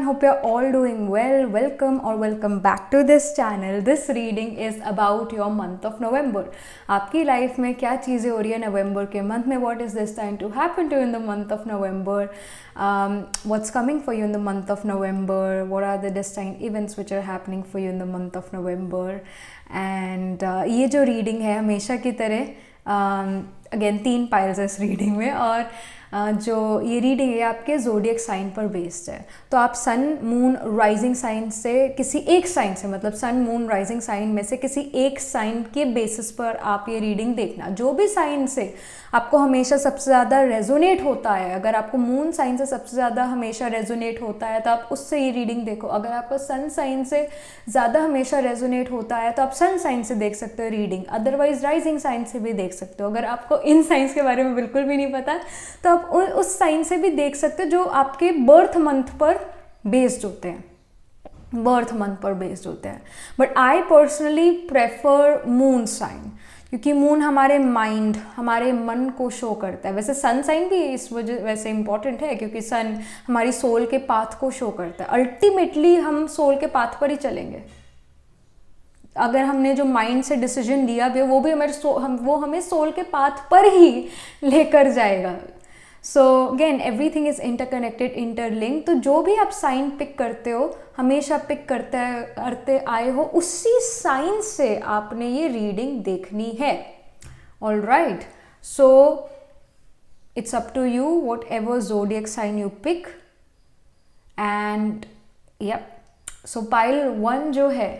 hope you're all doing well. Welcome or welcome back to this channel. This reading is about your month of November. आपकी life में क्या चीज़ें हो रही है नवंबर के मंथ में? What is this time to happen to you in the month of November? What's coming for you in the month of November? What are the destined events which are happening for you in the month of November? And ये जो reading है हमेशा की तरह again 3 piles है इस reading में, और जो ये रीडिंग है आपके ज़ोडिएक साइन पर बेस्ड है. तो आप सन मून राइजिंग साइन से किसी एक साइन से, मतलब सन मून राइजिंग साइन में से किसी एक साइन के बेसिस पर आप ये रीडिंग देखना. जो भी साइन से आपको हमेशा सबसे ज़्यादा रेजोनेट होता है, अगर आपको मून साइन से सबसे ज़्यादा हमेशा रेजोनेट होता है तो आप उससे ये रीडिंग देखो. अगर आपको सन साइन से ज़्यादा हमेशा रेजोनेट होता है तो आप सन साइन से देख सकते हो रीडिंग, अदरवाइज राइजिंग साइन से भी देख सकते हो. अगर आपको इन साइंस के बारे में बिल्कुल भी नहीं पता तो आप उस साइन से भी देख सकते हो जो आपके बर्थ मंथ पर बेस्ड होते हैं, बर्थ मंथ पर बेस्ड होते हैं. But I personally prefer moon sign, क्योंकि मून हमारे माइंड, हमारे मन को शो करता है. वैसे सन साइन भी इस वजह वैसे इंपॉर्टेंट है क्योंकि सन हमारी सोल के पाथ को शो करता है. अल्टीमेटली हम सोल के पाथ पर ही चलेंगे. अगर हमने जो माइंड से डिसीजन लिया भी वो भी वो हमें सोल के पाथ पर ही लेकर जाएगा. So again everything is interconnected, interlink. तो जो भी आप साइन पिक करते हो, हमेशा पिक करते आए हो, उसी साइन से आपने ये रीडिंग देखनी है. All right, so it's up to you whatever zodiac sign you pick. And yep, so pile 1 जो है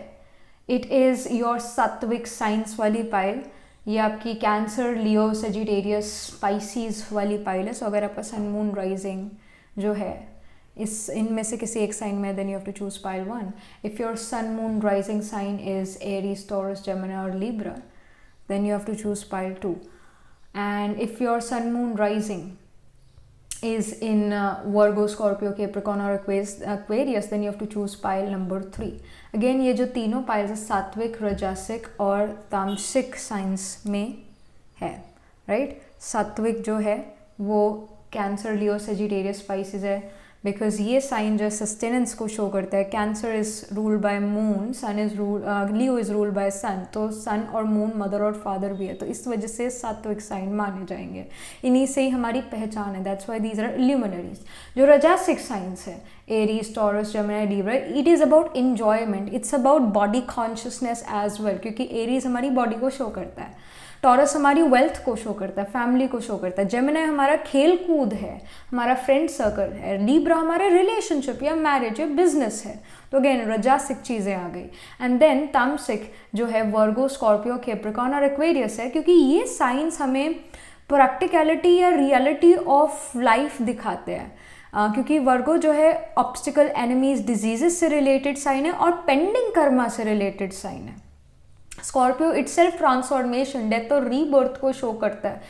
इट इज़ योर सात्विक साइंस वाली पाइल. ये आपकी कैंसर, लियो, सेजिटेरियस, स्पाइसीज वाली पाइल है. सो अगर आपका सन मून राइजिंग जो है इनमें से किसी एक साइन में, then you have to choose pile 1. If your sun moon rising sign is Aries, Taurus, Gemini और Libra, then you have to choose pile 2. And if your sun moon rising is in Virgo, Scorpio, Capricorn or Aquarius, then you have to choose pile number 3. Again ये जो तीनों piles सात्विक, रजासिक और तामसिक science में है, right. सात्विक जो है वो कैंसर, लियो, सेजिटेरियस, स्पाइसेस है, बिकॉज ये साइन जो सस्टेनेंस को शो करता है. Cancer is ruled by moon, sun is Leo is ruled by sun. तो सन और मून मदर और फादर भी है, तो इस वजह से सात्विक साइन माने जाएंगे. इन्हीं से ही हमारी पहचान है. That's why these are luminaries. जो रजासिक साइंस है, Aries, Taurus, Gemini, Libra, it is about enjoyment, it's about body consciousness as well, क्योंकि एरीज हमारी बॉडी को शो करता है, टॉरस हमारी वेल्थ को शो करता है, फैमिली को शो करता है, जेमिनी हमारा खेल कूद है, हमारा फ्रेंड सर्कल है, लिब्रा हमारा रिलेशनशिप या मैरिज या बिजनेस है. तो अगेन रजासिक चीज़ें आ गई. एंड देन तामसिक जो है वर्गो, स्कॉर्पियो, कैप्रिकॉर्न और एक्वेरियस है, क्योंकि ये साइंस हमें प्रैक्टिकलिटी या रियलिटी ऑफ लाइफ दिखाते हैं. क्योंकि वर्गो जो है ऑब्स्टिकल, एनिमीज, डिजीजेस से रिलेटेड साइन है और पेंडिंग कर्मा से रिलेटेड साइन है. स्कॉर्पियो इटसेल्फ ट्रांसफॉर्मेशन, डेथ और रीबर्थ को शो करता है.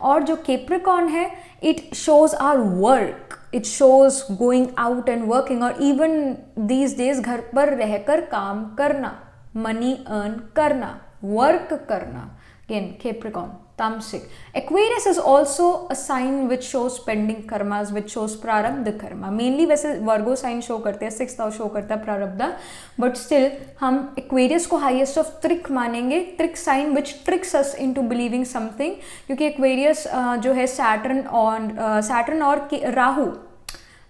और जो कैप्रिकॉर्न है it shows our work, it shows going out and working, और इवन दीज डेज घर पर रहकर काम करना, मनी अर्न करना, वर्क करना. अगेन कैप्रिकॉर्न तामसिक. Aquarius is also a sign which shows pending karmas, which shows प्रारब्ध कर्मा. मेनली वैसे वर्गो साइन शो करते हैं, 6th हाउस शो करता है प्रारब्ध, बट स्टिल हम एक्वेरियस को हाईएस्ट ऑफ ट्रिक मानेंगे. Trick sign which tricks us into believing something, क्योंकि एक्वेरियस जो है सैटर्न और राहु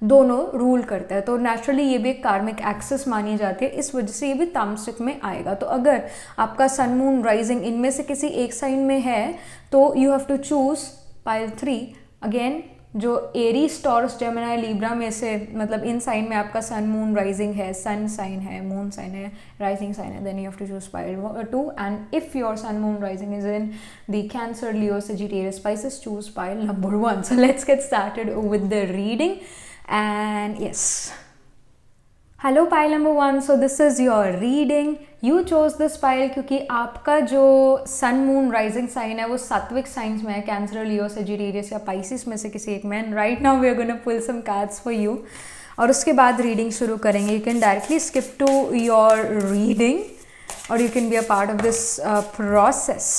दोनों रूल करता है, तो नेचुरली ये भी एक कार्मिक एक्सेस मानी जाती है. इस वजह से ये भी तामसिक में आएगा. तो अगर आपका सन मून राइजिंग इनमें से किसी एक साइन में है तो you have to choose pile 3. Again जो एरीज, टॉरस, जेमिनी, लिब्रा में से, मतलब इन साइन में आपका सन मून राइजिंग है, सन साइन है, मून साइन है, राइजिंग साइन है, then you have to choose pile 2. And if your sun moon rising is in the Cancer, Leo, Sagittarius, Pisces, choose pile number 1. So let's get started with the reading. And yes, hello pile number 1. So this is your reading. You chose this pile क्योंकि आपका जो सन moon rising sign है वो सात्विक science में है, Cancer, Leo, Sagittarius या Pisces में से किसी एक में. Right now we are gonna pull some cards for you, और उसके बाद रीडिंग शुरू करेंगे. You can directly skip to your reading और you can be a part of this process.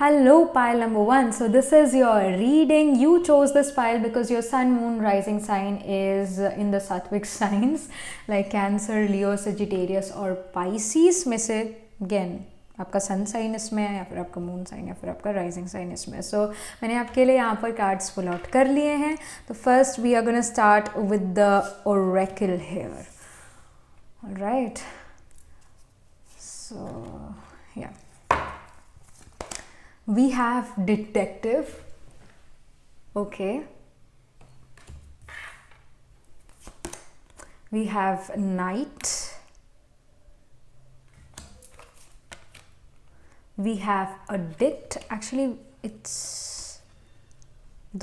Hello, pile number one. So this is your reading. You chose this pile because your sun, moon, rising sign is in the Sattvic signs like Cancer, Leo, Sagittarius और Pisces में से again आपका sun sign इसमें है या फिर आपका moon sign या फिर आपका राइजिंग साइन इसमें. सो मैंने आपके लिए यहाँ पर कार्ड्स पुल आउट कर लिए हैं. तो first we are gonna start with the oracle here. Alright, so yeah we have detective. Okay, we have knight, we have addict. Actually it's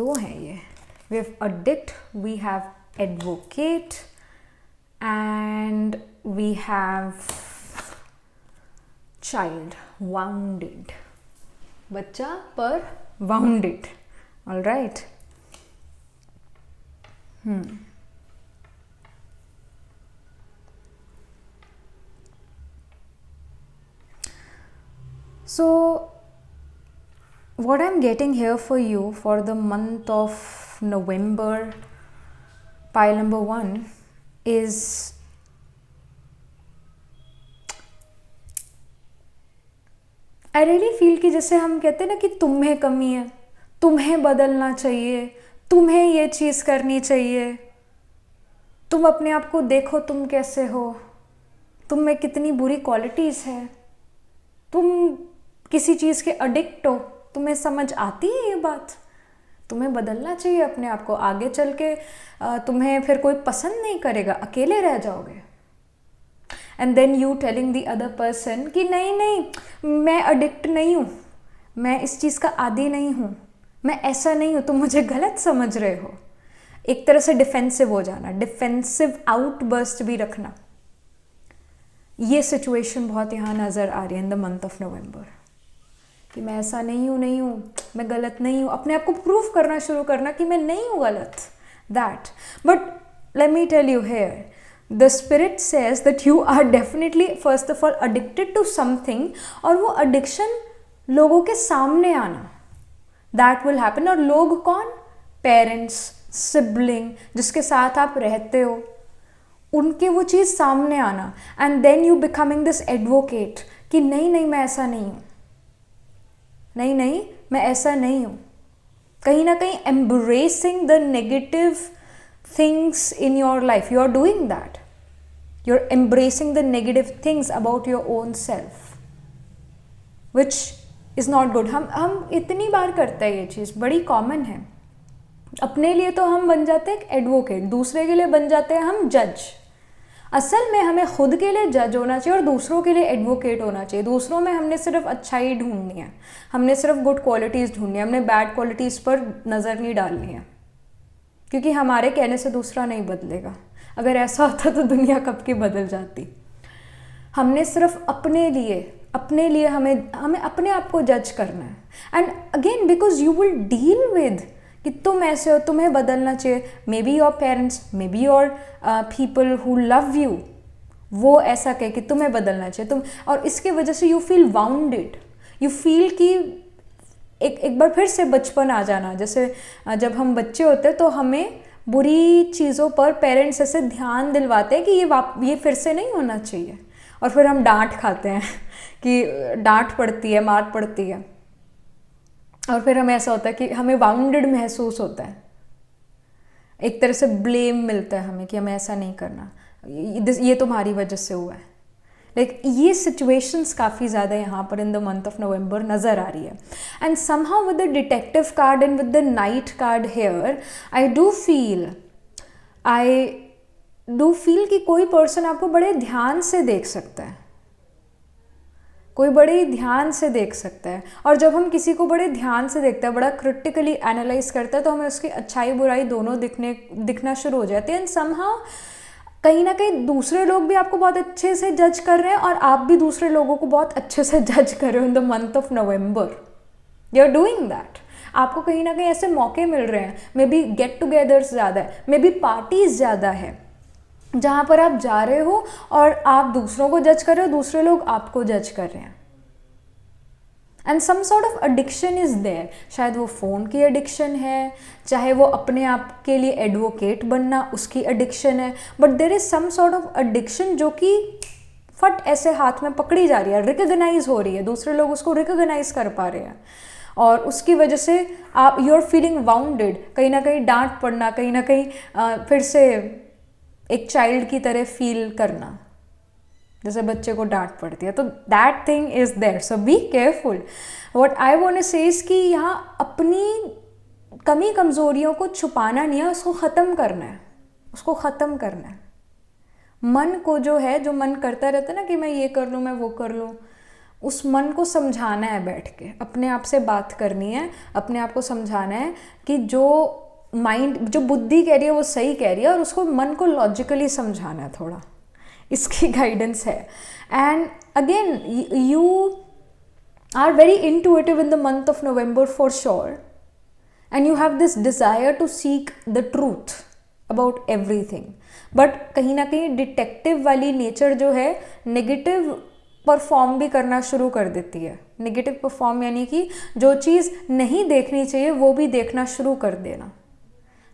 दो हैं ये. We have addict, we have advocate and we have child, wounded. बच्चा पर wounded. All right. So what I'm getting here for you for the month of November, pile number one, is I really feel कि जैसे हम कहते हैं ना कि तुम्हें कमी है, तुम्हें बदलना चाहिए, तुम्हें ये चीज़ करनी चाहिए, तुम अपने आप को देखो तुम कैसे हो, तुम में कितनी बुरी क्वालिटीज़ है, तुम किसी चीज़ के एडिक्ट हो, तुम्हें समझ आती है ये बात, तुम्हें बदलना चाहिए अपने आप को. आगे चल के तुम्हें फिर कोई पसंद नहीं करेगा, अकेले रह जाओगे. And then you telling the other person कि नहीं नहीं मैं अडिक्ट नहीं हूँ, मैं इस चीज़ का आदी नहीं हूँ, मैं ऐसा नहीं हूँ, तुम मुझे गलत समझ रहे हो. एक तरह से डिफेंसिव हो जाना, डिफेंसिव आउटबर्स्ट भी रखना. ये सिचुएशन बहुत यहाँ नज़र आ रही है in the month of November कि मैं ऐसा नहीं हूँ, मैं गलत नहीं हूँ. अपने आप को प्रूव करना शुरू करना कि मैं नहीं हूँ गलत. That, but let me tell you here, the spirit says that you are definitely first of all addicted to something, और वो addiction लोगों के सामने आना, that will happen. और लोग कौन? पेरेंट्स, सिबलिंग जिसके साथ आप रहते हो, उनके वो चीज़ सामने आना. And then you becoming this advocate कि नहीं नहीं मैं ऐसा नहीं हूँ, नहीं नहीं मैं ऐसा नहीं हूँ. कहीं ना कहीं embracing the negative things in your life. You are doing that. You're embracing the negative things about your own self, which is not good. हम इतनी बार करते हैं ये चीज़, बड़ी कॉमन है. अपने लिए तो हम बन जाते हैं एडवोकेट, दूसरे के लिए बन जाते हैं हम जज. असल में हमें खुद के लिए जज होना चाहिए और दूसरों के लिए एडवोकेट होना चाहिए. दूसरों में हमने सिर्फ अच्छाई ढूंढनी है, हमने सिर्फ गुड क्वालिटीज़ ढूंढनी है, हमने बैड क्वालिटीज़ पर नज़र नहीं डालनी है, क्योंकि हमारे कहने से दूसरा नहीं बदलेगा. अगर ऐसा होता तो दुनिया कब की बदल जाती. हमने सिर्फ अपने लिए हमें अपने आप को जज करना है. And again because you will deal with कि तुम ऐसे हो, तुम्हें बदलना चाहिए. May be your parents, may be your people who love you, वो ऐसा कहे कि तुम्हें बदलना चाहिए तुम, और इसके वजह से you feel bounded. You feel कि एक बार फिर से बचपन आ जाना. जैसे जब हम बच्चे होते हैं तो हमें बुरी चीज़ों पर पेरेंट्स ऐसे ध्यान दिलवाते हैं कि ये फिर से नहीं होना चाहिए, और फिर हम डांट खाते हैं कि डांट पड़ती है, मार पड़ती है, और फिर हमें ऐसा होता है कि हमें वाउंडेड महसूस होता है. एक तरह से ब्लेम मिलता है हमें कि हमें ऐसा नहीं करना, ये तुम्हारी वजह से हुआ है. लाइक ये सिचुएशंस काफ़ी ज़्यादा यहाँ पर in the month of November नज़र आ रही है. And somehow with the detective card and with the knight card here, I do feel कि कोई पर्सन आपको बड़े ध्यान से देख सकता है, कोई बड़े ध्यान से देख सकता है. और जब हम किसी को बड़े ध्यान से देखते हैं, बड़ा क्रिटिकली एनालाइज करते हैं, तो हमें उसकी अच्छाई बुराई दोनों दिखना शुरू हो जाती है. एंड समहाउ कहीं ना कहीं दूसरे लोग भी आपको बहुत अच्छे से जज कर रहे हैं और आप भी दूसरे लोगों को बहुत अच्छे से जज कर रहे हो in the month of November. You are doing that. आपको कहीं ना कहीं ऐसे मौके मिल रहे हैं, मे बी गेट टुगेदर्स ज़्यादा है, मे बी पार्टीज ज़्यादा है, जहाँ पर आप जा रहे हो और आप दूसरों को जज कर रहे हो, दूसरे लोग आपको जज कर रहे हैं. And some sort of addiction is there. शायद वो फ़ोन की एडिक्शन है, चाहे वो अपने आप के लिए एडवोकेट बनना उसकी एडिक्शन है, but there is some sort of addiction जो कि फट ऐसे हाथ में पकड़ी जा रही है, रिकग्नाइज हो रही है, दूसरे लोग उसको रिकग्नाइज कर पा रहे हैं, और उसकी वजह से आप यू आर फीलिंग वाउंडेड. कहीं ना कहीं डांट पड़ना, कहीं ना कहीं फिर से एक चाइल्ड की तरह फील करना, जैसे बच्चे को डांट पड़ती है. तो that thing is there, so be careful. What I want to say is कि यहाँ अपनी कमी कमज़ोरियों को छुपाना नहीं है, उसको ख़त्म करना है, उसको ख़त्म करना है. मन को जो है, जो मन करता रहता है ना कि मैं ये कर लूँ, मैं वो कर लूँ, उस मन को समझाना है, बैठ के अपने आप से बात करनी है, अपने आप को समझाना है कि जो माइंड, जो बुद्धि कह रही है वो सही कह रही है, और उसको मन को लॉजिकली समझाना है थोड़ा. इसकी गाइडेंस है. And again you are very intuitive in the month of November for sure, and you have this desire to seek the truth about everything. But कहीं ना कहीं डिटेक्टिव वाली नेचर जो है नेगेटिव परफॉर्म भी करना शुरू कर देती है. नेगेटिव परफॉर्म यानी कि जो चीज़ नहीं देखनी चाहिए वो भी देखना शुरू कर देना.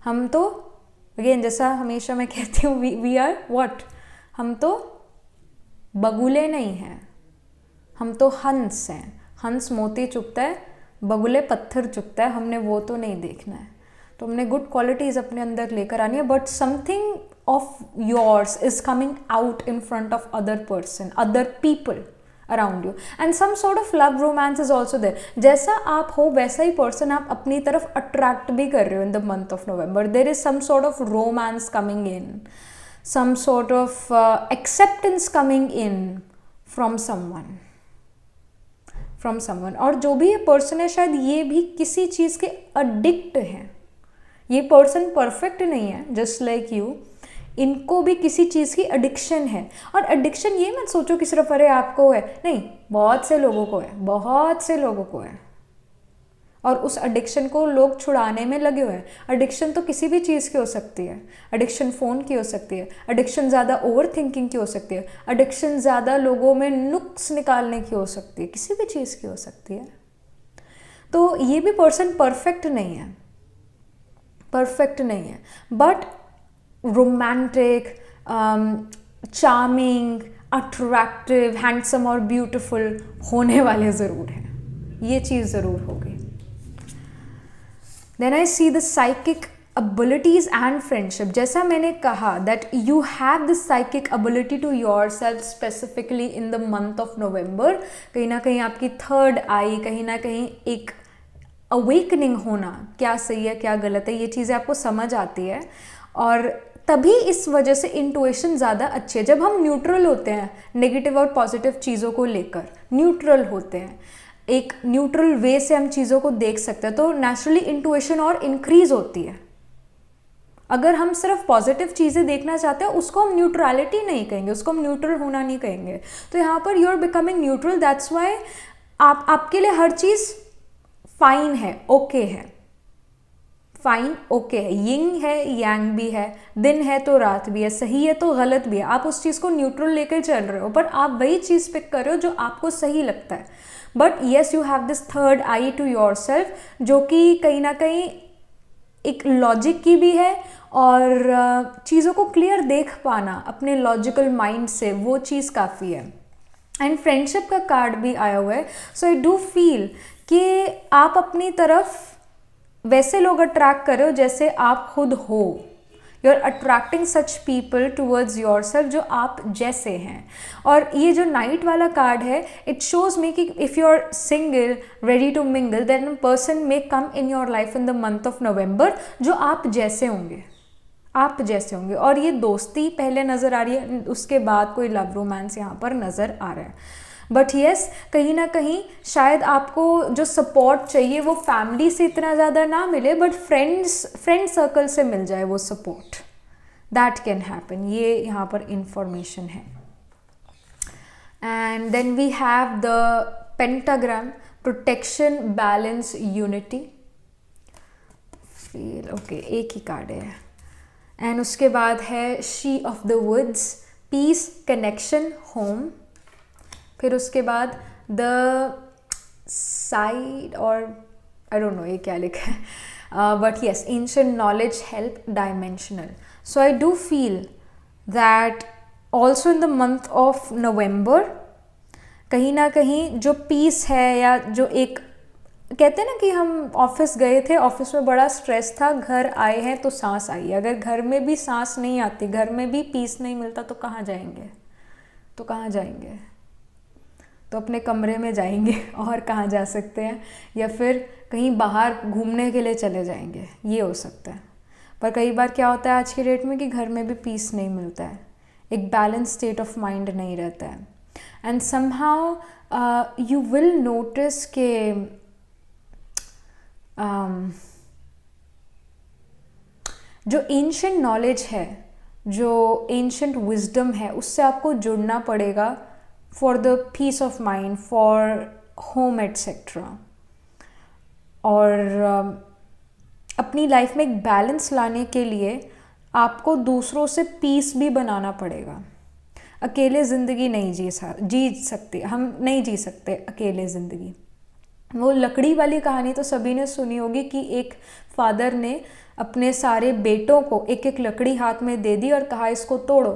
हम तो अगेन जैसा हमेशा मैं कहती हूँ, वी आर व्हाट, हम तो बगुले नहीं हैं, हम तो हंस हैं. हंस मोती चुगता है, बगुले पत्थर चुगता है, हमने वो तो नहीं देखना है. तो हमने गुड क्वालिटीज़ अपने अंदर लेकर आनी है, but something of yours is coming out in front of other person, other people around you, and some sort of love romance is also there. जैसा आप हो वैसा ही पर्सन आप अपनी तरफ अट्रैक्ट भी कर रहे हो in the month of November. There is some sort of romance coming in, some sort of acceptance coming in from someone. और जो भी ये पर्सन है शायद ये भी किसी चीज़ के अडिक्ट हैं. ये पर्सन परफेक्ट नहीं है, जस्ट लाइक यू, इनको भी किसी चीज़ की एडिक्शन है. और एडिक्शन ये मत सोचो कि सिर्फ अरे आपको है, नहीं, बहुत से लोगों को है, बहुत से लोगों को है, और उस एडिक्शन को लोग छुड़ाने में लगे हुए हैं. एडिक्शन तो किसी भी चीज़ की हो सकती है. एडिक्शन फ़ोन की हो सकती है, एडिक्शन ज़्यादा ओवर थिंकिंग की हो सकती है, एडिक्शन ज़्यादा लोगों में नुक्स निकालने की हो सकती है, किसी भी चीज़ की हो सकती है. तो ये भी पर्सन परफेक्ट नहीं है, परफेक्ट नहीं है, but romantic, charming, attractive, handsome और ब्यूटिफुल होने वाले ज़रूर हैं. ये चीज़ ज़रूर होगी. Then I see the psychic abilities and friendship. जैसा मैंने कहा that you have this psychic ability to yourself specifically in the month of November. कहीं ना कहीं आपकी थर्ड आई, कहीं ना कहीं एक awakening होना, क्या सही है क्या गलत है, ये चीज़ें आपको समझ आती है. और तभी इस वजह से इंटुइशन ज़्यादा अच्छी है. जब हम न्यूट्रल होते हैं नेगेटिव और पॉजिटिव चीज़ों को लेकर, न्यूट्रल होते हैं, एक न्यूट्रल वे से हम चीज़ों को देख सकते हैं, तो नेचुरली इंटुइशन और इंक्रीज होती है. अगर हम सिर्फ पॉजिटिव चीज़ें देखना चाहते हैं उसको हम न्यूट्रलिटी नहीं कहेंगे, उसको हम न्यूट्रल होना नहीं कहेंगे. तो यहाँ पर you are becoming neutral. That's why आपके लिए हर चीज़ फाइन है, ओके है, फाइन ओके है. यिंग है, यांग भी है, दिन है तो रात भी है, सही है तो गलत भी है. आप उस चीज़ को न्यूट्रल लेकर चल रहे हो, पर आप वही चीज़ पिक कर रहे हो जो आपको सही लगता है. But yes, you have this third eye to yourself, जो कि कहीं ना कहीं एक लॉजिक की भी है, और चीज़ों को क्लियर देख पाना अपने लॉजिकल माइंड से, वो चीज़ काफ़ी है. एंड फ्रेंडशिप का कार्ड भी आया हुआ है. सो आई डू फील कि आप अपनी तरफ वैसे लोग अट्रैक्ट कर रहे हो जैसे आप खुद हो. You are attracting such people towards yourself जो आप जैसे हैं. और ये जो नाइट वाला कार्ड है, इट शोज मी कि if you are single ready to mingle, then a person may come in your life in the month of November जो आप जैसे होंगे, आप जैसे होंगे. और ये दोस्ती पहले नज़र आ रही है, उसके बाद कोई लव रोमांस यहाँ पर नज़र आ रहा है. बट येस, कहीं ना कहीं शायद आपको जो सपोर्ट चाहिए वो फैमिली से इतना ज़्यादा ना मिले, बट फ्रेंड सर्कल से मिल जाए वो सपोर्ट. That can happen. ये यहाँ पर इंफॉर्मेशन है. And then we have the pentagram, protection, balance, unity. Feel okay, एक ही कार्ड है. एंड उसके बाद है she of the woods, peace, connection, home. फिर उसके बाद द साइड और आई डोंट नो ये क्या लिखा है, but yes, ancient knowledge help dimensional. So I do feel that also in the month of नवंबर कहीं ना कहीं जो पीस है, या जो एक कहते हैं ना कि हम ऑफिस गए थे, ऑफिस में बड़ा स्ट्रेस था, घर आए हैं तो सांस आई. अगर घर में भी सांस नहीं आती, घर में भी पीस नहीं मिलता, तो कहाँ जाएंगे? तो कहाँ जाएंगे? तो अपने कमरे में जाएंगे, और कहाँ जा सकते हैं? या फिर कहीं बाहर घूमने के लिए चले जाएंगे, ये हो सकता है. पर कई बार क्या होता है आज की डेट में कि घर में भी पीस नहीं मिलता है, एक बैलेंस स्टेट ऑफ माइंड नहीं रहता है. And somehow you will notice के जो एंशिएंट नॉलेज है, जो एंशिएंट विजडम है, उससे आपको जुड़ना पड़ेगा for the peace of mind, for home etcetera. और अपनी लाइफ में एक बैलेंस लाने के लिए आपको दूसरों से पीस भी बनाना पड़ेगा. अकेले ज़िंदगी नहीं जी सकते, हम नहीं जी सकते अकेले ज़िंदगी. वो लकड़ी वाली कहानी तो सभी ने सुनी होगी कि एक फादर ने अपने सारे बेटों को एक एक लकड़ी हाथ में दे दी और कहा इसको तोड़ो.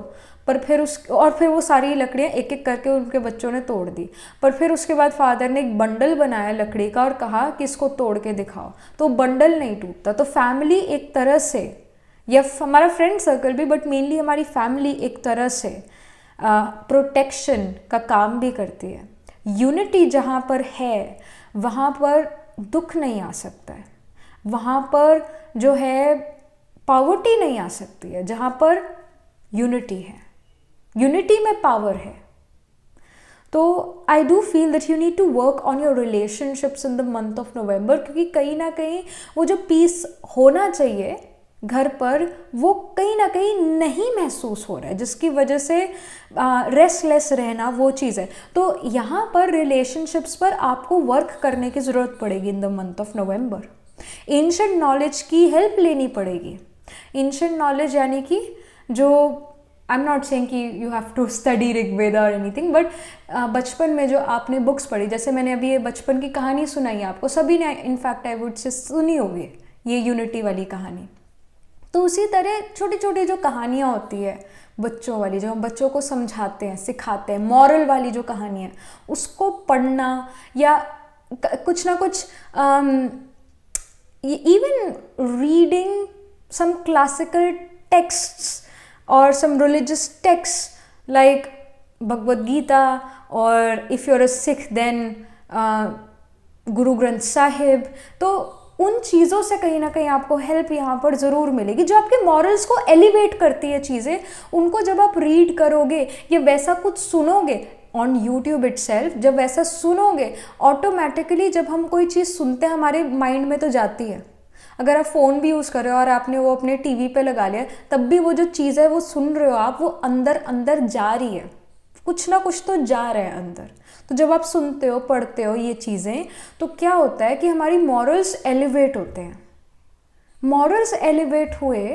पर फिर फिर वो सारी लकड़ियाँ एक एक करके उनके बच्चों ने तोड़ दी. पर फिर उसके बाद फादर ने एक बंडल बनाया लकड़ी का और कहा कि इसको तोड़ के दिखाओ, तो बंडल नहीं टूटता. तो फैमिली एक तरह से, या हमारा फ्रेंड सर्कल भी, बट मेनली हमारी फैमिली एक तरह से प्रोटेक्शन का काम भी करती है. यूनिटी जहाँ पर है वहाँ पर दुख नहीं आ सकता है, वहाँ पर जो है पावर्टी नहीं आ सकती है. जहाँ पर यूनिटी है, यूनिटी में पावर है. तो I do feel that you need to work on your relationships in the month of November, क्योंकि कहीं ना कहीं वो जो पीस होना चाहिए घर पर, वो कहीं ना कहीं नहीं महसूस हो रहा है, जिसकी वजह से रेस्टलेस रहना वो चीज़ है. तो यहाँ पर रिलेशनशिप्स पर आपको वर्क करने की ज़रूरत पड़ेगी in the month of November. Ancient knowledge की हेल्प लेनी पड़ेगी. एंशिएंट नॉलेज यानी कि जो, आई एम नॉट सेइंग कि you have to study Rigveda और एनीथिंग, बट बचपन में जो आपने बुक्स पढ़ी, जैसे मैंने अभी ये बचपन की कहानी सुनाई आपको, सभी ने इनफैक्ट आई वुड से सुनी होगी ये यूनिटी वाली कहानी. तो उसी तरह छोटी छोटी जो कहानियाँ होती है बच्चों वाली, जो हम बच्चों को समझाते हैं, सिखाते हैं, मॉरल वाली जो कहानी है, उसको पढ़ना, या कुछ ना कुछ even reading some classical texts और some religious text like Bhagavad Gita, और if you are a Sikh then Guru Granth Sahib. तो उन चीज़ों से कहीं ना कहीं आपको हेल्प यहाँ पर ज़रूर मिलेगी, जो आपके मॉरल्स को एलिवेट करती है चीज़ें. उनको जब आप रीड करोगे या वैसा कुछ सुनोगे ऑन यूट्यूब इटसेल्फ, जब वैसा सुनोगे, ऑटोमेटिकली जब हम कोई चीज़ सुनते हैं हमारे माइंड में तो जाती है. अगर आप फ़ोन भी यूज़ कर रहे हो और आपने वो अपने टीवी पे लगा लिया, तब भी वो जो चीज़ है वो सुन रहे हो आप, वो अंदर अंदर जा रही है, कुछ ना कुछ तो जा रहा है अंदर. तो जब आप सुनते हो, पढ़ते हो ये चीज़ें, तो क्या होता है कि हमारी मॉरल्स एलिवेट होते हैं. मॉरल्स एलिवेट हुए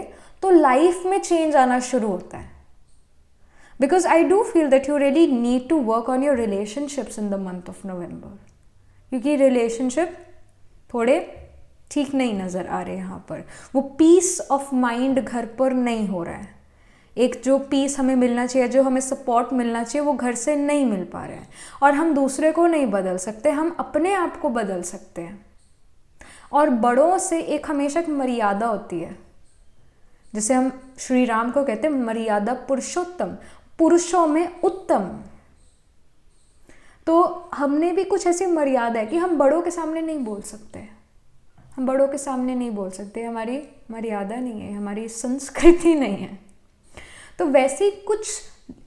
तो लाइफ में चेंज आना शुरू होता है. Because I do feel that you really need to work on your relationships in the month of November, क्योंकि रिलेशनशिप थोड़े ठीक नहीं नज़र आ रहे यहाँ पर. वो पीस ऑफ माइंड घर पर नहीं हो रहा है. एक जो पीस हमें मिलना चाहिए, जो हमें सपोर्ट मिलना चाहिए, वो घर से नहीं मिल पा रहा है. और हम दूसरे को नहीं बदल सकते, हम अपने आप को बदल सकते हैं. और बड़ों से एक हमेशा एक मर्यादा होती है, जिसे हम श्री राम को कहते हैं मर्यादा पुरुषोत्तम, पुरुषों में उत्तम. तो हमने भी कुछ ऐसी मर्यादा है कि हम बड़ों के सामने नहीं बोल सकते, हम बड़ों के सामने नहीं बोल सकते, हमारी मर्यादा नहीं है, हमारी संस्कृति नहीं है. तो वैसी कुछ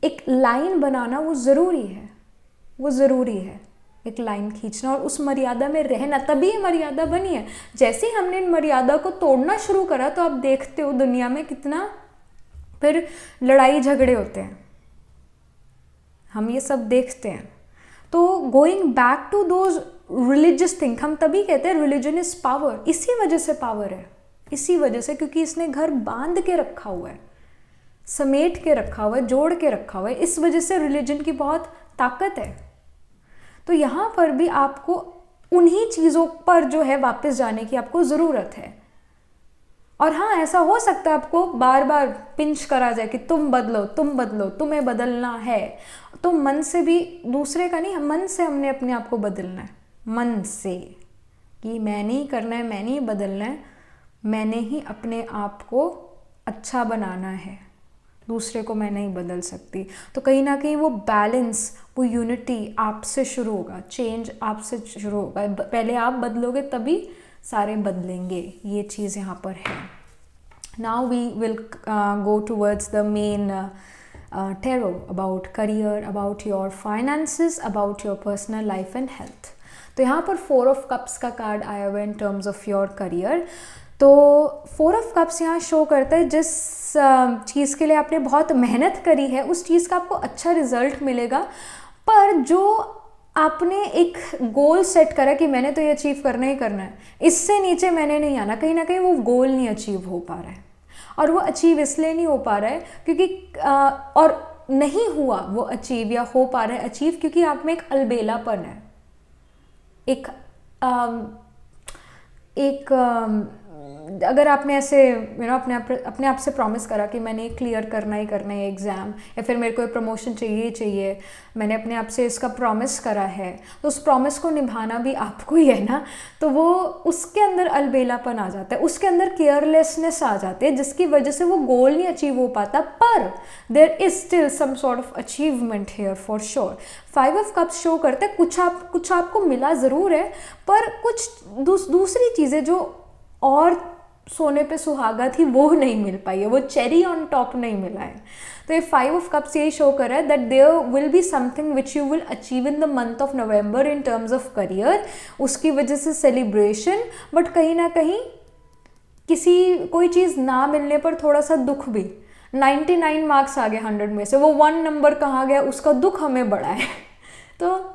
एक लाइन बनाना वो ज़रूरी है, वो ज़रूरी है एक लाइन खींचना और उस मर्यादा में रहना, तभी ये मर्यादा बनी है. जैसे ही हमने इन मर्यादा को तोड़ना शुरू करा, तो आप देखते हो दुनिया में कितना फिर लड़ाई झगड़े होते हैं, हम ये सब देखते हैं. तो going back to those religious thing, हम तभी कहते हैं रिलीजन इज पावर. इसी वजह से पावर है, इसी वजह से, क्योंकि इसने घर बांध के रखा हुआ है, समेट के रखा हुआ है, जोड़ के रखा हुआ है. इस वजह से रिलीजन की बहुत ताकत है. तो यहाँ पर भी आपको उन्हीं चीज़ों पर जो है वापस जाने की आपको ज़रूरत है। और हाँ, ऐसा हो सकता है आपको बार बार पिंच करा जाए कि तुम बदलो, तुम बदलो, तुम्हें बदलना है। तो मन से भी, दूसरे का नहीं, मन से हमने अपने आप को बदलना है। मन से कि मैं नहीं करना है, मैं नहीं बदलना है, मैंने ही अपने आप को अच्छा बनाना है, दूसरे को मैं नहीं बदल सकती। तो कहीं ना कहीं वो बैलेंस, वो यूनिटी आपसे शुरू होगा, चेंज आपसे शुरू होगा। पहले आप बदलोगे तभी सारे बदलेंगे। ये चीज़ यहाँ पर है। Now we will go towards the main tarot about career, about your finances, about your personal life and health. तो यहाँ पर 4 ऑफ कप्स का कार्ड आया हुआ है इन टर्म्स ऑफ योर करियर। तो 4 ऑफ कप्स यहाँ शो करता है जिस चीज़ के लिए आपने बहुत मेहनत करी है उस चीज़ का आपको अच्छा रिजल्ट मिलेगा, पर जो आपने एक गोल सेट करा कि मैंने तो ये अचीव करना ही करना है, इससे नीचे मैंने नहीं आना, कहीं ना कहीं वो गोल नहीं अचीव हो पा रहा है। और वो अचीव इसलिए नहीं हो पा रहा है क्योंकि और नहीं हुआ वो अचीव, या हो पा रहा है अचीव क्योंकि आप में एक अलबेलापन है, एक अगर आपने ऐसे अपने आप से प्रॉमिस करा कि मैंने क्लियर करना ही करना है एग्ज़ाम, या फिर मेरे को प्रमोशन चाहिए ही चाहिए, मैंने अपने आप से इसका प्रॉमिस करा है, तो उस प्रॉमिस को निभाना भी आपको ही है ना। तो वो उसके अंदर अलबेलापन आ जाता है, उसके अंदर केयरलेसनेस आ जाती है, जिसकी वजह से वो गोल नहीं अचीव हो पाता। पर there is still some sort of achievement here for sure. 5 of cups show करते हैं कुछ आपको मिला ज़रूर है, पर कुछ दूसरी चीज़ें जो और सोने पे सुहागा थी वो नहीं मिल पाई है, वो चेरी ऑन टॉप नहीं मिला है। तो ये 5 ऑफ कप्स यही शो कर रहा है that there will be something which you will achieve in the month of November in terms of career, उसकी वजह से सेलिब्रेशन, बट कहीं ना कहीं कोई चीज़ ना मिलने पर थोड़ा सा दुख भी। 99 मार्क्स आ गए 100 में से, वो 1 नंबर कहाँ गया उसका दुख हमें बड़ा है। तो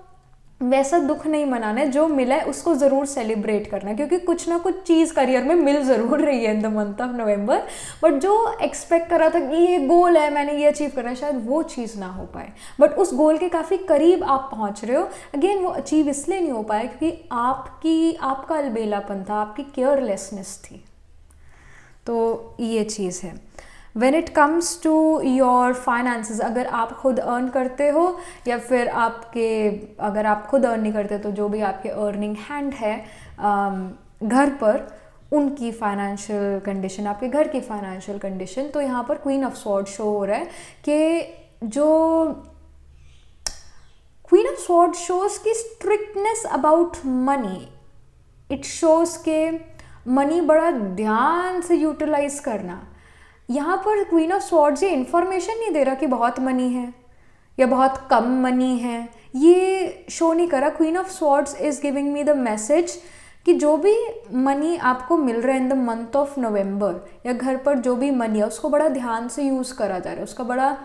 वैसा दुख नहीं मनाना है, जो मिला है उसको ज़रूर सेलिब्रेट करना है, क्योंकि कुछ ना कुछ चीज़ करियर में मिल ज़रूर रही है in the month of November. But जो एक्सपेक्ट करा था कि ये गोल है, मैंने ये अचीव करना है, शायद वो चीज़ ना हो पाए, बट उस गोल के काफ़ी करीब आप पहुंच रहे हो। अगेन वो अचीव इसलिए नहीं हो पाया क्योंकि आपका अलबेलापन था, आपकी केयरलेसनेस थी। तो ये चीज़ है। When it comes to your finances, अगर आप खुद अर्न करते हो या फिर अगर आप खुद अर्न नहीं करते तो जो भी आपके अर्निंग हैंड है घर पर, उनकी फाइनेंशियल कंडीशन, आपके घर की फाइनेंशियल कंडीशन, तो यहाँ पर क्वीन ऑफ स्वॉर्ड शो हो रहा है कि जो क्वीन ऑफ स्वॉर्ड शोज की strictness about money, it shows के मनी बड़ा ध्यान से यूटिलाइज करना। यहाँ पर क्वीन ऑफ स्वॉर्ड्स ये इन्फॉर्मेशन नहीं दे रहा कि बहुत मनी है या बहुत कम मनी है, ये शो नहीं करा। Queen of swords is giving me the message कि जो भी मनी आपको मिल रहा है इन द मंथ ऑफ नवंबर, या घर पर जो भी मनी है उसको बड़ा ध्यान से यूज़ करा जा रहा है, उसका बड़ा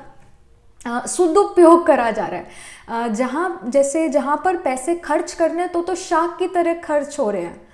सदुपयोग करा जा रहा है। जहाँ पर पैसे खर्च करने तो शाख की तरह खर्च हो रहे हैं,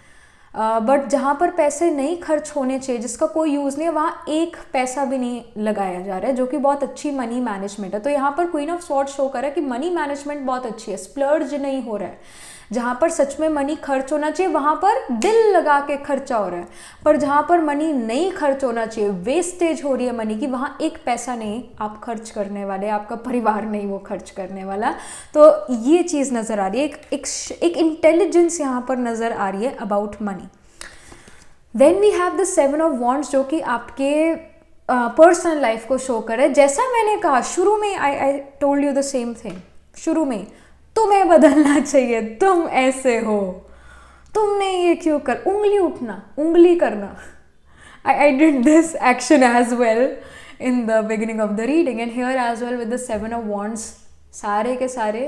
बट जहाँ पर पैसे नहीं खर्च होने चाहिए, जिसका कोई यूज़ नहीं है, वहाँ एक पैसा भी नहीं लगाया जा रहा है, जो कि बहुत अच्छी मनी मैनेजमेंट है। तो यहाँ पर क्वीन ऑफ स्वॉर्ड्स शो कर रहा है कि मनी मैनेजमेंट बहुत अच्छी है, स्प्लर्ज नहीं हो रहा है। जहाँ पर सच में मनी खर्च होना चाहिए वहाँ पर दिल लगा के खर्चा हो रहा है, पर जहाँ पर मनी नहीं खर्च होना चाहिए, वेस्टेज हो रही है मनी की, वहाँ एक पैसा नहीं आप खर्च करने वाले, आपका परिवार नहीं वो खर्च करने वाला। तो ये चीज़ नज़र आ रही है, एक इंटेलिजेंस यहाँ पर नज़र आ रही है about money. Then we have the 7 of wands, जो कि आपके पर्सनल लाइफ को शो करे। जैसा मैंने कहा शुरू में, आई told you the same thing शुरू में, तुम्हें बदलना चाहिए, तुम ऐसे हो, तुमने ये क्यों कर, उंगली उठना, उंगली करना। I did this action as well in the beginning of the reading and here as well with the 7 of wands, सारे के सारे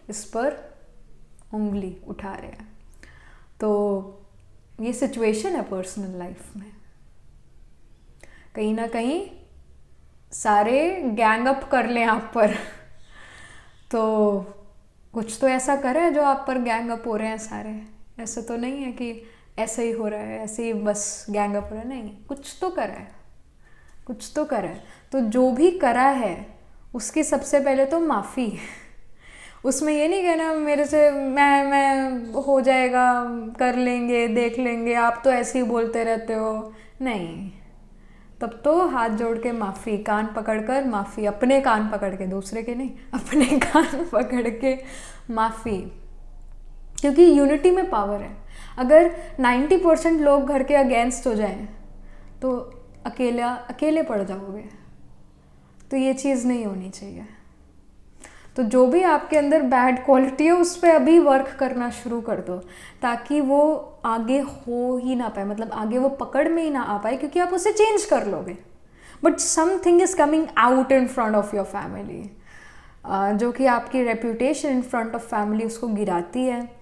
इस पर उंगली उठा रहे हैं। तो ये सिचुएशन है पर्सनल लाइफ में, कहीं ना कहीं सारे गैंग अप कर लें आप पर। तो कुछ तो ऐसा करा है जो आप पर गैंग अप हो रहे हैं सारे, ऐसा तो नहीं है कि ऐसे ही हो रहा है, ऐसे ही बस गैंग अप हो रहा है, नहीं, कुछ तो करा है, कुछ तो करा है। तो जो भी करा है उसकी सबसे पहले तो माफ़ी, उसमें ये नहीं कहना मेरे से मैं हो जाएगा, कर लेंगे, देख लेंगे, आप तो ऐसे ही बोलते रहते हो। नहीं, तब तो हाथ जोड़ के माफ़ी, कान पकड़ कर माफ़ी, अपने कान पकड़ के, दूसरे के नहीं, अपने कान पकड़ के माफ़ी। क्योंकि यूनिटी में पावर है। अगर 90% लोग घर के अगेंस्ट हो जाएं तो अकेले पड़ जाओगे। तो ये चीज़ नहीं होनी चाहिए। तो जो भी आपके अंदर बैड क्वालिटी है उस पर अभी वर्क करना शुरू कर दो, ताकि वो आगे हो ही ना पाए, मतलब आगे वो पकड़ में ही ना आ पाए, क्योंकि आप उसे चेंज कर लोगे। But something is coming out in front of your family, जो कि आपकी reputation in front of family उसको गिराती है,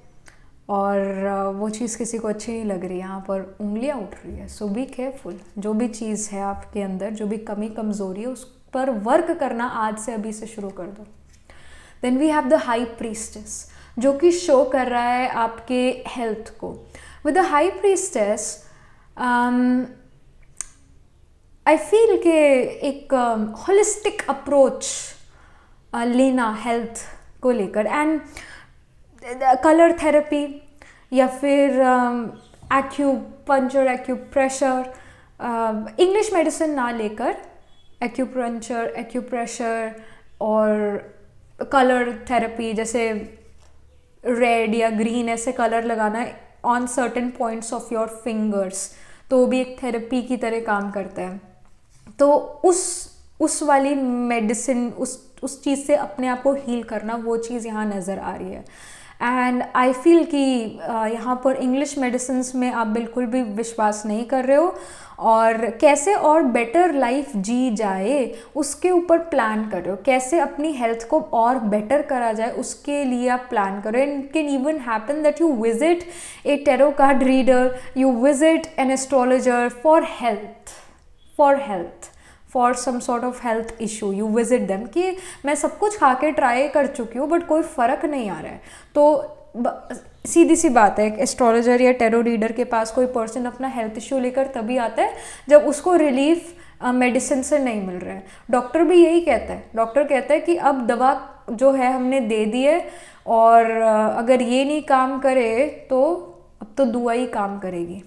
और वो चीज़ किसी को अच्छी नहीं लग रही, यहाँ पर उंगलियाँ उठ रही है। So be careful. जो भी चीज़ है आपके अंदर, जो भी कमी कमज़ोरी है, उस पर वर्क करना आज से अभी से शुरू कर दो। Then we have the high priestess, जो कि शो कर रहा है आपके हेल्थ को। With the high priestess I feel के एक होलिस्टिक अप्रोच लेना हेल्थ को लेकर, एंड कलर थेरेपी या फिर एक्यूपंचर, एक्यूप्रेशर, इंग्लिश मेडिसिन ना लेकर एक्यूपंचर, एक्यूप्रेशर और कलर थेरेपी, जैसे रेड या ग्रीन ऐसे कलर लगाना on certain points of your fingers, तो भी एक थेरेपी की तरह काम करता है। तो उस वाली मेडिसिन, उस चीज़ से अपने आप को हील करना, वो चीज़ यहाँ नज़र आ रही है। एंड आई फील कि यहाँ पर इंग्लिश मेडिसिन्स में आप बिल्कुल भी विश्वास नहीं कर रहे हो, और कैसे और बेटर लाइफ जी जाए उसके ऊपर प्लान कर रहे हो, कैसे अपनी हेल्थ को और बेटर करा जाए उसके लिए आप प्लान करो। It can even happen that you visit a tarot card reader, you visit an astrologer for health, for some sort of health issue, you visit them, कि मैं सब कुछ खा के ट्राई कर चुकी हूँ बट कोई फ़र्क नहीं आ रहा है। तो सीधी सी बात है, एक एस्ट्रोलॉजर या टैरो रीडर के पास कोई पर्सन अपना हेल्थ इशू लेकर तभी आता है जब उसको रिलीफ मेडिसिन से नहीं मिल रहा है। डॉक्टर भी यही कहता है, डॉक्टर कहता है कि अब दवा जो है हमने दे दी है, और अगर ये नहीं काम करे तो अब तो दुआ ही काम करेगी।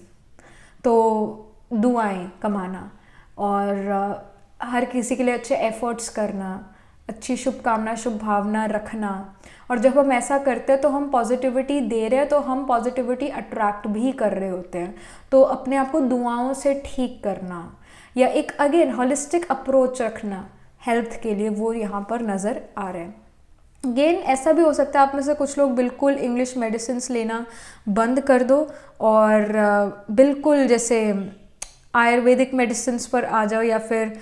तो दुआएं कमाना और हर किसी के लिए अच्छे एफर्ट्स करना, अच्छी शुभकामना, शुभ भावना रखना, और जब हम ऐसा करते हैं तो हम पॉजिटिविटी दे रहे हैं, तो हम पॉजिटिविटी अट्रैक्ट भी कर रहे होते हैं। तो अपने आप को दुआओं से ठीक करना, या एक अगेन होलिस्टिक अप्रोच रखना हेल्थ के लिए, वो यहाँ पर नज़र आ रहा है। अगेन ऐसा भी हो सकता है आप में से कुछ लोग बिल्कुल इंग्लिश मेडिसिन्स लेना बंद कर दो और बिल्कुल जैसे आयुर्वेदिक मेडिसिन्स पर आ जाओ, या फिर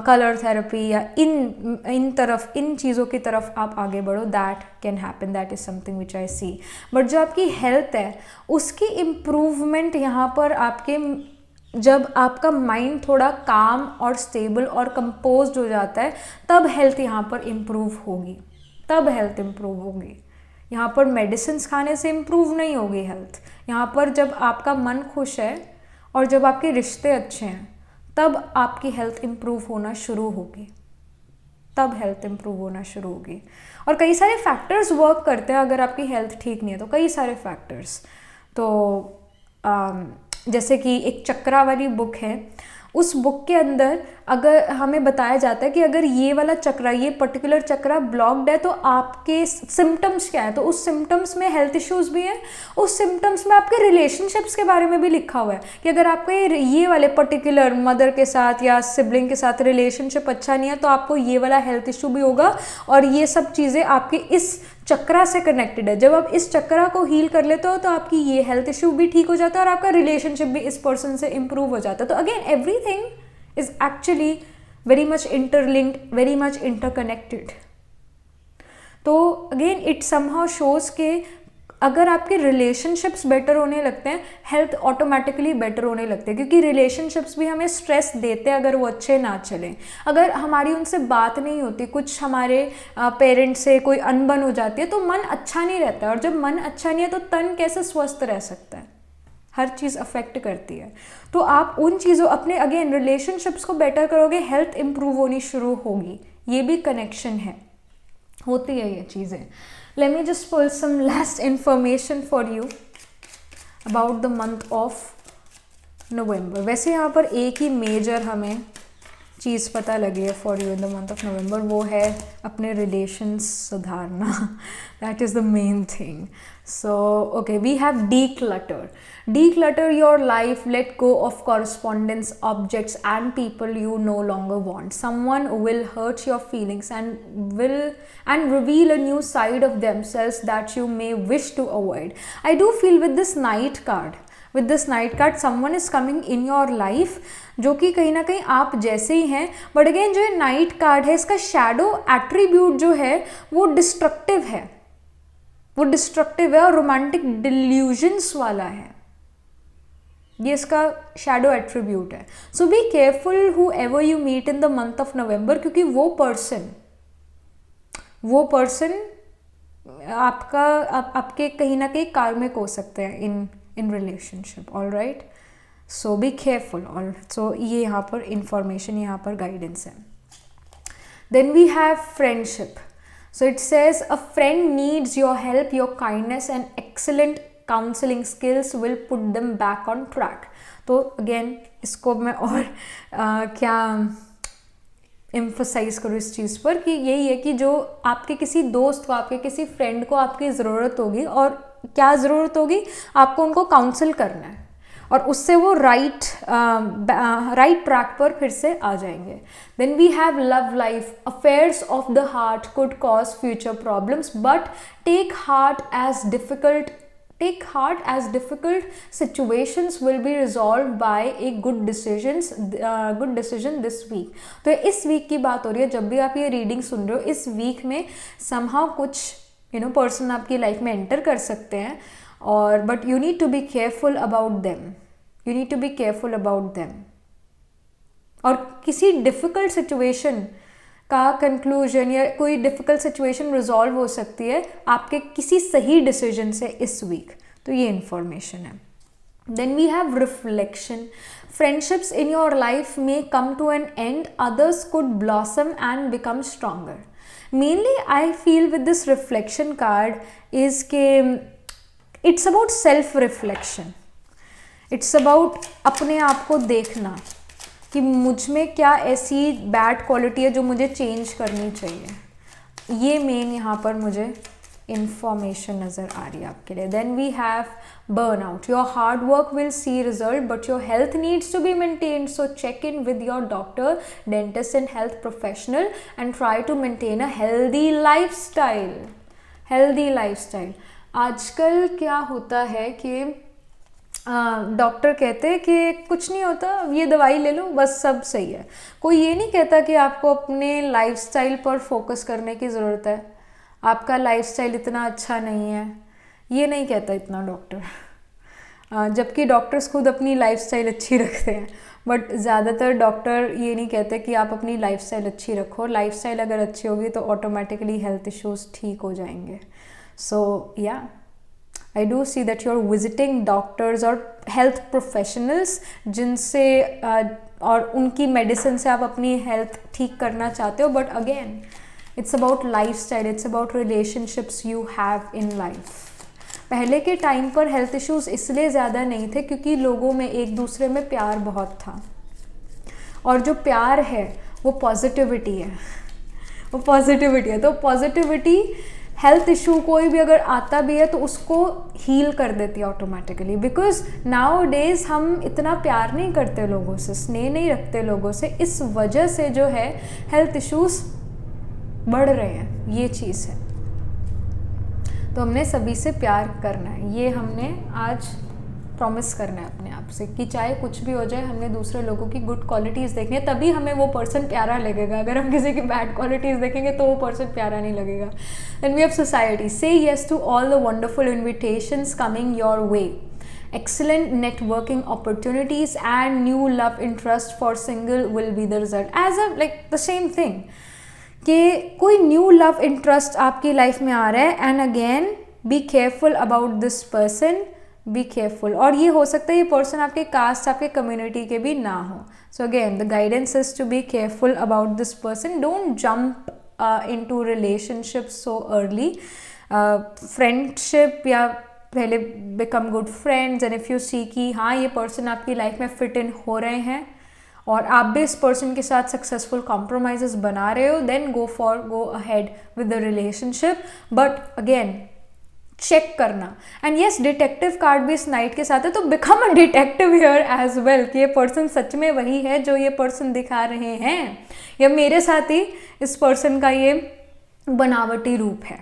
कलर थेरेपी, या इन चीज़ों की तरफ आप आगे बढ़ो। That can happen, that is something which I see. But जो आपकी हेल्थ है उसकी इम्प्रूवमेंट यहाँ पर आपके, जब आपका माइंड थोड़ा काम और स्टेबल और कंपोज्ड हो जाता है, तब हेल्थ यहाँ पर इम्प्रूव होगी, तब हेल्थ इम्प्रूव होगी। यहाँ पर मेडिसिन्स खाने से इम्प्रूव नहीं होगी हेल्थ। यहाँ पर जब आपका मन खुश है और जब आपके रिश्ते अच्छे हैं, तब आपकी हेल्थ इम्प्रूव होना शुरू होगी, तब हेल्थ इम्प्रूव होना शुरू होगी। और कई सारे फैक्टर्स वर्क करते हैं अगर आपकी हेल्थ ठीक नहीं है तो, कई सारे फैक्टर्स। तो जैसे कि एक चक्रा वाली बुक है, उस बुक के अंदर अगर हमें बताया जाता है कि अगर ये वाला चक्रा, ये पर्टिकुलर चक्रा ब्लॉक्ड है तो आपके सिम्टम्स क्या है। तो उस सिम्टम्स में हेल्थ इश्यूज भी हैं, उस सिम्टम्स में आपके रिलेशनशिप्स के बारे में भी लिखा हुआ है कि अगर आपके ये वाले पर्टिकुलर मदर के साथ या सिबलिंग के साथ रिलेशनशिप अच्छा नहीं है तो आपको ये वाला हेल्थ इशू भी होगा। और ये सब चीज़ें आपके इस चक्रा से कनेक्टेड है। जब आप इस चक्रा को हील कर लेते हो तो आपकी ये हेल्थ इशू भी ठीक हो जाता है और आपका रिलेशनशिप भी इस पर्सन से इम्प्रूव हो जाता है। तो again everything is actually very much interlinked, very much interconnected. तो अगेन इट somehow shows के अगर आपके रिलेशनशिप्स बेटर होने लगते हैं, हेल्थ ऑटोमेटिकली बेटर होने लगते हैं, क्योंकि रिलेशनशिप्स भी हमें स्ट्रेस देते हैं अगर वो अच्छे ना चलें। अगर हमारी उनसे बात नहीं होती, कुछ हमारे पेरेंट्स से कोई अनबन हो जाती है तो मन अच्छा नहीं रहता है, और जब मन अच्छा नहीं है तो तन कैसे स्वस्थ रह सकता है। हर चीज़ अफेक्ट करती है। तो आप उन चीज़ों, अपने अगेन रिलेशनशिप्स को बेटर करोगे, हेल्थ इंप्रूव होनी शुरू होगी। ये भी कनेक्शन है, होती है ये चीज़ें। Let me just pull some last information for you about the month of November. वैसे यहाँ पर एक ही मेजर हमें चीज़ पता लगी है for you in the month of November, वो है अपने रिलेशंस सुधारना. That is the main thing. So okay, we have declutter your life. Let go of correspondence, objects and people you no longer want. Someone will hurt your feelings and reveal a new side of themselves that you may wish to avoid. I do feel with this Knight card someone is coming in your life जो कि कहीं ना कहीं आप जैसे ही हैं, but again जो ये नाइट कार्ड है इसका शैडो एट्रीब्यूट जो है वो डिस्ट्रक्टिव है और रोमांटिक डिल्यूजन्स वाला है. ये इसका शैडो एट्रीब्यूट है. So be careful whoever you meet in the month of November, क्योंकि वो पर्सन आपके कहीं ना कहीं कार्मिक हो सकते हैं in relationship. All right, so be careful. और सो ये यहाँ पर इंफॉर्मेशन, यहाँ पर गाइडेंस है. Then we have friendship. So it says a friend needs your help, your kindness and excellent counselling skills will put them back on track. तो again इसको मैं और क्या एम्फोसाइज करूँ इस चीज़ पर कि यही है कि जो आपके किसी दोस्त को, आपके किसी फ्रेंड को आपकी ज़रूरत होगी, और क्या ज़रूरत होगी, आपको उनको काउंसल करना है और उससे वो राइट ट्रैक पर फिर से आ जाएंगे. Then we have love life. Affairs of the heart could cause future problems, but take heart as difficult situations will be resolved by a good decision this week. तो इस वीक की बात हो रही है. जब भी आप ये रीडिंग सुन रहे हो, इस वीक में somehow कुछ पर्सन आपकी लाइफ में एंटर कर सकते हैं, और but you need to be careful about them. और किसी डिफ़िकल्ट सिचुएशन का कंक्लूजन या कोई डिफ़िकल्ट सिचुएशन रिजॉल्व हो सकती है आपके किसी सही डिसीजन से इस वीक. तो ये इंफॉर्मेशन है. Then we have reflection. Friendships in your life में come to an end, others could blossom and become stronger. Mainly I feel with this reflection card is के it's about self reflection. It's about अपने आप को देखना कि मुझ में क्या ऐसी बैड क्वालिटी है जो मुझे चेंज करनी चाहिए. ये मेन यहाँ पर मुझे इंफॉर्मेशन नज़र आ रही है आपके लिए. Then we have burn out. Your hard work will see result, but your health needs to be maintained. So check in with your doctor, dentist and health professional and try to maintain a healthy lifestyle. आजकल क्या होता है कि doctor कहते हैं कि कुछ नहीं होता, ये दवाई ले लो बस सब सही है. कोई ये नहीं कहता कि आपको अपने लाइफस्टाइल पर फोकस करने की ज़रूरत है, आपका लाइफस्टाइल इतना अच्छा नहीं है, ये नहीं कहता इतना डॉक्टर. जबकि डॉक्टर्स खुद अपनी लाइफस्टाइल अच्छी रखते हैं, बट ज़्यादातर डॉक्टर ये नहीं कहते कि आप अपनी लाइफस्टाइल अच्छी रखो. लाइफस्टाइल अगर अच्छी होगी तो ऑटोमेटिकली हेल्थ इश्यूज़ ठीक हो जाएंगे. सो या I do see that you're visiting doctors or health professionals जिनसे और उनकी मेडिसिन से आप अपनी हेल्थ ठीक करना चाहते हो. But again it's about lifestyle, it's about relationships you have in life. पहले के टाइम पर हेल्थ इश्यूज़ इसलिए ज़्यादा नहीं थे क्योंकि लोगों में एक दूसरे में प्यार बहुत था, और जो प्यार है वो पॉजिटिविटी है. तो पॉजिटिविटी हेल्थ इशू कोई भी अगर आता भी है तो उसको हील कर देती है ऑटोमेटिकली. बिकॉज नाउ डेज हम इतना प्यार नहीं करते लोगों से, स्नेह नहीं रखते लोगों से, इस वजह से जो है हेल्थ इश्यूज बढ़ रहे हैं. ये चीज़ है. तो हमने सभी से प्यार करना है, ये हमने आज प्रॉमिस करना है अपने आप से कि चाहे कुछ भी हो जाए हमने दूसरे लोगों की गुड क्वालिटीज़ देखनी है, तभी हमें वो पर्सन प्यारा लगेगा. अगर हम किसी की बैड क्वालिटीज़ देखेंगे तो वो पर्सन प्यारा नहीं लगेगा. Then we have society. Say yes to all the wonderful invitations coming your way. Excellent networking opportunities and new love interest for single will be the result. As a like the same thing कि कोई new love interest आपकी life में आ रहा है, and again B careful about this person. Be careful. और ये हो सकता है ये पर्सन आपके कास्ट, आपके कम्युनिटी के भी ना हो. So again the guidance is to be careful about this person. Don't jump into relationships so early. Friendship या पहले become good friends, and if you see कि हाँ ये पर्सन आपकी लाइफ में फिट इन हो रहे हैं और आप भी इस पर्सन के साथ सक्सेसफुल कॉम्प्रोमाइजेस बना रहे हो, then go ahead with the relationship. But again check करना. एंड येस, डिटेक्टिव कार्ड भी इस नाइट के साथ है, तो become a detective here as well कि ये पर्सन सच में वही है जो ये पर्सन दिखा रहे हैं, या मेरे साथ ही इस पर्सन का ये बनावटी रूप है.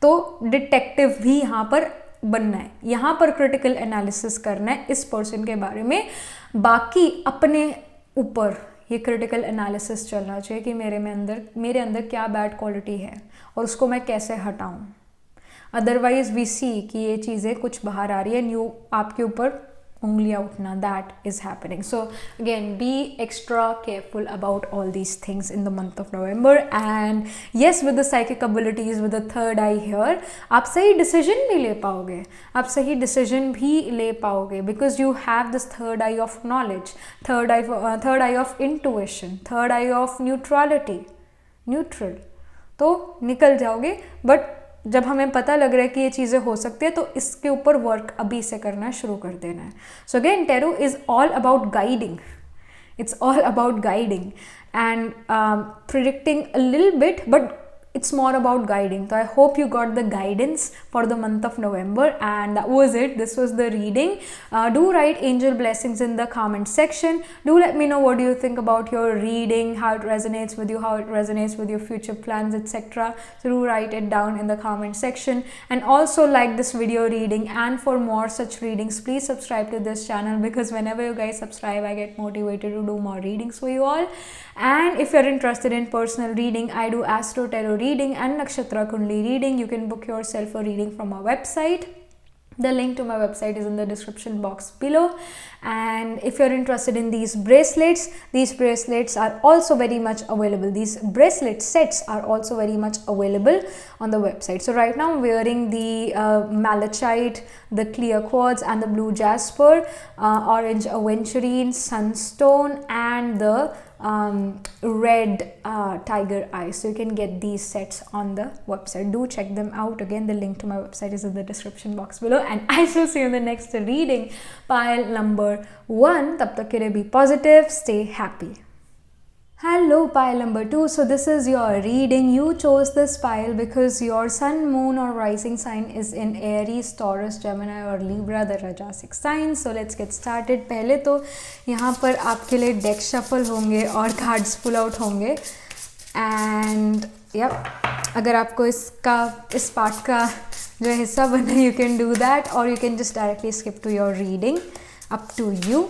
तो डिटेक्टिव भी यहाँ पर बनना है, यहाँ पर क्रिटिकल एनालिसिस करना है इस पर्सन के बारे में. बाकी अपने ऊपर ये क्रिटिकल एनालिसिस चलना चाहिए कि मेरे अंदर क्या बैड क्वालिटी है और उसको मैं कैसे हटाऊं. अदरवाइज वी सी कि ये चीज़ें कुछ बाहर आ रही है, न्यू आपके ऊपर उंगलियां उठना, that is happening. So again be extra careful about all these things in the month of November. And yes, with the psychic abilities, with the third eye here, आप सही डिसीजन भी ले पाओगे, because you have this third eye of knowledge, third eye of intuition, third eye of neutral. तो निकल जाओगे. But जब हमें पता लग रहा है कि ये चीज़ें हो सकती है, तो इसके ऊपर वर्क अभी से करना शुरू कर देना है. So again tarot is all about guiding. It's all about guiding and predicting a little bit, but it's more about guiding. So I hope you got the guidance for the month of November, and that was it. This was the reading. Do write angel blessings in the comment section. Do let me know what do you think about your reading, how it resonates with you, how it resonates with your future plans, etc. So do write it down in the comment section, and also like this video reading. And for more such readings, please subscribe to this channel, because whenever you guys subscribe, I get motivated to do more readings for you all. And if you're interested in personal reading, I do Astro Tarot reading and Nakshatra Kundli reading. You can book yourself a reading from our website. The link to my website is in the description box below. And if you're interested in these bracelets are also very much available. These bracelet sets are also very much available on the website. So right now I'm wearing the malachite, the clear quartz and the blue jasper, orange aventurine, sunstone, and the red tiger eye. So you can get these sets on the website. Do check them out. Again, the link to my website is in the description box below, and I shall see you in the next reading, pile number 1. Tab tak ke liye be positive, stay happy. Hello, pile number 2. So this is your reading. You chose this pile because your sun, moon or rising sign is in Aries, Taurus, Gemini or Libra, the Rajasic signs. So let's get started. पहले तो यहाँ पर आपके लिए deck shuffle होंगे और cards pull out होंगे. And अगर आपको इस पार्ट का जो हिस्सा बना, यू कैन डू दैट, और you can just directly skip to your reading, up to you.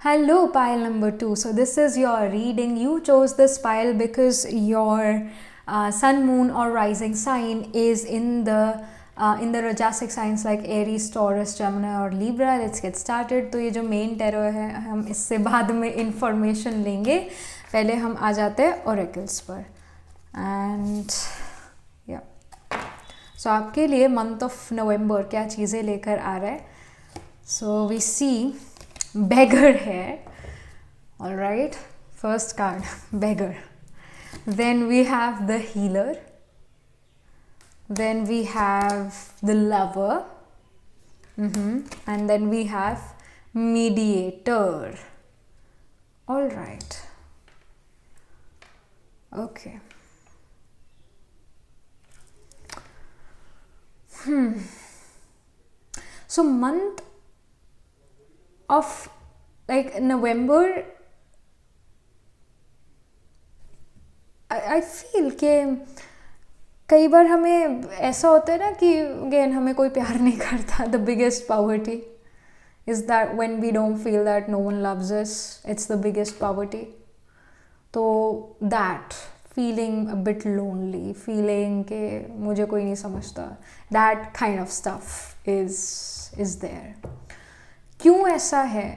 Hello, pile number 2. So this is your reading. You chose this pile because your sun, moon or rising sign is in the Rajasic signs like Aries, Taurus, Gemini or Libra. Let's get started. तो ये जो main tarot है, हम इससे बाद में information लेंगे. पहले हम आ जाते हैं ओरेकल्स पर. एंड सो आपके लिए मंथ ऑफ नवंबर क्या चीज़ें लेकर आ रहा है. So we see beggar here. All right, first card, beggar. Then we have the healer, then we have the lover, and then we have mediator. All right. Okay. So month of like November, I feel कि कई बार हमें ऐसा होता है ना कि again हमें कोई प्यार नहीं करता. The biggest poverty is that when we don't feel that no one loves us, it's the biggest poverty. तो that feeling a bit lonely, feeling कि मुझे कोई नहीं समझता, that kind of stuff is there. क्यों ऐसा है?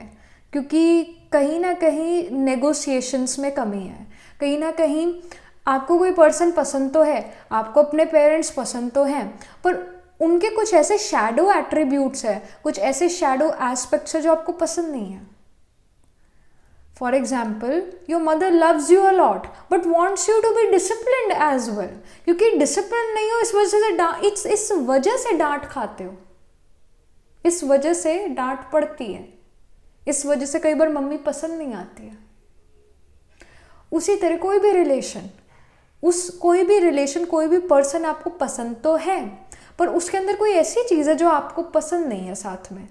क्योंकि कहीं ना कहीं नेगोशिएशंस में कमी है. कहीं ना कहीं आपको कोई पर्सन पसंद तो है, आपको अपने पेरेंट्स पसंद तो हैं, पर उनके कुछ ऐसे शैडो एट्रीब्यूट्स है, कुछ ऐसे शैडो एस्पेक्ट्स है जो आपको पसंद नहीं है. For example, your mother loves you a lot but wants you to be disciplined as well. क्योंकि डिसिप्लिन नहीं हो, इस वजह से डांट खाते हो, इस वजह से डांट पड़ती है, इस वजह से कई बार मम्मी पसंद नहीं आती है. उसी तरह कोई भी रिलेशन, कोई भी पर्सन आपको पसंद तो है, पर उसके अंदर कोई ऐसी चीज़ है जो आपको पसंद नहीं है साथ में.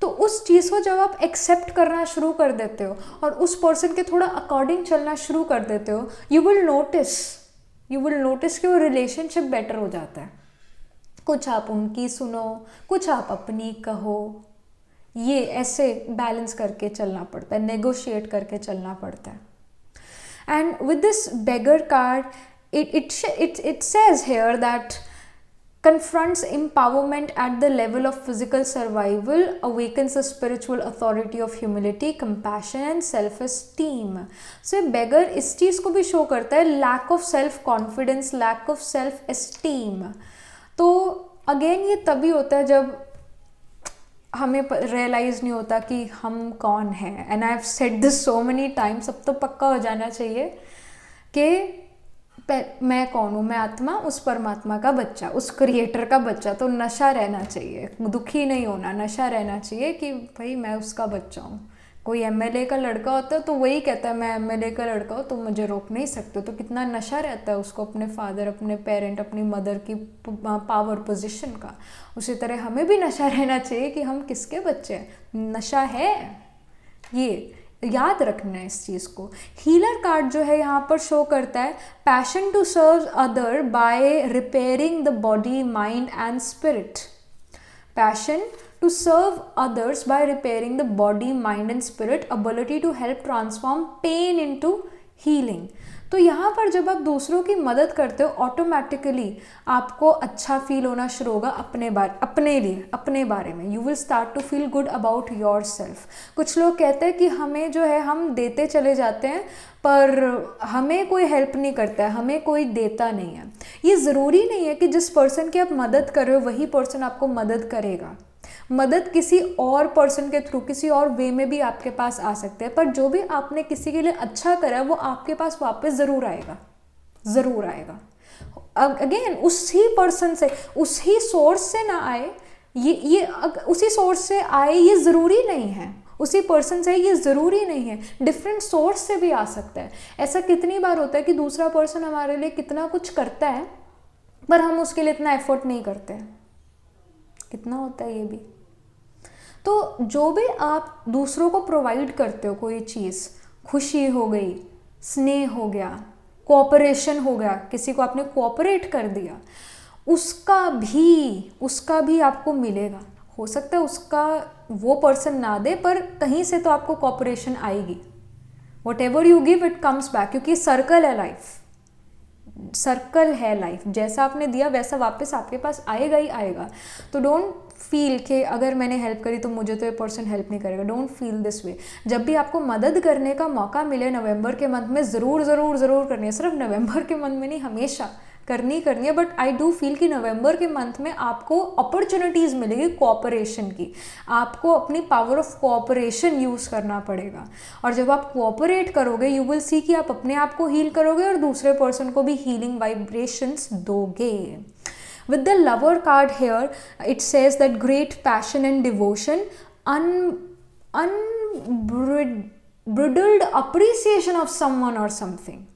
तो उस चीज़ को जब आप एक्सेप्ट करना शुरू कर देते हो और उस पर्सन के थोड़ा अकॉर्डिंग चलना शुरू कर देते हो, यू विल नोटिस कि वो रिलेशनशिप बेटर हो जाता है. कुछ आप उनकी सुनो, कुछ आप अपनी कहो. ये ऐसे बैलेंस करके चलना पड़ता है, नेगोशिएट करके चलना पड़ता है. And with this beggar card, it says here that confronts empowerment at the level of physical survival, awakens the spiritual authority of humility, compassion and self-esteem. So beggar इस चीज़ को भी शो करता है, lack of self confidence, lack of self esteem. तो again ये तभी होता है जब हमें रियलाइज़ नहीं होता कि हम कौन हैं. And I have said this so many times. अब तो पक्का हो जाना चाहिए कि मैं कौन हूँ. मैं आत्मा, उस परमात्मा का बच्चा, उस क्रिएटर का बच्चा. तो नशा रहना चाहिए, दुखी नहीं होना, नशा रहना चाहिए कि भाई मैं उसका बच्चा हूँ. कोई एमएलए का लड़का होता है तो वही कहता है मैं एमएलए का लड़का हूँ, तुम मुझे रोक नहीं सकते. तो कितना नशा रहता है उसको अपने फादर, अपने पेरेंट, अपनी मदर की पावर पोजीशन का. उसी तरह हमें भी नशा रहना चाहिए कि हम किसके बच्चे हैं. नशा है, ये याद रखना है इस चीज़ को. हीलर कार्ड जो है यहाँ पर शो करता है passion to serve other by repairing the body, mind and spirit. Passion to serve others by repairing the body, mind and spirit, ability to help transform pain into healing. तो यहाँ पर जब आप दूसरों की मदद करते हो, ऑटोमेटिकली आपको अच्छा फील होना शुरू होगा अपने बारे में. You will start to feel good about yourself. कुछ लोग कहते हैं कि हमें जो है हम देते चले जाते हैं पर हमें कोई हेल्प नहीं करता है, हमें कोई देता नहीं है. ये ज़रूरी नहीं है कि जिस पर्सन की आप मदद कर रहे हो वही पर्सन आपको मदद करेगा. मदद किसी और पर्सन के थ्रू, किसी और वे में भी आपके पास आ सकते हैं, पर जो भी आपने किसी के लिए अच्छा करा वो आपके पास वापस ज़रूर आएगा. अगेन उसी पर्सन से, उसी सोर्स से ना आए, ये उसी सोर्स से आए ये ज़रूरी नहीं है. उसी पर्सन से ये ज़रूरी नहीं है, डिफरेंट सोर्स से भी आ सकता है. ऐसा कितनी बार होता है कि दूसरा पर्सन हमारे लिए कितना कुछ करता है पर हम उसके लिए इतना एफर्ट नहीं करते हैं. कितना होता है ये भी. तो जो भी आप दूसरों को प्रोवाइड करते हो, कोई चीज़, खुशी हो गई, स्नेह हो गया, कोऑपरेशन हो गया, किसी को आपने कोऑपरेट कर दिया, उसका भी आपको मिलेगा. हो सकता है उसका वो पर्सन ना दे पर कहीं से तो आपको कोऑपरेशन आएगी. What ever you give it comes back, क्योंकि सर्कल है लाइफ. जैसा आपने दिया वैसा वापस आपके पास आएगा ही आएगा. तो डोंट फील कि अगर मैंने हेल्प करी तो मुझे तो ये पर्सन हेल्प नहीं करेगा. Don't feel this way. जब भी आपको मदद करने का मौका मिले नवंबर के मंथ में, ज़रूर करनी है. सिर्फ नवंबर के मंथ में नहीं, हमेशा करनी है. बट आई डू फील कि नवंबर के मंथ में आपको अपॉर्चुनिटीज़ मिलेगी कोऑपरेशन की. आपको अपनी पावर ऑफ कोऑपरेशन यूज़ करना पड़ेगा. और जब आप कोऑपरेट करोगे यू विल सी कि आप अपने आप को हील करोगे और दूसरे पर्सन को भी हीलिंग वाइब्रेशंस दोगे. With the lover card here, it says that great passion and devotion, unbridled appreciation of someone or something.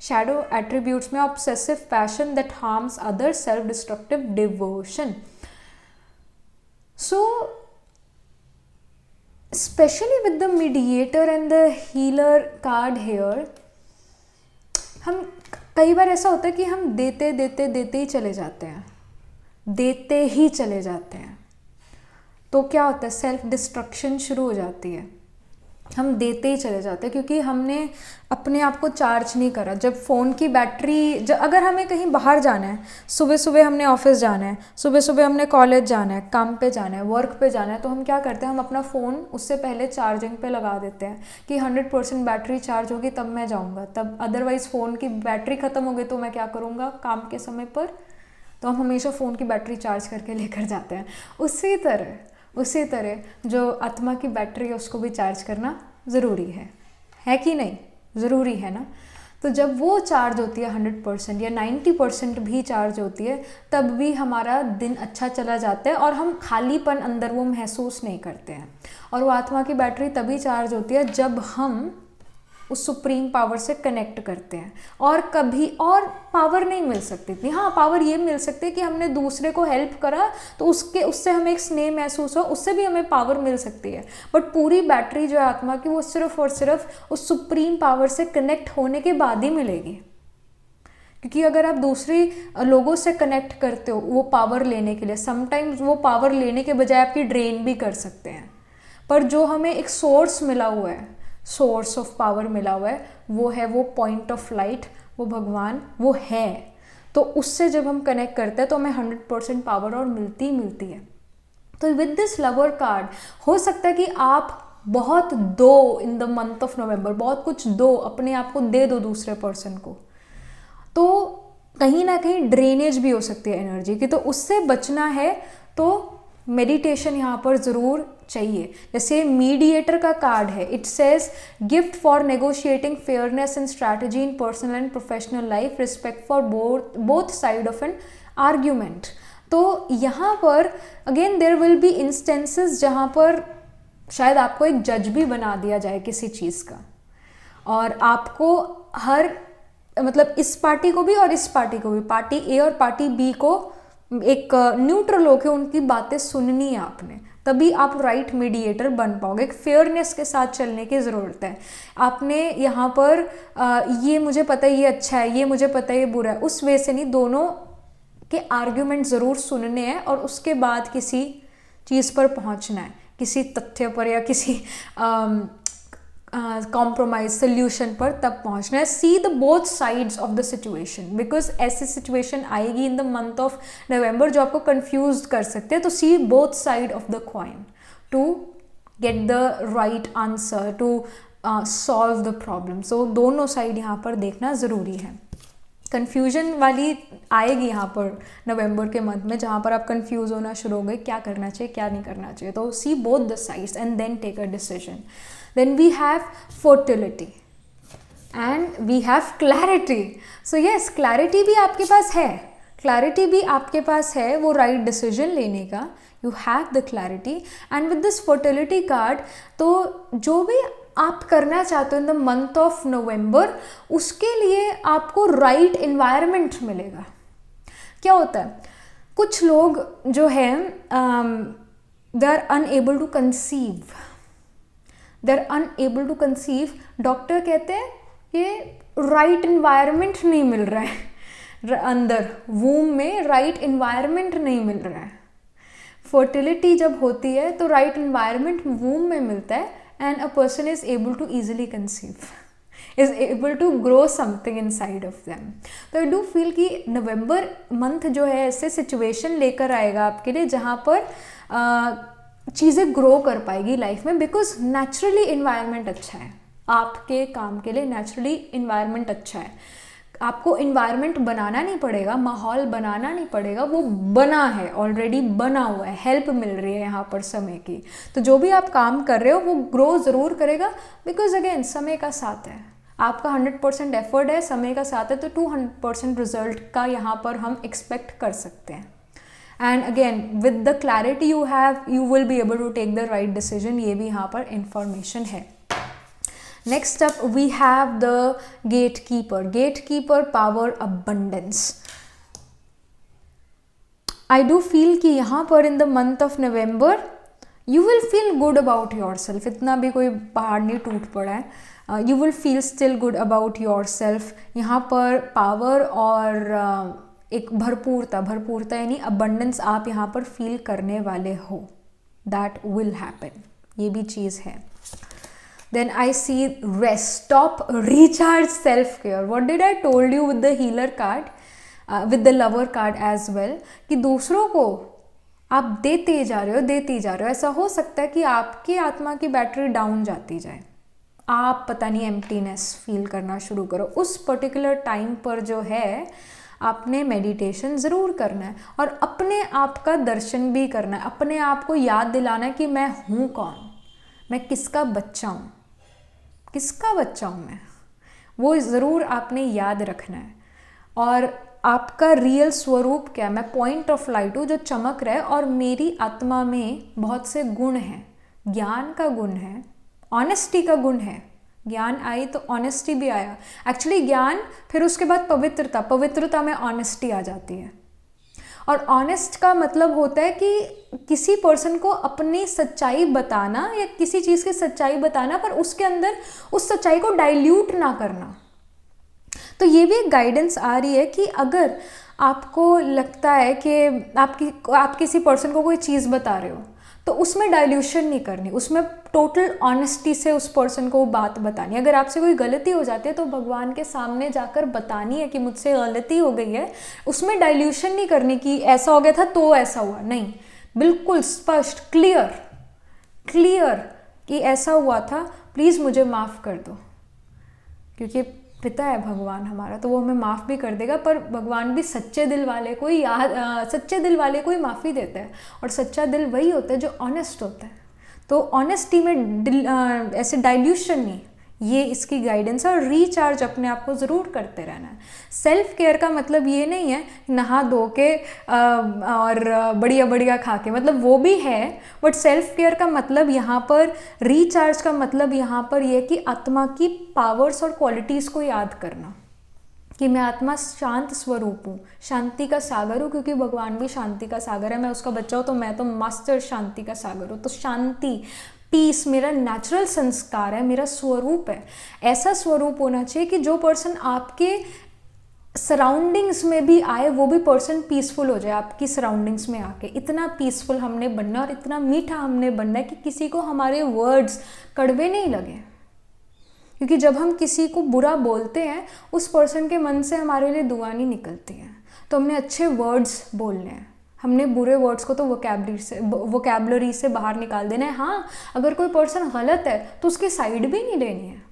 Shadow attributes में obsessive passion that harms others, self-destructive devotion. So especially with the mediator and the healer card here, हम कई बार ऐसा होता है कि हम देते देते देते ही चले जाते हैं, देते ही चले जाते हैं, तो क्या होता है, सेल्फ डिस्ट्रक्शन शुरू हो जाती है। हम देते ही चले जाते हैं क्योंकि हमने अपने आप को चार्ज नहीं करा। जब फ़ोन की बैटरी, अगर हमें कहीं बाहर जाना है, सुबह सुबह हमने ऑफिस जाना है, सुबह सुबह हमने कॉलेज जाना है, काम पे जाना है, वर्क पे जाना है, तो हम क्या करते हैं, हम अपना फ़ोन उससे पहले चार्जिंग पे लगा देते हैं कि 100% बैटरी चार्ज होगी तब मैं जाऊँगा, तब अदरवाइज़ फ़ोन की बैटरी ख़त्म हो गई तो मैं क्या करूँगा काम के समय पर, तो हम हमेशा फ़ोन की बैटरी चार्ज करके लेकर जाते हैं। उसी तरह जो आत्मा की बैटरी है उसको भी चार्ज करना ज़रूरी है कि नहीं? ज़रूरी है ना। तो जब वो चार्ज होती है 100% या 90% भी चार्ज होती है, तब भी हमारा दिन अच्छा चला जाता है और हम खालीपन अंदर वो महसूस नहीं करते हैं। और वो आत्मा की बैटरी तभी चार्ज होती है जब हम उस सुप्रीम पावर से कनेक्ट करते हैं। और कभी और पावर नहीं मिल सकती थी। हाँ, पावर ये मिल सकती है कि हमने दूसरे को हेल्प करा तो उससे हमें एक स्नेह महसूस हो, उससे भी हमें पावर मिल सकती है। बट पूरी बैटरी जो है आत्मा की, वो सिर्फ और सिर्फ उस सुप्रीम पावर से कनेक्ट होने के बाद ही मिलेगी। क्योंकि अगर आप दूसरी लोगों से कनेक्ट करते हो वो पावर लेने के लिए, समटाइम्स वो पावर लेने के बजाय आपकी ड्रेन भी कर सकते हैं। पर जो हमें एक सोर्स मिला हुआ है, सोर्स ऑफ पावर मिला हुआ है, वो है वो पॉइंट ऑफ लाइट, वो भगवान, वो है। तो उससे जब हम कनेक्ट करते हैं तो हमें 100% पावर और मिलती है। तो विद दिस लवर कार्ड हो सकता है कि आप बहुत दो इन द मंथ ऑफ नवंबर, बहुत कुछ दो, अपने आप को दे दो दूसरे पर्सन को, तो कहीं ना कहीं ड्रेनेज भी हो सकती है एनर्जी की। तो उससे बचना है तो मेडिटेशन यहाँ पर ज़रूर चाहिए। जैसे मीडिएटर का कार्ड है, it says gift for negotiating fairness and strategy in personal and professional life, respect for both side of an argument. तो यहाँ पर again there will be instances जहाँ पर शायद आपको एक जज भी बना दिया जाए किसी चीज़ का, और आपको मतलब इस पार्टी को भी और इस पार्टी को भी, पार्टी ए और पार्टी बी को एक न्यूट्रल होकर उनकी बातें सुननी है आपने, तभी आप राइट मीडिएटर बन पाओगे। एक फेयरनेस के साथ चलने की ज़रूरत है। आपने यहाँ पर ये मुझे पता है ये अच्छा है, ये मुझे पता है ये बुरा है, उस वे से नहीं, दोनों के आर्ग्यूमेंट ज़रूर सुनने हैं और उसके बाद किसी चीज़ पर पहुँचना है, किसी तथ्य पर या किसी कॉम्प्रोमाइज सोल्यूशन पर तब पहुंचना है। See the both sides of the situation, because ऐसी सिचुएशन आएगी in the month of November जो आपको कंफ्यूज कर सकते हैं। तो see both side of the coin to get the right answer, to solve the problem. So दोनों side यहाँ पर देखना ज़रूरी है। कन्फ्यूजन वाली आएगी यहाँ पर नवंबर के मंथ में, जहाँ पर आप कंफ्यूज होना शुरू हो गए, क्या करना चाहिए क्या नहीं करना चाहिए। तो see both the sides and then take a decision. Then we have fertility and we have clarity. So yes, clarity भी आपके पास है, clarity भी आपके पास है वो right decision लेने का। You have the clarity and with this fertility card, तो जो भी आप करना चाहते हो in the month of November, उसके लिए आपको right environment मिलेगा। क्या होता है, कुछ लोग जो है they are unable to conceive, they're unable to conceive। Doctor कहते हैं ये राइट इन्वायरमेंट नहीं मिल रहा है, अंदर वूम में राइट इन्वायरमेंट नहीं मिल रहा है। फर्टिलिटी जब होती है तो राइट इन्वायरमेंट वूम में मिलता है and a person is able to easily conceive, is able to grow something inside of them. तो आई डू फील कि नवंबर मंथ जो है ऐसे सिचुएशन लेकर आएगा आपके लिए जहाँ पर चीज़ें ग्रो कर पाएगी लाइफ में, बिकॉज नेचुरली इन्वायरमेंट अच्छा है आपके काम के लिए। नेचुरली इन्वायरमेंट अच्छा है, आपको इन्वायरमेंट बनाना नहीं पड़ेगा, माहौल बनाना नहीं पड़ेगा, वो बना है, ऑलरेडी बना हुआ है, हेल्प मिल रही है यहाँ पर समय की। तो जो भी आप काम कर रहे हो वो ग्रो ज़रूर करेगा, बिकॉज अगेन समय का साथ है। आपका 100% एफर्ट है, समय का साथ है, तो 200% रिजल्ट का यहाँ पर हम एक्सपेक्ट कर सकते हैं. And again with the clarity you have, you will be able to take the right decision. ये भी यहाँ पर इंफॉर्मेशन है. Next up we have the gatekeeper. Gatekeeper power abundance. I do feel कि यहाँ पर in the month of November you will feel good about yourself. इतना भी कोई पहाड़ नहीं टूट पड़ा है. You will feel still good about your self. यहाँ पर पावर और एक भरपूरता यानी अबंडेंस आप यहाँ पर फील करने वाले हो. That will happen. ये भी चीज़ है. Then I see rest, stop, recharge, self care. What did I told you with the healer card, with the lover card as well, कि दूसरों को आप देते जा रहे हो. ऐसा हो सकता है कि आपकी आत्मा की बैटरी डाउन जाती जाए, आप पता नहीं एम्प्टीनेस फील करना शुरू करो. उस पर्टिकुलर टाइम पर जो है आपने मेडिटेशन ज़रूर करना है और अपने आप का दर्शन भी करना है. अपने आप को याद दिलाना है कि मैं हूँ कौन, मैं किसका बच्चा हूँ, मैं, वो ज़रूर आपने याद रखना है. और आपका रियल स्वरूप क्या है. मैं पॉइंट ऑफ लाइट हूँ जो चमक रहा है और मेरी आत्मा में बहुत से गुण हैं. ज्ञान का गुण है, ऑनेस्टी का गुण है. ज्ञान आई तो ऑनेस्टी भी आया. एक्चुअली ज्ञान, फिर उसके बाद पवित्रता में ऑनेस्टी आ जाती है. और ऑनेस्ट का मतलब होता है कि किसी पर्सन को अपनी सच्चाई बताना या किसी चीज़ की सच्चाई बताना, पर उसके अंदर उस सच्चाई को डाइल्यूट ना करना. तो ये भी एक गाइडेंस आ रही है कि अगर आपको लगता है कि आप किसी पर्सन को कोई चीज़ बता रहे हो तो उसमें डाइल्यूशन नहीं करनी, उसमें टोटल ऑनेस्टी से उस पर्सन को बात बतानी. अगर आपसे कोई गलती हो जाती है तो भगवान के सामने जाकर बतानी है कि मुझसे गलती हो गई है. उसमें डाइल्यूशन नहीं करनी कि ऐसा हो गया था तो ऐसा हुआ, नहीं. बिल्कुल स्पष्ट, क्लियर कि ऐसा हुआ था, प्लीज़ मुझे माफ़ कर दो. क्योंकि पिता है भगवान हमारा, तो वो हमें माफ़ भी कर देगा. पर भगवान भी सच्चे दिल वाले को ही माफ़ी देता है. और सच्चा दिल वही होता है जो ऑनेस्ट होता है. तो ऑनेस्टी में ऐसे डाइल्यूशन नहीं, ये इसकी गाइडेंस है. और रिचार्ज अपने आप को ज़रूर करते रहना है. सेल्फ केयर का मतलब ये नहीं है नहा धो के और बढ़िया खा के, मतलब वो भी है. बट सेल्फ केयर का मतलब यहाँ पर, रिचार्ज का मतलब यहाँ पर ये कि आत्मा की पावर्स और क्वालिटीज़ को याद करना कि मैं आत्मा शांत स्वरूप हूँ, शांति का सागर हूँ. क्योंकि भगवान भी शांति का सागर है. मैं उसका बच्चा हूँ तो मैं तो मास्टर शांति का सागर हूँ. तो शांति, पीस मेरा नेचुरल संस्कार है, मेरा स्वरूप है. ऐसा स्वरूप होना चाहिए कि जो पर्सन आपके सराउंडिंग्स में भी आए वो भी पर्सन पीसफुल हो जाए आपकी सराउंडिंग्स में आके. इतना पीसफुल हमने बनना और इतना मीठा हमने बनना है कि किसी को हमारे वर्ड्स कड़वे नहीं लगे. क्योंकि जब हम किसी को बुरा बोलते हैं उस पर्सन के मन से हमारे लिए दुआ नहीं निकलती है. तो हमने अच्छे वर्ड्स बोलने हैं, हमने बुरे वर्ड्स को तो वोकैबलरी से बाहर निकाल देना है. हाँ, अगर कोई पर्सन गलत है तो उसकी साइड भी नहीं लेनी है.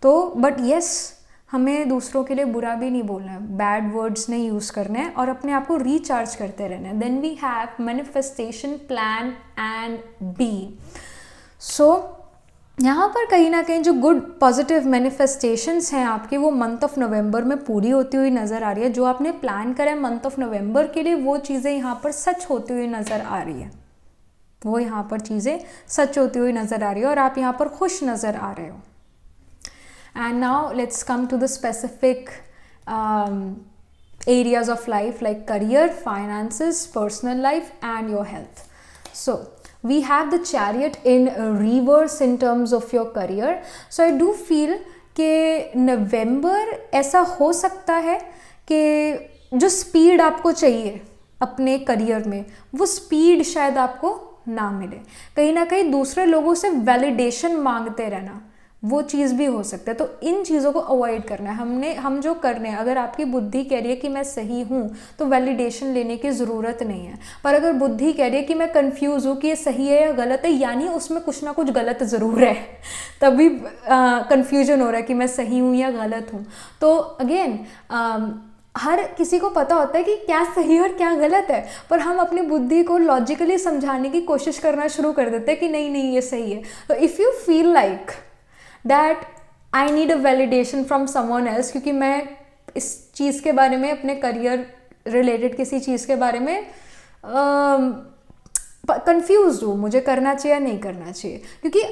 तो बट येस, हमें दूसरों के लिए बुरा भी नहीं बोलना है, बैड वर्ड्स नहीं यूज़ करने हैं और अपने आप को रिचार्ज करते रहना है. Then we have manifestation, plan and B. So यहाँ पर कहीं ना कहीं जो गुड पॉजिटिव मैनिफेस्टेशंस हैं आपकी, वो मंथ ऑफ नवंबर में पूरी होती हुई नज़र आ रही है. जो आपने प्लान करा है मंथ ऑफ नवंबर के लिए, वो चीज़ें यहाँ पर सच होती हुई नज़र आ रही है. और आप यहाँ पर खुश नज़र आ रहे हो. And now let's come to the specific areas of life like career, finances, personal life and your health. So we have the chariot in reverse in terms of your career. So I do feel कि नवंबर ऐसा हो सकता है कि जो speed आपको चाहिए अपने करियर में, वो स्पीड शायद आपको ना मिले. कहीं ना कहीं दूसरे लोगों से वैलिडेशन मांगते रहना, वो चीज़ भी हो सकता है. तो इन चीज़ों को अवॉइड करना है. हम जो कर रहे हैं, अगर आपकी बुद्धि कह रही है कि मैं सही हूँ तो वैलिडेशन लेने की ज़रूरत नहीं है. पर अगर बुद्धि कह रही है कि मैं कंफ्यूज हूँ कि ये सही है या गलत है, यानी उसमें कुछ ना कुछ गलत ज़रूर है, तभी कंफ्यूजन हो रहा है कि मैं सही हूँ या गलत हूँ. तो अगेन हर किसी को पता होता है कि क्या सही और क्या गलत है, पर हम अपनी बुद्धि को लॉजिकली समझाने की कोशिश करना शुरू कर देते हैं कि नहीं ये सही है. तो if you feel like that I need a validation from someone else, क्योंकि मैं इस चीज़ के बारे में, अपने करियर रिलेटेड किसी चीज़ के बारे में कंफ्यूज हूँ, मुझे करना चाहिए या नहीं करना चाहिए। क्योंकि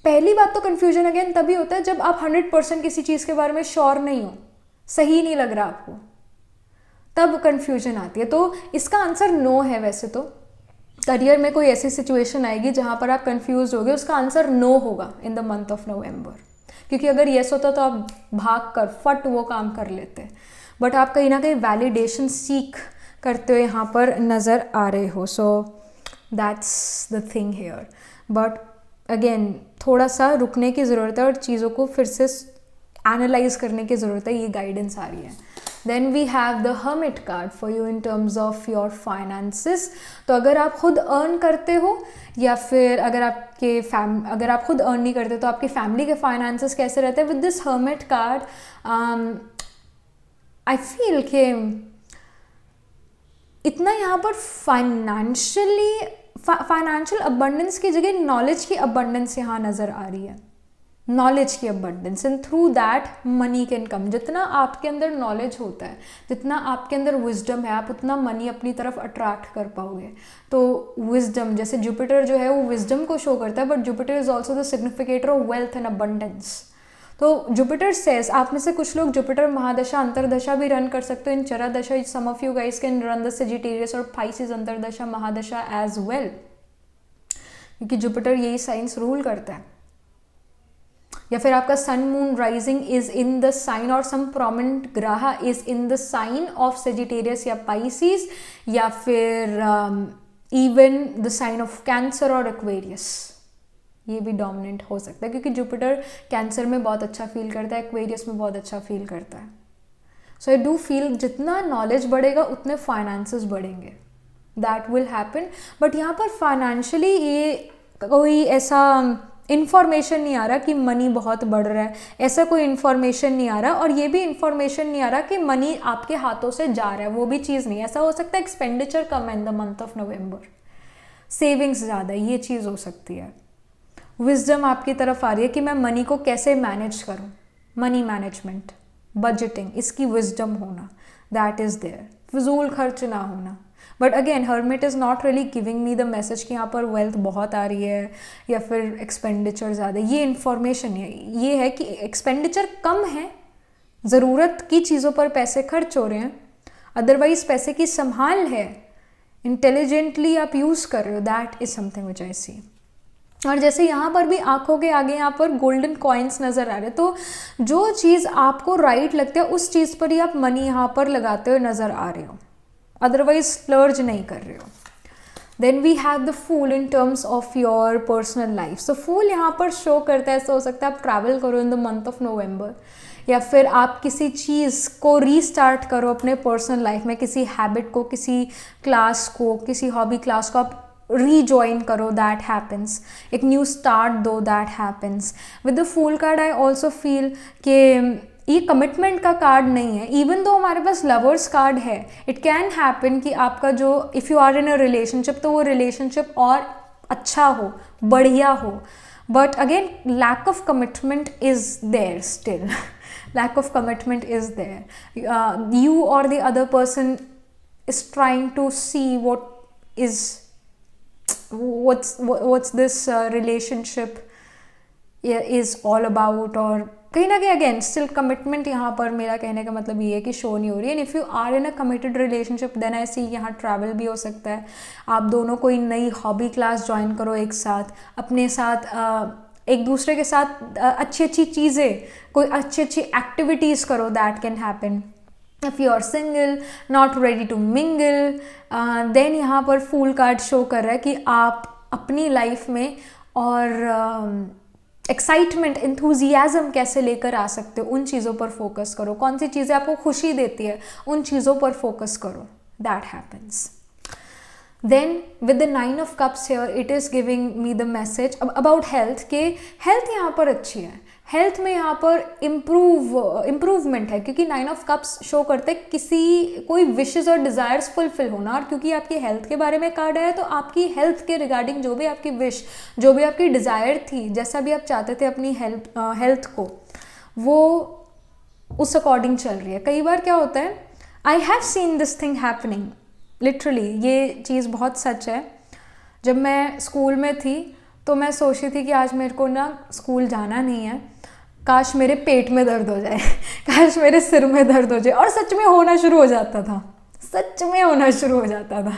पहली बात तो कन्फ्यूजन अगेन तभी होता है जब आप 100% किसी चीज़ के बारे में श्योर नहीं हो, सही नहीं लग रहा आपको, तब कन्फ्यूजन आती है। तो इसका आंसर नो है। वैसे तो करियर में कोई ऐसी सिचुएशन आएगी जहाँ पर आप कंफ्यूज होगे, उसका आंसर नो होगा इन द मंथ ऑफ नवंबर। क्योंकि अगर येस होता तो आप भाग कर फट वो काम कर लेते, बट आप कहीं ना कहीं वैलिडेशन सीख करते हुए यहाँ पर नज़र आ रहे हो। So that's the thing here. But again थोड़ा सा रुकने की ज़रूरत है और चीज़ों को फिर से एनालाइज करने की ज़रूरत है। ये गाइडेंस आ रही है। Then we have the hermit card for you in terms of your finances. तो अगर आप खुद अर्न करते हो या फिर अगर आप खुद अर्न नहीं करते तो आपकी फैमिली के फाइनेंसिस कैसे रहते हैं, with this hermit card I feel कि इतना यहाँ पर फाइनेंशियल अबंडेंस की जगह नॉलेज की अबंडेंस यहाँ नज़र आ रही है। नॉलेज की abundance and through that money can come. जितना आपके अंदर नॉलेज होता है, जितना आपके अंदर विजडम है, आप उतना मनी अपनी तरफ अट्रैक्ट कर पाओगे। तो विजडम, जैसे जुपिटर जो है वो विजडम को शो करता है, but Jupiter is also the significator of wealth and abundance. तो जुपिटर सेज, आप में से कुछ लोग जुपिटर महादशा अंतरदशा भी रन कर सकते हो इन चरा दशा। Some of you guys can run the Sagittarius और पाइसिस अंतरदशा महादशा एज वेल, क्योंकि जुपिटर यही साइंस रूल करता है। या फिर आपका sun moon rising is in the sign और सम प्रोमिनेंट ग्रह is in the sign of Sagittarius या पाइसिस, या फिर even the sign of Cancer और एक्वेरियस, ये भी डोमिनेंट हो सकता है। क्योंकि जुपिटर कैंसर में बहुत अच्छा फील करता है, एक्वेरियस में बहुत अच्छा फील करता है। सो आई डू फील जितना नॉलेज बढ़ेगा उतने फाइनेंसेस बढ़ेंगे, दैट विल हैपन। बट यहाँ पर फाइनेंशियली ये कोई ऐसा इन्फॉर्मेशन नहीं आ रहा कि मनी बहुत बढ़ रहा है, ऐसा कोई इन्फॉर्मेशन नहीं आ रहा। और ये भी इन्फॉर्मेशन नहीं आ रहा कि मनी आपके हाथों से जा रहा है, वो भी चीज़ नहीं। ऐसा हो सकता है एक्सपेंडिचर कम है in the month of November, savings ज़्यादा, ये चीज़ हो सकती है। विजडम आपकी तरफ आ रही है कि मैं मनी को कैसे मैनेज करूँ, मनी मैनेजमेंट, बजटिंग, इसकी विजडम होना, दैट इज़ देयर। फिजूल खर्च ना होना। But again hermit is not really giving me the message कि यहाँ पर वेल्थ बहुत आ रही है या फिर एक्सपेंडिचर ज़्यादा। ये इन्फॉर्मेशन है, ये है कि एक्सपेंडिचर कम है, ज़रूरत की चीज़ों पर पैसे खर्च हो रहे हैं, अदरवाइज पैसे की संभाल है, इंटेलिजेंटली आप यूज़ कर रहे हो, that is something which I सी। और जैसे यहाँ पर भी आंखों के आगे यहाँ पर गोल्डन कॉइन्स नज़र आ रहे हैं, तो जो चीज़ आपको राइट लगता है उस चीज़ पर ही आप मनी यहाँ पर लगाते हुए नज़र आ रहे हो, अदरवाइज स्प्लर्ज नहीं कर रहे हो। Then we have the fool in terms of your personal life. So fool यहाँ पर शो करता है, ऐसा हो सकता है आप ट्रैवल करो इन द मंथ ऑफ नवंबर, या फिर आप किसी चीज़ को रीस्टार्ट करो अपने पर्सनल लाइफ में, किसी हैबिट को, किसी क्लास को, किसी हॉबी क्लास को आप रीजॉइन करो, दैट हैपन्स। एक न्यू स्टार्ट दो, that happens. With the fool card I also feel कि ये कमिटमेंट का कार्ड नहीं है, इवन दो हमारे पास लवर्स कार्ड है, इट कैन हैपन कि आपका जो if you are in a relationship तो वो रिलेशनशिप और अच्छा हो, बढ़िया हो, but again lack of commitment is there still, lack of commitment is there. You और the other person is trying to see what's this relationship is all about, और कहीं ना कहीं अगेन स्टिल कमिटमेंट यहाँ पर मेरा कहने का मतलब ये है कि शो नहीं हो रही है। And if you are in a committed relationship then I see यहाँ ट्रैवल भी हो सकता है, आप दोनों कोई नई हॉबी क्लास ज्वाइन करो एक साथ, अपने साथ एक दूसरे के साथ अच्छी अच्छी चीज़ें, कोई अच्छी अच्छी एक्टिविटीज़ करो, that can happen. If you are single, not ready to mingle, then यहाँ पर फूल कार्ड शो कर रहा है कि आप अपनी लाइफ में और एक्साइटमेंट, एंथुजियाज्म कैसे लेकर आ सकते हो, उन चीज़ों पर फोकस करो। कौन सी चीज़ें आपको खुशी देती है उन चीज़ों पर फोकस करो, that happens. Then with the 9 of Cups here it is giving me the message about health कि हेल्थ यहाँ पर अच्छी है, हेल्थ में यहाँ पर इम्प्रूवमेंट है, क्योंकि 9 of Cups शो करते हैं कोई विशेस और डिज़ायर्स फुलफिल होना। और क्योंकि आपकी हेल्थ के बारे में कार्ड है तो आपकी हेल्थ के रिगार्डिंग जो भी आपकी विश, जो भी आपकी डिज़ायर थी, जैसा भी आप चाहते थे अपनी हेल्थ को, वो उस अकॉर्डिंग चल रही है। कई बार क्या होता है, I have seen this thing happening literally, ये चीज़ बहुत सच है। जब मैं स्कूल में थी तो मैं सोचती थी कि आज मेरे को ना स्कूल जाना नहीं है, काश मेरे पेट में दर्द हो जाए काश मेरे सिर में दर्द हो जाए, और सच में होना शुरू हो जाता था, सच में होना शुरू हो जाता था।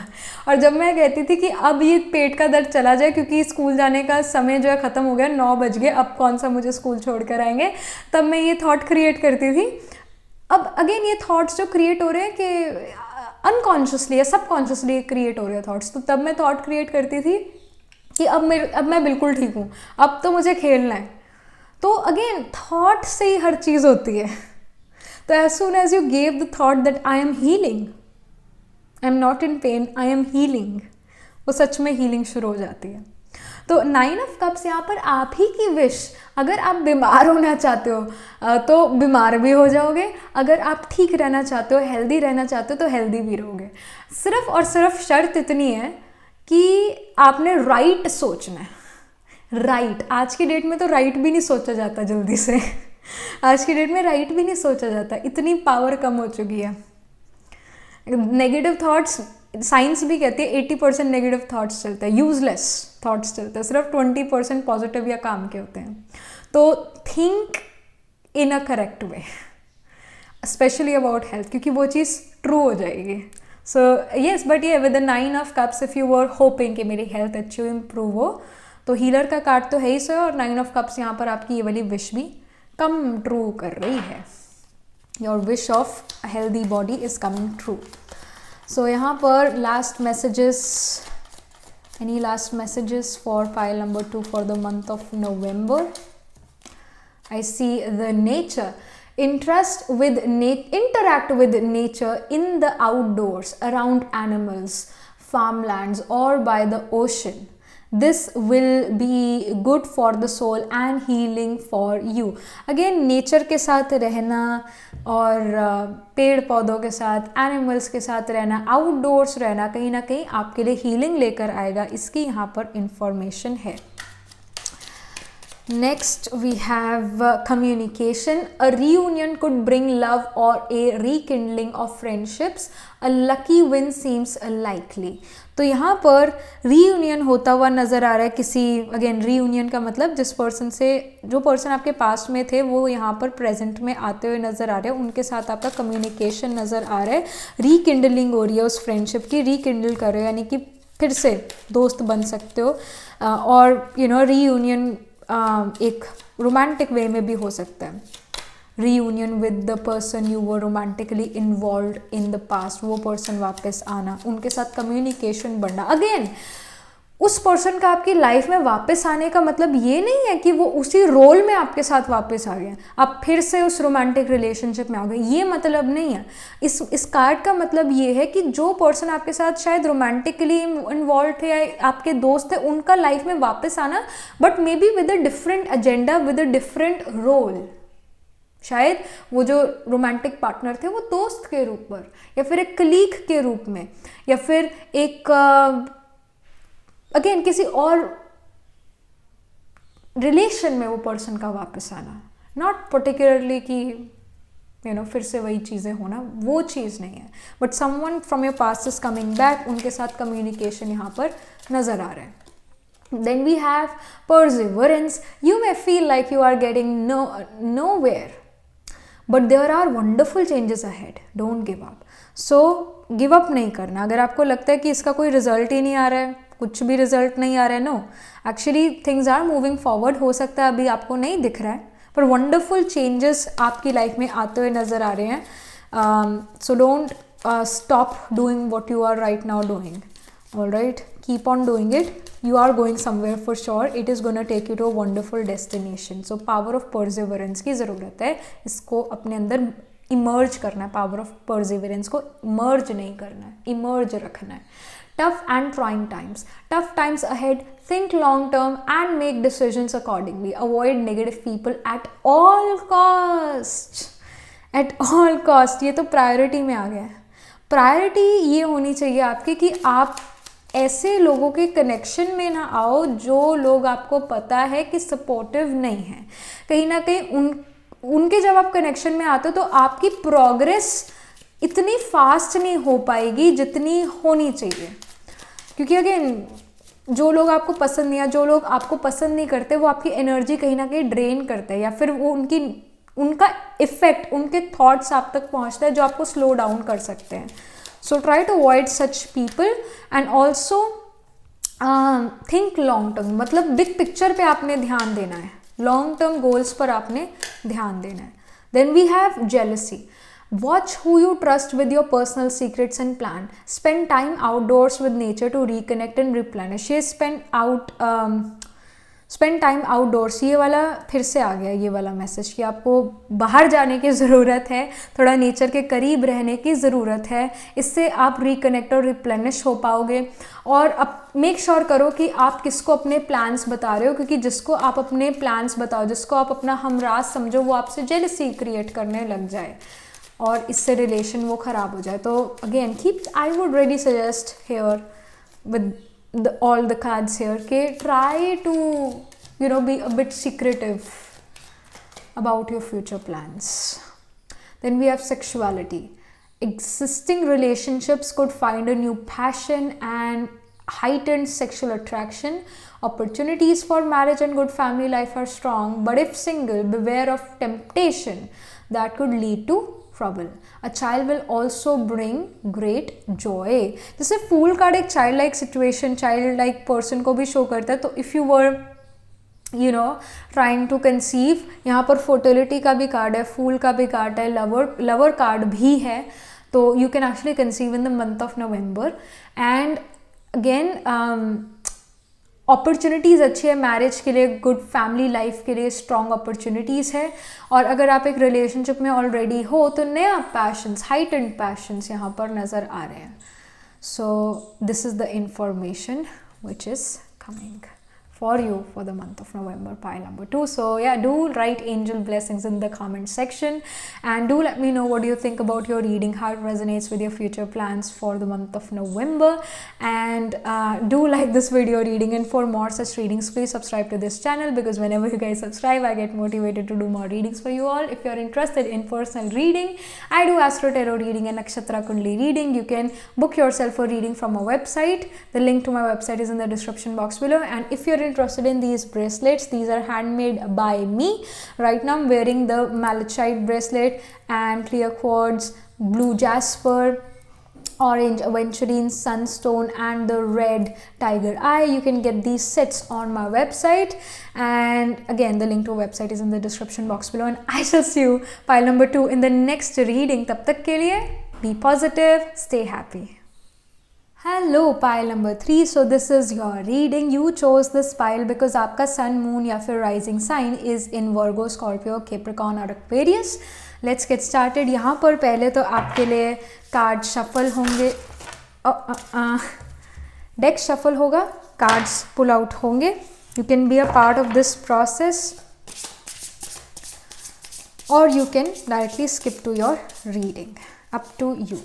और जब मैं कहती थी कि अब ये पेट का दर्द चला जाए क्योंकि स्कूल जाने का समय जो है ख़त्म हो गया, 9 बज गए, अब कौन सा मुझे स्कूल छोड़ कर आएंगे, तब मैं ये थॉट क्रिएट करती थी। अब अगेन ये थॉट्स जो क्रिएट हो रहे हैं कि अनकॉन्शियसली या सबकॉन्शियसली क्रिएट हो रहे हैं थॉट्स, तो तब मैं थॉट क्रिएट करती थी कि अब मैं बिल्कुल ठीक हूँ, अब तो मुझे खेलना है। तो अगेन थॉट से ही हर चीज़ होती है। तो as soon as you gave the thought that I am healing, I am not in pain, I am healing, वो सच में हीलिंग शुरू हो जाती है। तो 9 ऑफ कप्स यहाँ पर आप ही की विश, अगर आप बीमार होना चाहते हो तो बीमार भी हो जाओगे, अगर आप ठीक रहना चाहते हो, हेल्दी रहना चाहते हो तो हेल्दी भी रहोगे। सिर्फ और सिर्फ शर्त इतनी है कि आपने राइट सोचना है। राइट, आज की डेट में तो राइट भी नहीं सोचा जाता जल्दी से आज की डेट में राइट भी नहीं सोचा जाता, इतनी पावर कम हो चुकी है। नेगेटिव थॉट्स, साइंस भी कहती है 80% नेगेटिव थॉट्स चलते हैं, यूजलेस थॉट्स चलते हैं, सिर्फ 20% पॉजिटिव या काम के होते हैं। तो think in a correct way, specially about health, क्योंकि वो चीज़ ट्रू हो जाएगी। सो येस, बट ये with the 9 of cups if you were hoping कि मेरी हेल्थ अच्छी इम्प्रूव हो, तो हीलर का कार्ड तो है ही सर, और 9 ऑफ कप्स यहाँ पर आपकी ये वाली विश भी कम ट्रू कर रही है। Your wish of a healthy body is coming true. So यहाँ पर last messages, any last messages for pile number 2 for the month of November? I see the nature. Interact with nature in the outdoors, around animals, farmlands, or by the ocean. This will be good for the soul and healing for you. Again, nature के साथ रहना और पेड़ पौधों के साथ, animals के साथ रहना, आउटडोर्स रहना कहीं ना कहीं आपके लिए हीलिंग लेकर आएगा, इसकी यहाँ पर इंफॉर्मेशन है। Next we have communication. A reunion could bring love or a rekindling of friendships. A lucky win seems likely. तो यहाँ पर रीयूनियन होता हुआ नज़र आ रहा है किसी, अगेन रीयूनियन का मतलब जिस पर्सन से, जो पर्सन आपके पास्ट में थे वो यहाँ पर प्रेजेंट में आते हुए नज़र आ रहे हैं, उनके साथ आपका कम्युनिकेशन नज़र आ रहा है, रीकिंडलिंग हो रही है उस फ्रेंडशिप की, रीकिंडल कर रहे हो, यानी कि फिर से दोस्त बन सकते हो। और यू नो रीयूनियन एक रोमांटिक वे में भी हो सकता है, reunion with the person you were romantically involve in the past, वो पर्सन वापस आना, उनके साथ कम्युनिकेशन बढ़ना। अगेन उस पर्सन का आपकी लाइफ में वापस आने का मतलब ये नहीं है कि वो उसी रोल में आपके साथ वापस आ गए, आप फिर से उस रोमांटिक रिलेशनशिप में आ गए, ये मतलब नहीं है। इस कार्ड का मतलब ये है कि जो पर्सन आपके साथ शायद रोमांटिकली इन्वॉल्व थे या आपके दोस्त थे, उनका लाइफ में वापस आना, but maybe with a different agenda, with a different role. शायद वो जो रोमांटिक पार्टनर थे वो दोस्त के रूप पर, या फिर एक कलीग के रूप में, या फिर एक अगेन किसी और रिलेशन में वो पर्सन का वापस आना, नॉट पर्टिकुलरली कि यू नो फिर से वही चीज़ें होना, वो चीज़ नहीं है, but someone from your past is coming back, उनके साथ कम्युनिकेशन यहाँ पर नज़र आ रहा है। Then we have perseverance. You may feel like you are getting nowhere, but there are wonderful changes ahead. Don't give up. So give up नहीं करना. अगर आपको लगता है कि इसका कोई रिजल्ट ही नहीं आ रहा है, कुछ भी रिजल्ट नहीं आ रहा है, no, actually things are moving forward. हो सकता है अभी आपको नहीं दिख रहा है, पर वंडरफुल चेंजेस आपकी लाइफ में आते हुए नज़र आ रहे हैं. So don't stop doing what you are right now doing. All right, keep on doing it. You are going somewhere for sure. It is going to take you to a wonderful destination. So power of perseverance की ज़रूरत है, इसको अपने अंदर emerge करना है. Power of perseverance को emerge नहीं करना है, इमर्ज रखना है. Tough and trying times. Tough times ahead. Think long term and make decisions accordingly. Avoid negative people at all cost. At all cost. ये तो प्रायोरिटी में आ गया है. प्रायोरिटी ये होनी चाहिए आपकी कि आप ऐसे लोगों के कनेक्शन में ना आओ जो लोग आपको पता है कि सपोर्टिव नहीं है. कहीं ना कहीं उनके जब आप कनेक्शन में आते हो तो आपकी प्रोग्रेस इतनी फास्ट नहीं हो पाएगी जितनी होनी चाहिए, क्योंकि अगेन जो लोग आपको पसंद नहीं, या जो लोग आपको पसंद नहीं करते, वो आपकी एनर्जी कहीं ना कहीं ड्रेन करते हैं, या फिर वो उनका इफेक्ट, उनके थॉट्स आप तक पहुंचता है जो आपको स्लो डाउन कर सकते हैं. So try to avoid such people and also think long term. मतलब बिग पिक्चर पे आपने ध्यान देना है, लॉन्ग टर्म गोल्स पर आपने ध्यान देना है. Then we have jealousy. Watch who you trust with your personal secrets and plan. Spend time outdoors with nature to reconnect and replenish. ये spend time outdoors, ये वाला फिर से आ गया ये वाला मैसेज कि आपको बाहर जाने की ज़रूरत है, थोड़ा नेचर के करीब रहने की ज़रूरत है. इससे आप रिकनेक्ट और रिप्लेनिश हो पाओगे. और अब मेक श्योर करो कि आप किसको अपने प्लान्स बता रहे हो, क्योंकि जिसको आप अपने प्लान्स बताओ, जिसको आप अपना हमराज समझो, वो आपसे जेलसी क्रिएट करने लग जाए और इससे रिलेशन वो ख़राब हो जाए. तो again I would really suggest here with all the cards here के try to be a bit secretive about your future plans. Then we have sexuality. Existing relationships could find a new passion and heightened sexual attraction. Opportunities for marriage and good family life are strong, but if single, beware of temptation that could lead to trouble. A child will also bring great joy. जैसे fool card एक child like situation, child like person को भी show करता है. तो if you were trying to conceive, यहाँ पर fertility का भी कार्ड है, फूल का भी कार्ड है, लवर कार्ड भी है. तो you can actually conceive in the month of November. And again opportunities अच्छी है मैरिज के लिए, गुड फैमिली लाइफ के लिए स्ट्रॉन्ग अपॉर्चुनिटीज़ है. और अगर आप एक रिलेशनशिप में ऑलरेडी हो तो नया पैशंस, हाइटेंड पैशंस यहाँ पर नज़र आ रहे हैं. So this is the information which is coming for you for the month of November, pile number 2. So yeah, do write angel blessings in the comment section and do let me know what do you think about your reading, how it resonates with your future plans for the month of November. And do like this video reading, and for more such readings please subscribe to this channel, because whenever you guys subscribe I get motivated to do more readings for you all. If you're interested in personal reading, I do astro tarot reading and nakshatra kundli reading. You can book yourself a reading from a website. The link to my website is in the description box below. And if you're interested in these bracelets, these are handmade by me. Right now I'm wearing the malachite bracelet and clear quartz, blue jasper, orange aventurine sunstone and the red tiger eye. You can get these sets on my website, and again the link to website is in the description box below. And I shall see you pile number 2 in the next reading. Tab tak ke liye be positive, stay happy. Hello pile number 3. So this is your reading. You chose this pile because आपका sun, moon या फिर rising sign is in Virgo, Scorpio, Capricorn और Aquarius. Let's get started. यहाँ पर पहले तो आपके लिए कार्ड शफल होंगे, डेक शफल होगा, कार्ड्स पुल आउट होंगे. You can be a part of this process or you can directly skip to your reading. Up to you.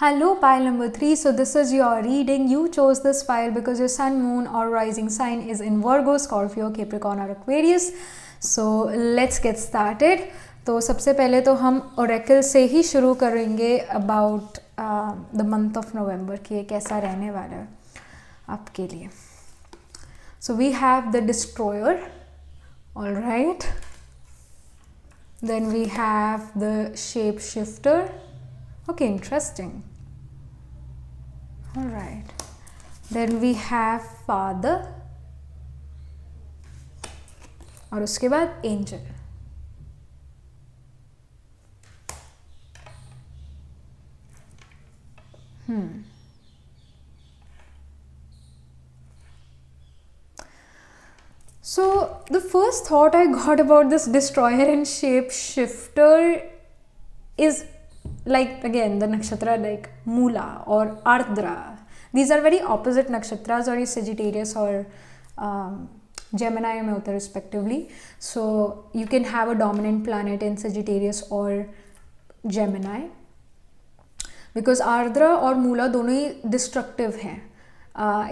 Hello, pile number 3. So, this is your reading. You chose this file because your sun, moon, or rising sign is in Virgo, Scorpio, Capricorn, or Aquarius. So, let's get started. तो सबसे पहले तो हम Oracle से ही शुरू करेंगे about the month of November कि ये कैसा रहने वाला है आपके लिए. So we have the destroyer, all right. Then we have the shape shifter. Okay, interesting. All right. Then we have father. और उसके बाद angel. So the first thought I got about this destroyer and shape shifter is like again the nakshatra like Mula or Ardra. These are very opposite nakshatras, or Sagittarius or Gemini में होता है respectively. So you can have a dominant planet in Sagittarius or Gemini because Ardra और Mula दोनों ही destructive हैं.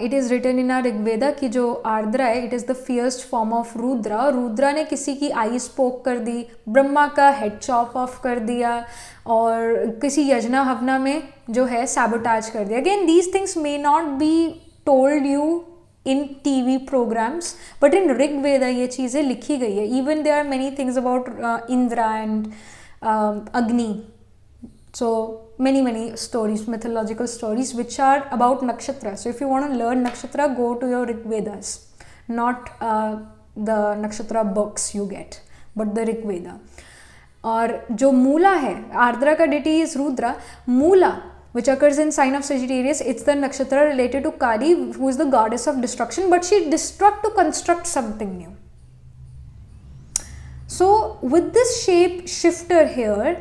It is written in our Rigveda कि जो आर्द्रा है it is the fierce form of Rudra. Rudra ने किसी की आईज पोक कर दी, ब्रह्मा का हेड चॉप ऑफ कर दिया और किसी यजना हवना में जो है सैबोटाज कर दिया. Again these things may not be told you in TV programmes but in Rigveda ये चीज़ें लिखी गई है. Even there are many things about Indra and Agni. So many stories, mythological stories which are about nakshatra. So if you want to learn nakshatra, go to your Rigvedas, not the nakshatra books you get, but the Rigveda. और जो मूला है, आर्द्रा का deity is Rudra. Mula, which occurs in sign of Sagittarius, it's the nakshatra related to Kali, who is the goddess of destruction, but she destruct to construct something new. So with this shape shifter here,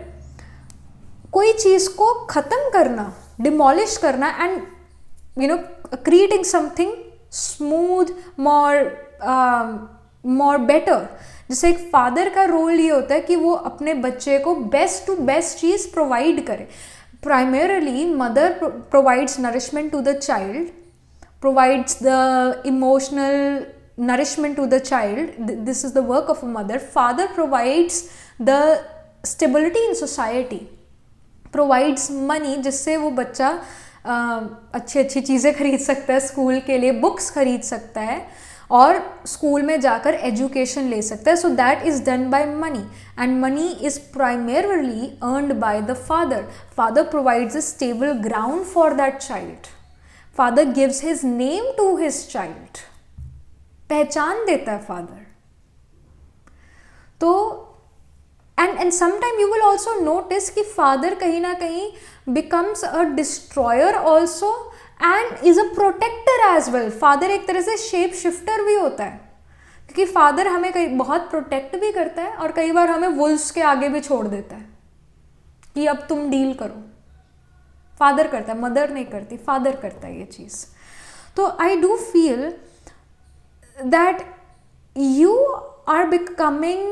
कोई चीज़ को ख़त्म करना, demolish करना and you know creating something smooth, more better. जैसे एक father का role ये होता है कि वो अपने बच्चे को बेस्ट टू बेस्ट चीज़ प्रोवाइड करे. Primarily mother provides nourishment to the child, provides the emotional nourishment to the child. This is the work of a mother. Father provides the stability in society, provides money जिससे वो बच्चा अच्छी चीज़ें खरीद सकता है, स्कूल के लिए बुक्स खरीद सकता है और स्कूल में जाकर एजुकेशन ले सकता है. So that is done by money and money is primarily earned by the father. Father provides a stable ground for that child. Father gives his name to his child. पहचान देता है father. तो and sometime you will also notice कि father कहीं ना कहीं becomes a destroyer also and is a protector as well. father एक तरह से shape shifter भी होता है क्योंकि father हमें कई बहुत protect भी करता है और कई बार हमें wolves के आगे भी छोड़ देता है कि अब तुम डील करो. father करता है, mother नहीं करती, father करता है ये चीज़. तो I do feel that you are becoming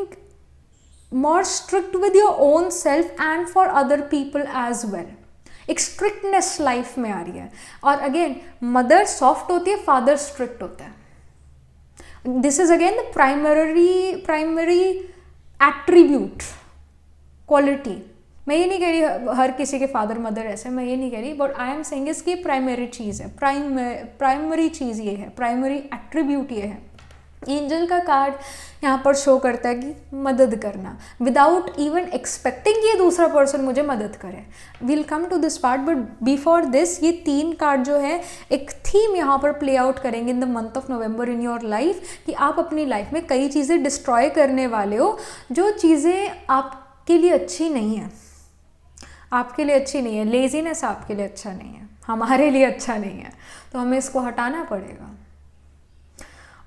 more strict with your own self and for other people as well. एक strictness life में आ रही है. और again mother soft होती है, father strict होता है. This is again the primary attribute quality. मैं ये नहीं कह रही हर किसी के फादर मदर ऐसे, मैं ये नहीं कह रही, बट आई एम सेइंग इसकी प्राइमरी चीज़ है, प्राइमरी चीज़ ये है, प्राइमरी एट्रीब्यूट ये है. एंजल का कार्ड यहाँ पर शो करता है कि मदद करना विदाउट इवन एक्सपेक्टिंग कि ये दूसरा पर्सन मुझे मदद करे. Will come to this part but before this ये 3 कार्ड जो है एक थीम यहाँ पर प्ले आउट करेंगे इन the month of November in your life कि आप अपनी लाइफ में कई चीज़ें डिस्ट्रॉय करने वाले हो जो चीज़ें आपके लिए अच्छी नहीं है. आपके लिए अच्छी नहीं है. लेजीनेस आपके लिए अच्छा नहीं है, हमारे लिए अच्छा नहीं है, तो हमें इसको हटाना पड़ेगा.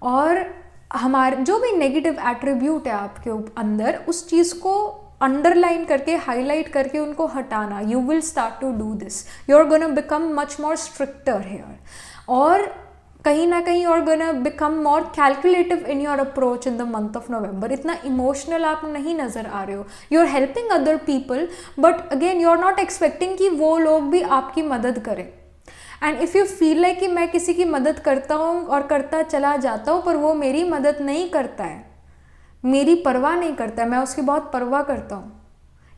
और हमारे जो भी नेगेटिव एट्रीब्यूट है आपके अंदर उस चीज़ को अंडरलाइन करके हाईलाइट करके उनको हटाना. You will start to do this. You are gonna become much more stricter here. और कहीं ना कहीं you're gonna become more calculative in your approach in the month of November. इतना इमोशनल आप नहीं नज़र आ रहे हो. You're helping other people, but again you're not expecting कि वो लोग भी आपकी मदद करें. And if you feel like कि मैं किसी की मदद करता हूँ और करता चला जाता हूँ पर वो मेरी मदद नहीं करता है, मेरी परवाह नहीं करता है, मैं उसकी बहुत परवाह करता हूँ,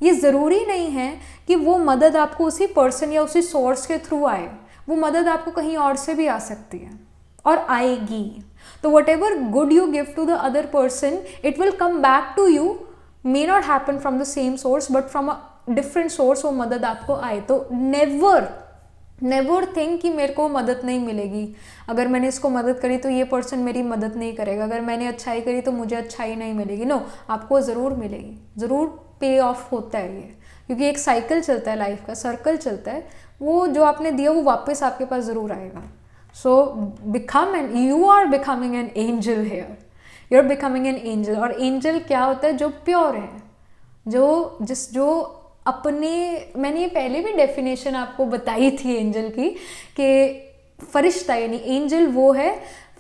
ये ज़रूरी नहीं है कि वो मदद आपको उसी पर्सन या उसी सोर्स के थ्रू आए. वो मदद आपको कहीं और से भी आ सकती है और आएगी. तो whatever good you give to the other person, it will come back to you. May not happen from the same source but from a different source वो मदद आपको आए. तो नेवर थिंक कि मेरे को मदद नहीं मिलेगी, अगर मैंने इसको मदद करी तो ये पर्सन मेरी मदद नहीं करेगा, अगर मैंने अच्छाई करी तो मुझे अच्छाई नहीं मिलेगी. नो, आपको ज़रूर मिलेगी, ज़रूर पे ऑफ होता है ये, क्योंकि एक साइकिल चलता है, लाइफ का सर्कल चलता है. वो जो आपने दिया वो वापस आपके पास ज़रूर आएगा. So become an, you are becoming an angel here, you are becoming an angel. और एंजल क्या होता है? जो प्योर है, जो अपने, मैंने ये पहले भी डेफिनेशन आपको बताई थी एंजल की, कि फरिश्ता यानी एंजल वो है,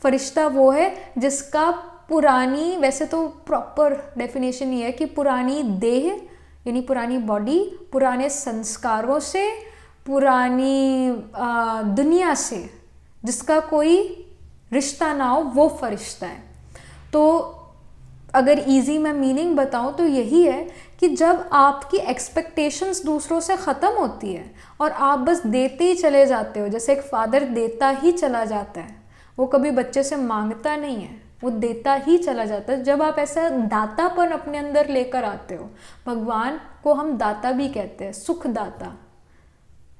फरिश्ता वो है जिसका पुरानी, वैसे तो प्रॉपर डेफिनेशन ये है कि पुरानी देह यानी पुरानी बॉडी, पुराने संस्कारों से, पुरानी दुनिया से जिसका कोई रिश्ता ना हो, वो फरिश्ता है. तो अगर इजी मैं मीनिंग बताऊं तो यही है कि जब आपकी एक्सपेक्टेशंस दूसरों से ख़त्म होती है और आप बस देते ही चले जाते हो, जैसे एक फादर देता ही चला जाता है, वो कभी बच्चे से मांगता नहीं है, वो देता ही चला जाता है. जब आप ऐसा दातापन अपने अंदर लेकर आते हो, भगवान को हम दाता भी कहते हैं, सुख दाता,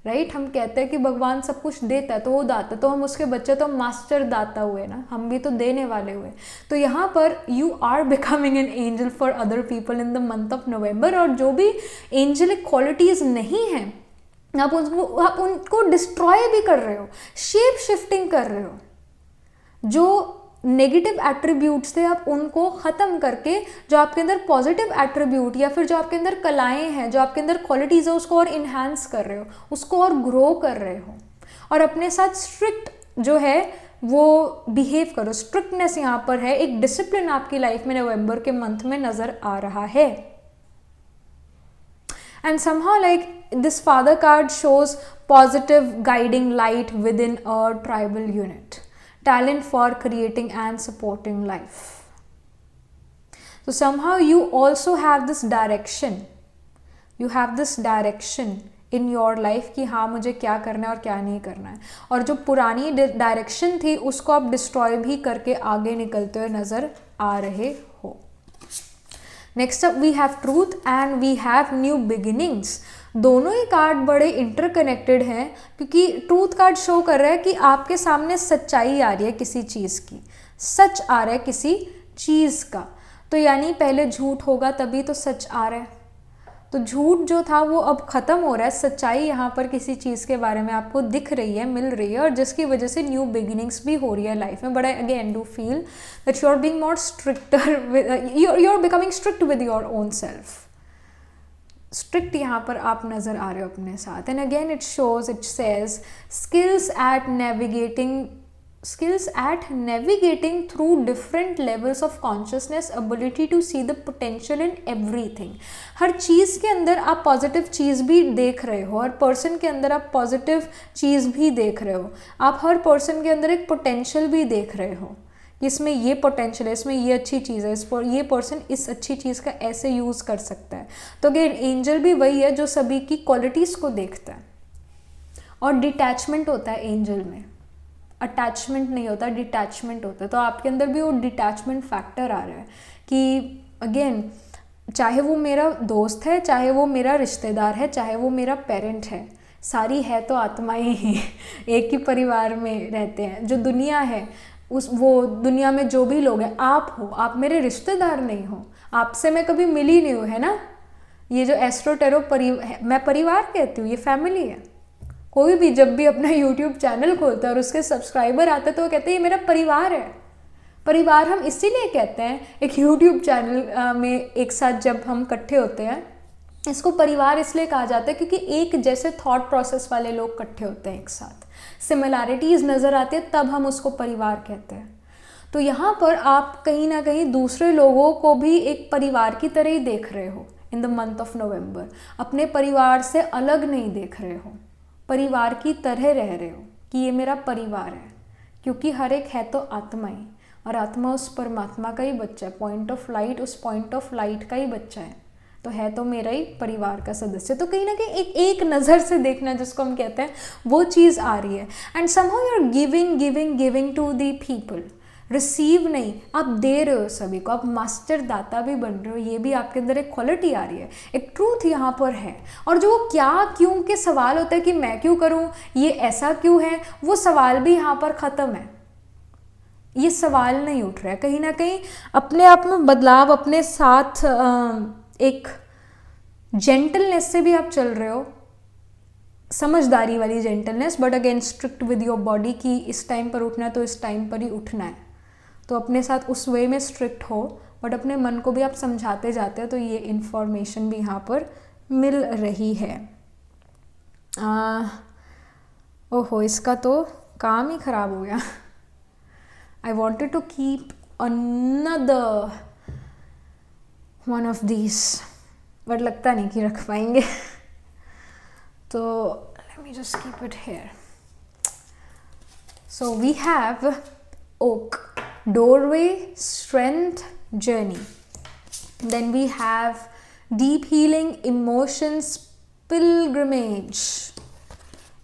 राइट. हम कहते हैं कि भगवान सब कुछ देता है तो वो दाता, तो हम उसके बच्चे तो मास्टर दाता हुए ना, हम भी तो देने वाले हुए. तो यहाँ पर you are becoming an angel for other people in the month of November. और जो भी एंजलिक क्वालिटीज़ नहीं हैं, आप उनको डिस्ट्रॉय भी कर रहे हो, शेप शिफ्टिंग कर रहे हो. जो नेगेटिव एट्रीब्यूट्स थे आप उनको ख़त्म करके जो आपके अंदर पॉजिटिव एट्रीब्यूट या फिर जो आपके अंदर कलाएं हैं, जो आपके अंदर क्वालिटीज़ है, उसको और इन्हांस कर रहे हो, उसको और ग्रो कर रहे हो. और अपने साथ स्ट्रिक्ट जो है वो बिहेव करो. स्ट्रिक्टनेस यहाँ पर है, एक डिसिप्लिन आपकी लाइफ में नवंबर के मंथ में नज़र आ रहा है. And somehow like this father card shows positive guiding light with in a tribal unit, talent for creating and supporting life. So somehow you also have this direction, you have this direction in your life कि हाँ मुझे क्या करना है और क्या नहीं करना है. और जो पुरानी डायरेक्शन थी उसको आप डिस्ट्रॉय भी करके आगे निकलते हुए नज़र आ रहे हो. Next up we have truth and we have new beginnings. दोनों ही कार्ड बड़े इंटरकनेक्टेड हैं, क्योंकि ट्रूथ कार्ड शो कर रहा है कि आपके सामने सच्चाई आ रही है किसी चीज़ की, सच आ रहा है किसी चीज़ का. तो यानी पहले झूठ होगा तभी तो सच आ रहा है. तो झूठ जो था वो अब ख़त्म हो रहा है, सच्चाई यहाँ पर किसी चीज़ के बारे में आपको दिख रही है, मिल रही है, और जिसकी वजह से न्यू बिगिनिंग्स भी हो रही है लाइफ में. But I again do feel that you are being more stricter, you are becoming strict with your own self. Strict यहाँ पर आप नज़र आ रहे हो अपने साथ. And again it shows, it says skills at navigating through different levels of consciousness, ability to see the potential in everything. हर चीज़ के अंदर आप पॉजिटिव चीज़ भी देख रहे हो, हर पर्सन के अंदर आप पॉजिटिव चीज़ भी देख रहे हो, आप हर पर्सन के अंदर एक पोटेंशियल भी देख रहे हो कि इसमें ये पोटेंशियल है, इसमें ये अच्छी चीज़ है, इस पर ये पर्सन इस अच्छी चीज़ का ऐसे यूज़ कर सकता है. तो अगेन एंजल भी वही है जो सभी की क्वालिटीज़ को देखता है. और डिटैचमेंट होता है एंजल में, अटैचमेंट नहीं होता, डिटैचमेंट होता है. तो आपके अंदर भी वो डिटैचमेंट फैक्टर आ रहा है कि अगेन चाहे वो मेरा दोस्त है, चाहे वो मेरा रिश्तेदार है, चाहे वो मेरा पेरेंट है, सारी है तो आत्माएं ही एक ही परिवार में रहते हैं. जो दुनिया है वो दुनिया में जो भी लोग हैं, आप हो, आप मेरे रिश्तेदार नहीं हो, आपसे मैं कभी मिली नहीं हूँ, है ना. ये जो एस्ट्रो टैरो मैं परिवार कहती हूँ, ये फैमिली है. कोई भी जब भी अपना यूट्यूब चैनल खोलता है और उसके सब्सक्राइबर आते हैं तो वो कहते हैं ये मेरा परिवार है. परिवार हम इसीलिए कहते हैं, एक यूट्यूब चैनल में एक साथ जब हम इकट्ठे होते हैं, इसको परिवार इसलिए कहा जाता है क्योंकि एक जैसे थॉट प्रोसेस वाले लोग इकट्ठे होते हैं एक साथ, सिमिलैरिटीज़ नज़र आती है, तब हम उसको परिवार कहते हैं। तो यहाँ पर आप कहीं ना कहीं दूसरे लोगों को भी एक परिवार की तरह ही देख रहे हो इन द मंथ ऑफ नवंबर। अपने परिवार से अलग नहीं देख रहे हो, परिवार की तरह रह रहे हो कि ये मेरा परिवार है, क्योंकि हर एक है तो आत्मा ही, और आत्मा उस परमात्मा का ही बच्चा है, पॉइंट ऑफ लाइट उस पॉइंट ऑफ लाइट का ही बच्चा है तो मेरा ही परिवार का सदस्य। तो कहीं ना कहीं एक नज़र से देखना जिसको हम कहते हैं, वो चीज़ आ रही है। And somehow you are giving giving giving to the people, receive नहीं, आप दे रहे हो सभी को, आप मास्टर दाता भी बन रहे हो। ये भी आपके अंदर एक क्वालिटी आ रही है, एक ट्रूथ यहाँ पर है। और जो क्या क्यों के सवाल होता है कि मैं क्यों करूँ, ये ऐसा क्यों है, वो सवाल भी यहाँ पर ख़त्म है। ये सवाल नहीं उठ रहा है। कहीं ना कहीं अपने आप में बदलाव, अपने साथ एक जेंटलनेस से भी आप चल रहे हो, समझदारी वाली gentleness, but again strict with your body कि इस टाइम पर उठना है तो इस टाइम पर ही उठना है। तो अपने साथ उस वे में स्ट्रिक्ट हो, बट अपने मन को भी आप समझाते जाते हो। तो ये इन्फॉर्मेशन भी यहाँ पर मिल रही है। ओहो, इसका तो काम ही ख़राब हो गया। I wanted to keep another one of these, but लगता नहीं कि रख पाएंगे। तो let me just keep it here. So we have oak, doorway, strength, journey. Then we have deep healing, emotions, pilgrimage.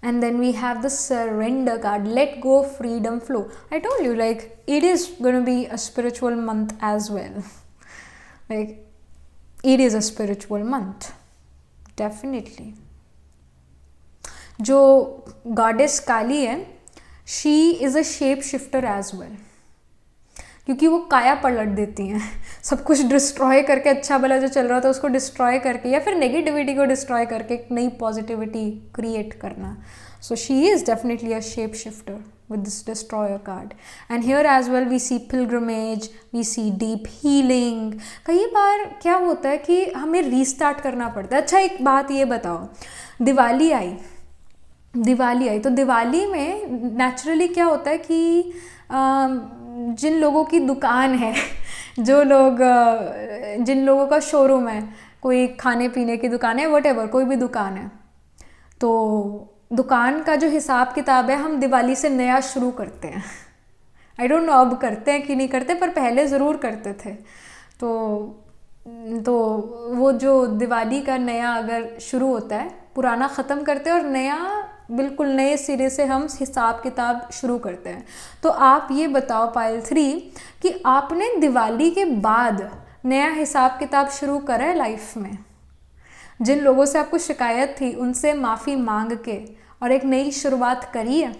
And then we have the surrender card, let go, freedom, flow. I told you, like, it is going to be a spiritual month as well. Like, it is a spiritual month, definitely. जो goddess काली है, she is a shape shifter as well. क्योंकि वो काया पलट देती हैं, सब कुछ डिस्ट्रॉय करके, अच्छा भला जो चल रहा था उसको डिस्ट्रॉय करके, या फिर नेगेटिविटी को डिस्ट्रॉय करके एक नई पॉजिटिविटी क्रिएट करना। So she is definitely a shape shifter with this destroyer card. And here as well we see pilgrimage, we see deep healing. कई बार क्या होता है कि हमें रीस्टार्ट करना पड़ता है। अच्छा, एक बात ये बताओ, दिवाली आई तो दिवाली में नेचुरली क्या होता है कि जिन लोगों की दुकान है, जिन लोगों का शोरूम है, कोई खाने पीने की दुकान है, व्हाटएवर, कोई भी दुकान है, तो दुकान का जो हिसाब किताब है हम दिवाली से नया शुरू करते हैं। आई डोंट नो अब करते हैं कि नहीं करते, पर पहले ज़रूर करते थे। तो वो जो दिवाली का नया अगर शुरू होता है, पुराना ख़त्म करते हैं और नया बिल्कुल नए सिरे से हम हिसाब किताब शुरू करते हैं। तो आप ये बताओ पायल 3 कि आपने दिवाली के बाद नया हिसाब किताब शुरू करा है लाइफ में? जिन लोगों से आपको शिकायत थी उनसे माफ़ी मांग के और एक नई शुरुआत करी है?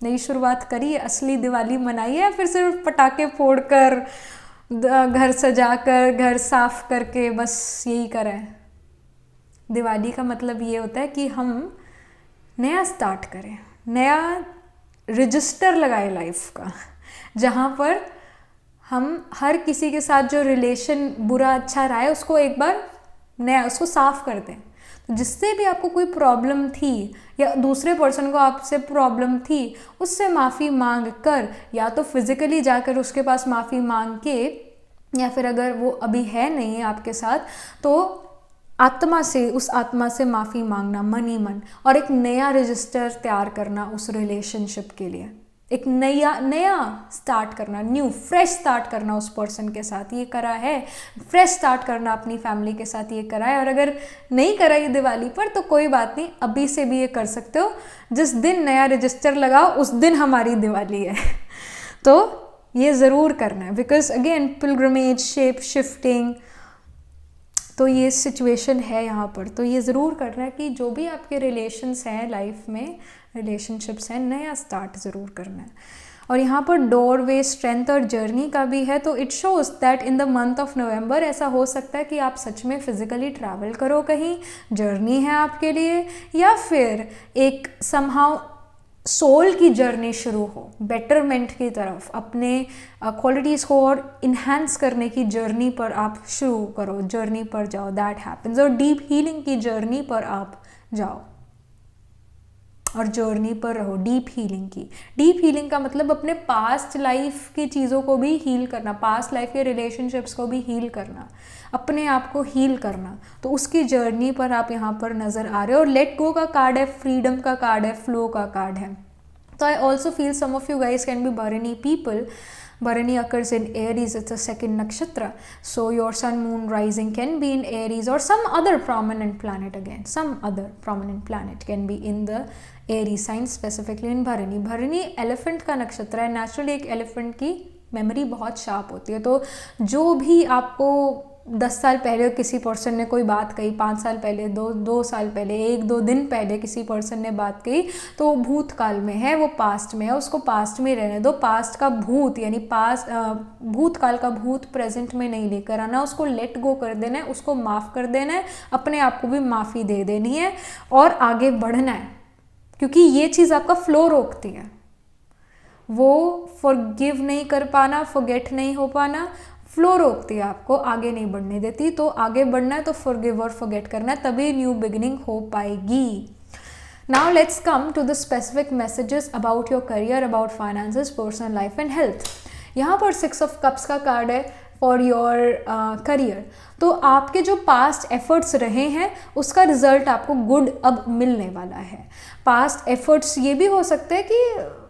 नई शुरुआत करी है, असली दिवाली मनाई है, या फिर सिर्फ पटाखे फोड़कर, घर सजाकर, घर साफ करके बस यही करें? दिवाली का मतलब ये होता है कि हम नया स्टार्ट करें, नया रजिस्टर लगाए लाइफ का, जहाँ पर हम हर किसी के साथ जो रिलेशन बुरा अच्छा रहा है उसको एक बार नया उसको साफ कर दें। तो जिससे भी आपको कोई प्रॉब्लम थी या दूसरे पर्सन को आपसे प्रॉब्लम थी, उससे माफ़ी मांग कर, या तो फिज़िकली जाकर उसके पास माफ़ी मांग के, या फिर अगर वो अभी है नहीं है आपके साथ, तो आत्मा से, उस आत्मा से माफ़ी मांगना मन ही मन, और एक नया रजिस्टर तैयार करना उस रिलेशनशिप के लिए, एक नया स्टार्ट करना, न्यू फ्रेश स्टार्ट करना उस पर्सन के साथ, ये करा है। फ्रेश स्टार्ट करना अपनी फैमिली के साथ, ये करा है। और अगर नहीं करा ये दिवाली पर तो कोई बात नहीं, अभी से भी ये कर सकते हो। जिस दिन नया रजिस्टर लगाओ उस दिन हमारी दिवाली है। तो ये ज़रूर करना है, because again pilgrimage, shape shifting, तो ये सिचुएशन है यहाँ पर। तो ये ज़रूर करना है कि जो भी आपके रिलेशंस हैं लाइफ में, रिलेशनशिप्स हैं, नया स्टार्ट ज़रूर करना है। और यहाँ पर डोरवे, स्ट्रेंथ और जर्नी का भी है। तो it shows that in the month of नवंबर ऐसा हो सकता है कि आप सच में फ़िज़िकली ट्रैवल करो, कहीं जर्नी है आपके लिए, या फिर एक समहाउ सोल की जर्नी शुरू हो, बेटरमेंट की तरफ, अपने क्वालिटीज़ को और इन्हांस करने की जर्नी पर आप शुरू करो, जर्नी पर जाओ, दैट हैपन्स। और डीप हीलिंग की जर्नी पर आप जाओ। और जर्नी पर रहो डीप हीलिंग की। डीप हीलिंग का मतलब अपने पास्ट लाइफ की चीज़ों को भी हील करना, पास्ट लाइफ के रिलेशनशिप्स को भी हील करना, अपने आप को हील करना। तो उसकी जर्नी पर आप यहाँ पर नज़र आ रहे हो। और लेट गो का कार्ड है, फ्रीडम का कार्ड है, फ्लो का कार्ड है। तो I also feel some of you guys can be Bharani people. Bharani occurs in Aries, it's a second nakshatra. So your sun, moon, rising can be in Aries or some other prominent planet again. Some other prominent planet can be in the Aries sign, specifically in Bharani. Bharani elephant का नक्षत्र है। Naturally एक elephant की memory बहुत sharp होती है। तो जो भी आपको 10 साल पहले किसी पर्सन ने कोई बात कही, 5 साल पहले, 2 साल पहले, 1-2 दिन पहले किसी पर्सन ने बात कही, तो वो भूतकाल में है, वो पास्ट में है, उसको पास्ट में रहने दो। पास्ट का भूत यानी भूतकाल का भूत प्रेजेंट में नहीं लेकर आना, उसको लेट गो कर देना है, उसको माफ़ कर देना है, अपने आप को भी माफ़ी दे देनी है और आगे बढ़ना है। क्योंकि ये चीज़ आपका फ्लो रोकती है। वो फॉरगिव नहीं कर पाना, फॉरगेट नहीं हो पाना, फ्लो रोकती है, आपको आगे नहीं बढ़ने देती। तो आगे बढ़ना है तो फॉरगिव और फॉरगेट करना है, तभी न्यू बिगिनिंग हो पाएगी। Now let's come to the specific messages about your career, about finances, personal life and health. यहाँ पर 6 ऑफ कप्स का कार्ड है फॉर योर करियर। तो आपके जो पास्ट एफर्ट्स रहे हैं उसका रिजल्ट आपको गुड अब मिलने वाला है। पास्ट एफर्ट्स ये भी हो सकते हैं कि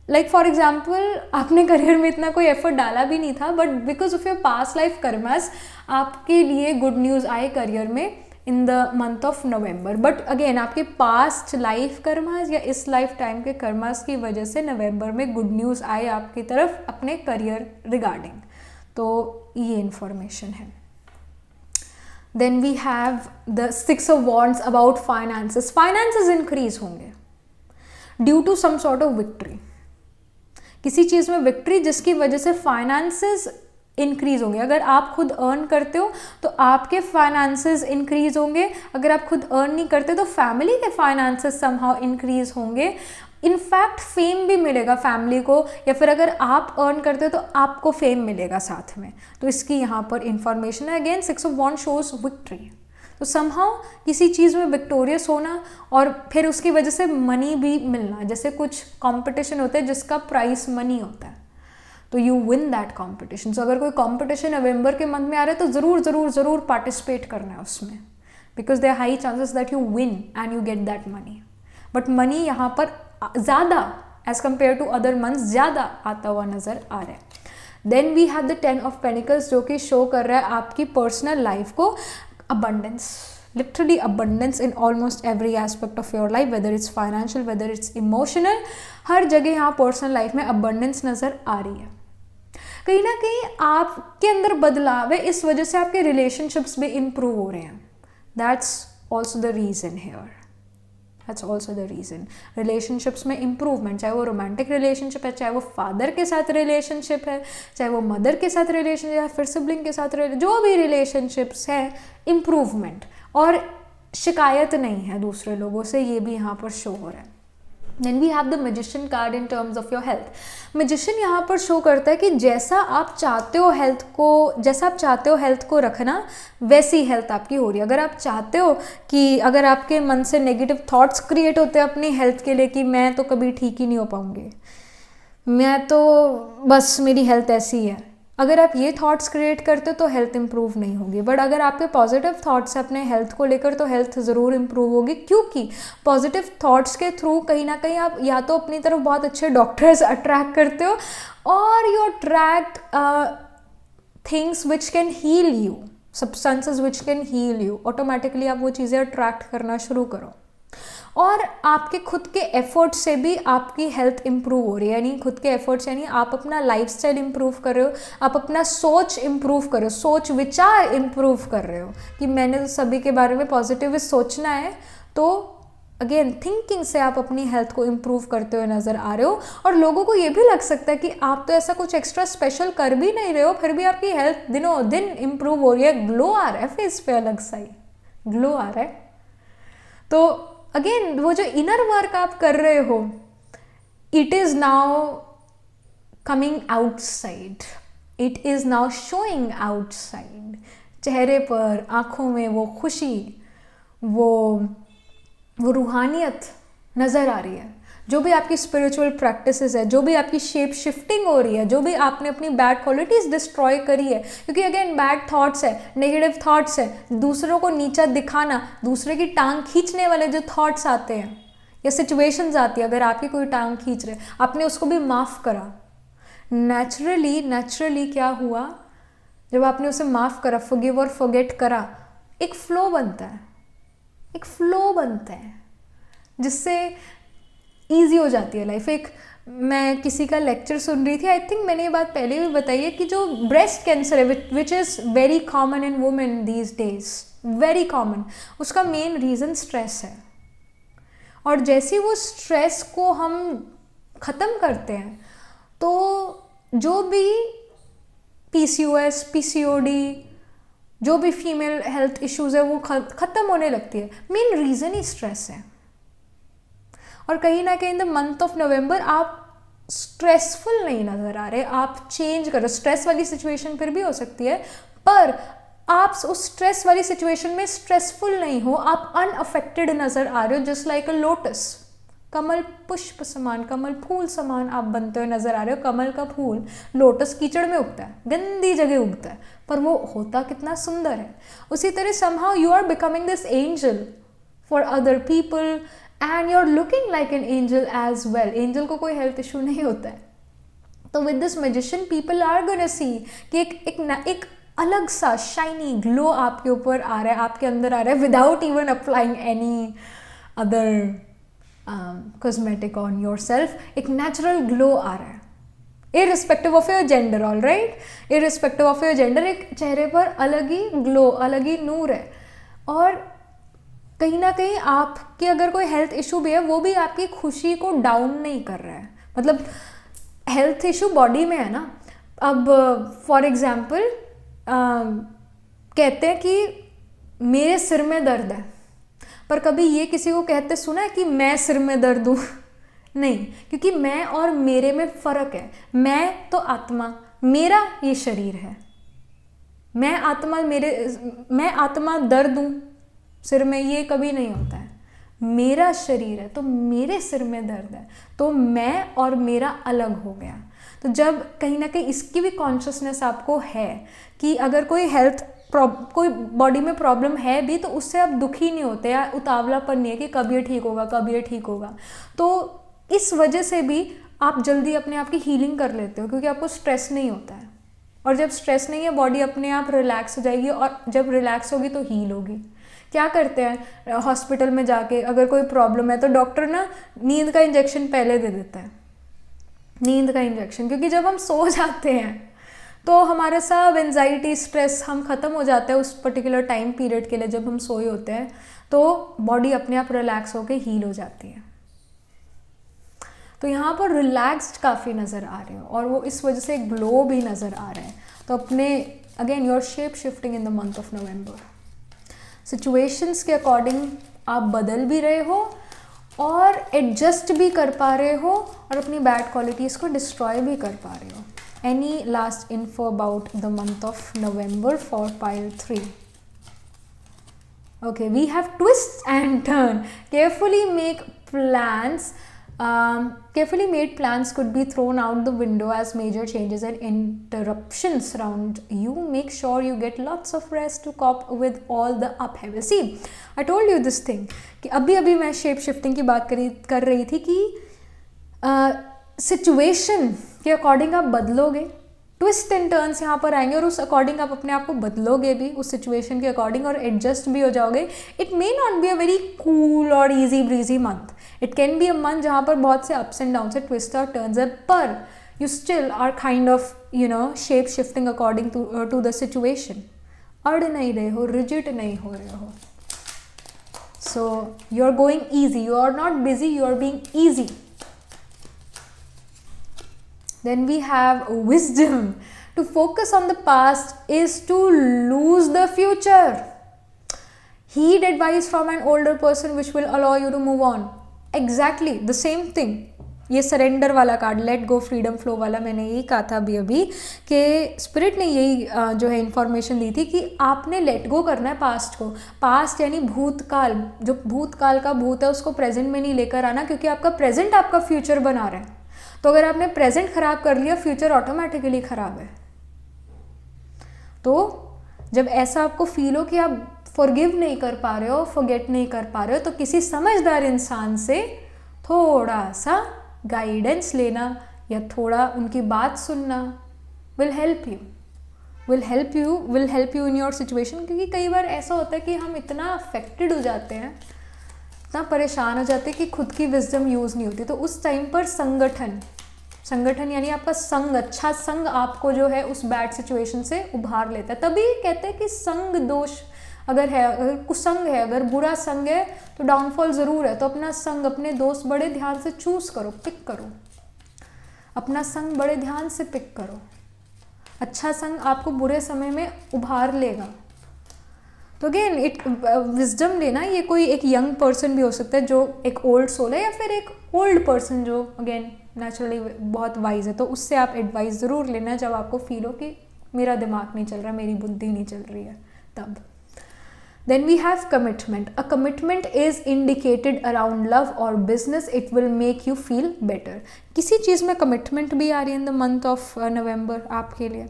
लाइक फॉर एग्जाम्पल आपने करियर में इतना कोई एफर्ट डाला भी नहीं था, but because of your past life karmas आपके लिए गुड न्यूज़ आए करियर में इन the month of November. But again आपके पास्ट लाइफ कर्मास या इस लाइफ टाइम के कर्मास की वजह से नवंबर में गुड न्यूज़ आए आपकी तरफ अपने करियर रिगार्डिंग। तो ये इंफॉर्मेशन है। Then we have the 6 of wands about finances. Finances increase होंगे due to some sort of victory, किसी चीज़ में विक्ट्री जिसकी वजह से फाइनेंसेस इंक्रीज होंगे। अगर आप खुद अर्न करते हो तो आपके फाइनेंसेस इंक्रीज होंगे, अगर आप खुद अर्न नहीं करते तो फैमिली के फाइनेंसेस समहाउ इंक्रीज होंगे। इनफैक्ट फेम भी मिलेगा फैमिली को, या फिर अगर आप अर्न करते हो तो आपको फेम मिलेगा साथ में। तो इसकी यहाँ पर इंफॉर्मेशन है। Again 6 of wand shows victory. तो समहाउ किसी चीज़ में विक्टोरियस होना और फिर उसकी वजह से मनी भी मिलना। जैसे कुछ कंपटीशन होता है जिसका प्राइस मनी होता है, तो यू विन दैट कंपटीशन। सो अगर कोई कंपटीशन नवंबर के मंथ में आ रहा है तो ज़रूर ज़रूर ज़रूर पार्टिसिपेट करना है उसमें, because there high chances that you win and you get that money. But money यहाँ पर ज़्यादा as compare to other months ज़्यादा आता हुआ नज़र आ रहा है। Then we have the 10 of pentacles जो कि शो कर रहा है आपकी पर्सनल लाइफ को abundance, literally abundance in almost every aspect of your life, whether it's financial, whether it's emotional, हर जगह यहाँ पर्सनल लाइफ में abundance नज़र आ रही है। कहीं ना कहीं आपके अंदर बदलाव है, इस वजह से आपके रिलेशनशिप्स भी इम्प्रूव हो रहे हैं। That's also the reason here. That's also the reason. Relationships में इम्प्रूवमेंट, चाहे वो रोमांटिक रिलेशनशिप है, चाहे वो फादर के साथ रिलेशनशिप है, चाहे वो मदर के साथ रिलेशनशिप या फिर सिबलिंग के साथ, जो भी रिलेशनशिप्स है, इम्प्रूवमेंट और शिकायत नहीं है दूसरे लोगों से, ये भी यहाँ पर शो हो रहा है। Then we have the magician card in terms of your health. Magician यहाँ पर शो करता है कि जैसा आप चाहते हो हेल्थ को रखना, वैसी हेल्थ आपकी हो रही है। अगर आप चाहते हो कि अगर आपके मन से नेगेटिव थॉट्स क्रिएट होते हैं अपनी हेल्थ के लिए कि मैं तो कभी ठीक ही नहीं हो पाऊंगी, मैं तो बस मेरी हेल्थ ऐसी है, अगर आप ये थॉट्स क्रिएट करते हो तो हेल्थ इंप्रूव नहीं होगी। बट अगर आपके पॉजिटिव थॉट्स हैं अपने हेल्थ को लेकर तो हेल्थ ज़रूर इंप्रूव होगी, क्योंकि पॉजिटिव थॉट्स के थ्रू कहीं ना कहीं आप या तो अपनी तरफ बहुत अच्छे डॉक्टर्स अट्रैक्ट करते हो और you attract things which can heal you, substances which can heal you. Automatically आप वो चीज़ें अट्रैक्ट करना शुरू करो और आपके खुद के एफर्ट से भी आपकी हेल्थ इंप्रूव हो रही है। यानी खुद के एफर्ट्स यानी आप अपना लाइफस्टाइल इंप्रूव कर रहे हो, आप अपना सोच इंप्रूव कर रहे हो, सोच विचार इंप्रूव कर रहे हो कि मैंने तो सभी के बारे में पॉजिटिव सोचना है। तो अगेन थिंकिंग से आप अपनी हेल्थ को इम्प्रूव करते हुए नज़र आ रहे हो और लोगों को ये भी लग सकता है कि आप तो ऐसा कुछ एक्स्ट्रा स्पेशल कर भी नहीं रहे हो, फिर भी आपकी हेल्थ दिनों दिन इम्प्रूव हो रही है। ग्लो आ रहा है फेस पे, अलग सा ही ग्लो आ रहा है। तो अगेन वो जो इनर वर्क आप कर रहे हो, it is now coming outside, it is now showing outside. चेहरे पर, आँखों में वो खुशी, वो रूहानियत नज़र आ रही है, जो भी आपकी स्पिरिचुअल प्रैक्टिसेस है, जो भी आपकी शेप शिफ्टिंग हो रही है, जो भी आपने अपनी बैड क्वालिटीज़ डिस्ट्रॉय करी है, क्योंकि अगेन बैड थॉट्स है, नेगेटिव थॉट्स है, दूसरों को नीचा दिखाना, दूसरे की टांग खींचने वाले जो थॉट्स आते हैं या सिचुएशंस आती है, अगर आपकी कोई टांग खींच रहे, आपने उसको भी माफ़ करा, नेचुरली क्या हुआ, जब आपने उसे माफ़ करा, फॉरगिव और फॉरगेट करा, एक फ्लो बनता है, एक फ्लो बनता है जिससे ईजी हो जाती है लाइफ। एक मैं किसी का लेक्चर सुन रही थी, आई थिंक मैंने ये बात पहले भी बताई है, कि जो ब्रेस्ट कैंसर है which is very common in women these days, very common, उसका मेन रीज़न स्ट्रेस है। और जैसे वो स्ट्रेस को हम ख़त्म करते हैं तो जो भी PCOS, PCOD, जो भी फीमेल हेल्थ इश्यूज़ है वो ख़त्म होने लगती है। मेन रीज़न ही स्ट्रेस है। और कहीं ना कहीं इन द मंथ ऑफ नवंबर आप स्ट्रेसफुल नहीं नज़र आ रहे, आप चेंज करो। स्ट्रेस वाली सिचुएशन फिर भी हो सकती है, पर आप उस स्ट्रेस वाली सिचुएशन में स्ट्रेसफुल नहीं हो, आप अनअफेक्टेड नज़र आ रहे हो, जस्ट लाइक अ लोटस, कमल पुष्प समान, कमल फूल समान आप बनते हुए नज़र आ रहे हो। कमल का फूल लोटस कीचड़ में उगता है, गंदी जगह उगता है, पर वो होता कितना सुंदर है। उसी तरह somehow you are becoming this angel for other people and you are looking like an angel as well. Angel को कोई हेल्थ इशू नहीं होता है, तो with this magician people are gonna see कि एक अलग सा शाइनी ग्लो आपके ऊपर आ रहा है, आपके अंदर आ रहा है, without even applying any other cosmetic on your self. एक नेचुरल ग्लो आ रहा है, irrespective of your gender, all right, irrespective of your gender, एक चेहरे पर अलग ही ग्लो, अलग ही नूर है। और कहीं ना कहीं आपके अगर कोई हेल्थ इशू भी है, वो भी आपकी खुशी को डाउन नहीं कर रहा है। मतलब हेल्थ इशू बॉडी में है ना। अब फॉर एग्जाम्पल कहते हैं कि मेरे सिर में दर्द है, पर कभी ये किसी को कहते सुना है कि मैं सिर में दर्द हूँ? नहीं, क्योंकि मैं और मेरे में फ़र्क है। मैं तो आत्मा, मेरा ये शरीर है, मैं आत्मा दर्द हूँ सिर में, ये कभी नहीं होता है। मेरा शरीर है तो मेरे सिर में दर्द है, तो मैं और मेरा अलग हो गया। तो जब कहीं ना कहीं इसकी भी कॉन्शियसनेस आपको है कि अगर कोई बॉडी में प्रॉब्लम है भी, तो उससे आप दुखी नहीं होते या उतावलापन नहीं है कि कब ये ठीक होगा, कब ये ठीक होगा। तो इस वजह से भी आप जल्दी अपने आप की हीलिंग कर लेते हो, क्योंकि आपको स्ट्रेस नहीं होता है। और जब स्ट्रेस नहीं है, बॉडी अपने आप रिलैक्स हो जाएगी, और जब रिलैक्स होगी तो हील होगी। क्या करते हैं हॉस्पिटल में जाके, अगर कोई प्रॉब्लम है तो डॉक्टर ना नींद का इंजेक्शन पहले दे देता है, नींद का इंजेक्शन, क्योंकि जब हम सो जाते हैं तो हमारे सब एंजाइटी, स्ट्रेस हम ख़त्म हो जाते हैं उस पर्टिकुलर टाइम पीरियड के लिए। जब हम सोए होते हैं तो बॉडी अपने आप रिलैक्स होकर हील हो जाती है। तो यहाँ पर रिलैक्स्ड काफ़ी नज़र आ रहे हो, और वो इस वजह से ग्लो भी नज़र आ रहा है। तो अपने again your shape shifting in the month of November, situations के अकॉर्डिंग आप बदल भी रहे हो और एडजस्ट भी कर पा रहे हो, और अपनी बैड क्वालिटीज़ को डिस्ट्रॉय भी कर पा रहे हो। Any last info about the month of November for pile 3? Okay, we have twists and turn. Carefully made plans could be thrown out the window as major changes and interruptions surround you. Make sure you get lots of rest to cope with all the upheaval. See, I told you this thing कि अभी मैं shape shifting की बात कर रही थी कि situation के अकॉर्डिंग आप बदलोगे, ट्विस्ट एंड टर्न्स यहाँ पर आएंगे, और उस अकॉर्डिंग आप अपने आप को बदलोगे भी उस सिचुएशन के अकॉर्डिंग, और एडजस्ट भी हो जाओगे। It may not be a very cool और easy breezy month, it can be a month जहाँ पर बहुत से अप्स एंड डाउन्स है, ट्विस्ट और टर्न्स है, पर you still are kind of shape shifting according to the situation. अड़ नहीं रहे हो, रिजिड नहीं हो रहे हो। So you are going easy, you are not busy, you are being easy. Then we have wisdom. To focus on the past is to lose the future. Heed advice from an older person which will allow you to move on. Exactly the same thing. ये surrender वाला card, let go freedom flow वाला, मैंने यही कहा था अभी कि spirit ने यही जो है इन्फॉर्मेशन दी थी कि आपने लेट गो करना है पास्ट को। पास्ट यानी भूतकाल, जो भूतकाल का भूत है उसको प्रेजेंट में नहीं लेकर आना, क्योंकि आपका प्रेजेंट आपका फ्यूचर बना रहा है। तो अगर आपने प्रेजेंट खराब कर लिया, फ्यूचर ऑटोमेटिकली खराब है। तो जब ऐसा आपको फील हो कि आप फॉरगिव नहीं कर पा रहे हो, फॉरगेट नहीं कर पा रहे हो, तो किसी समझदार इंसान से थोड़ा सा गाइडेंस लेना या थोड़ा उनकी बात सुनना will help you in your situation. क्योंकि कई बार ऐसा होता है कि हम इतना अफेक्टेड हो जाते हैं, इतना परेशान हो जाते हैं कि खुद की विजडम यूज़ नहीं होती। तो उस टाइम पर संगठन यानी आपका संग, अच्छा संग आपको जो है उस बैड सिचुएशन से उभार लेता है। तभी कहते हैं कि संग दोष अगर है, अगर कुसंग है, अगर बुरा संग है तो डाउनफॉल ज़रूर है। तो अपना संग, अपने दोस्त बड़े ध्यान से चूज़ करो, पिक करो, अपना संग बड़े ध्यान से पिक करो। अच्छा संग आपको बुरे समय में उभार लेगा। तो अगेन विजडम लेना, ये कोई एक यंग पर्सन भी हो सकता है जो एक ओल्ड सोल है, या फिर एक ओल्ड पर्सन जो अगेन नेचुरली बहुत वाइज है। तो उससे आप एडवाइस ज़रूर लेना जब आपको फील हो कि मेरा दिमाग नहीं चल रहा, मेरी बुद्धि नहीं चल रही है तब। Then we have commitment. A commitment is indicated around love or business. It will make you feel better. किसी चीज़ में commitment भी आ रही है in the month of November आपके लिए,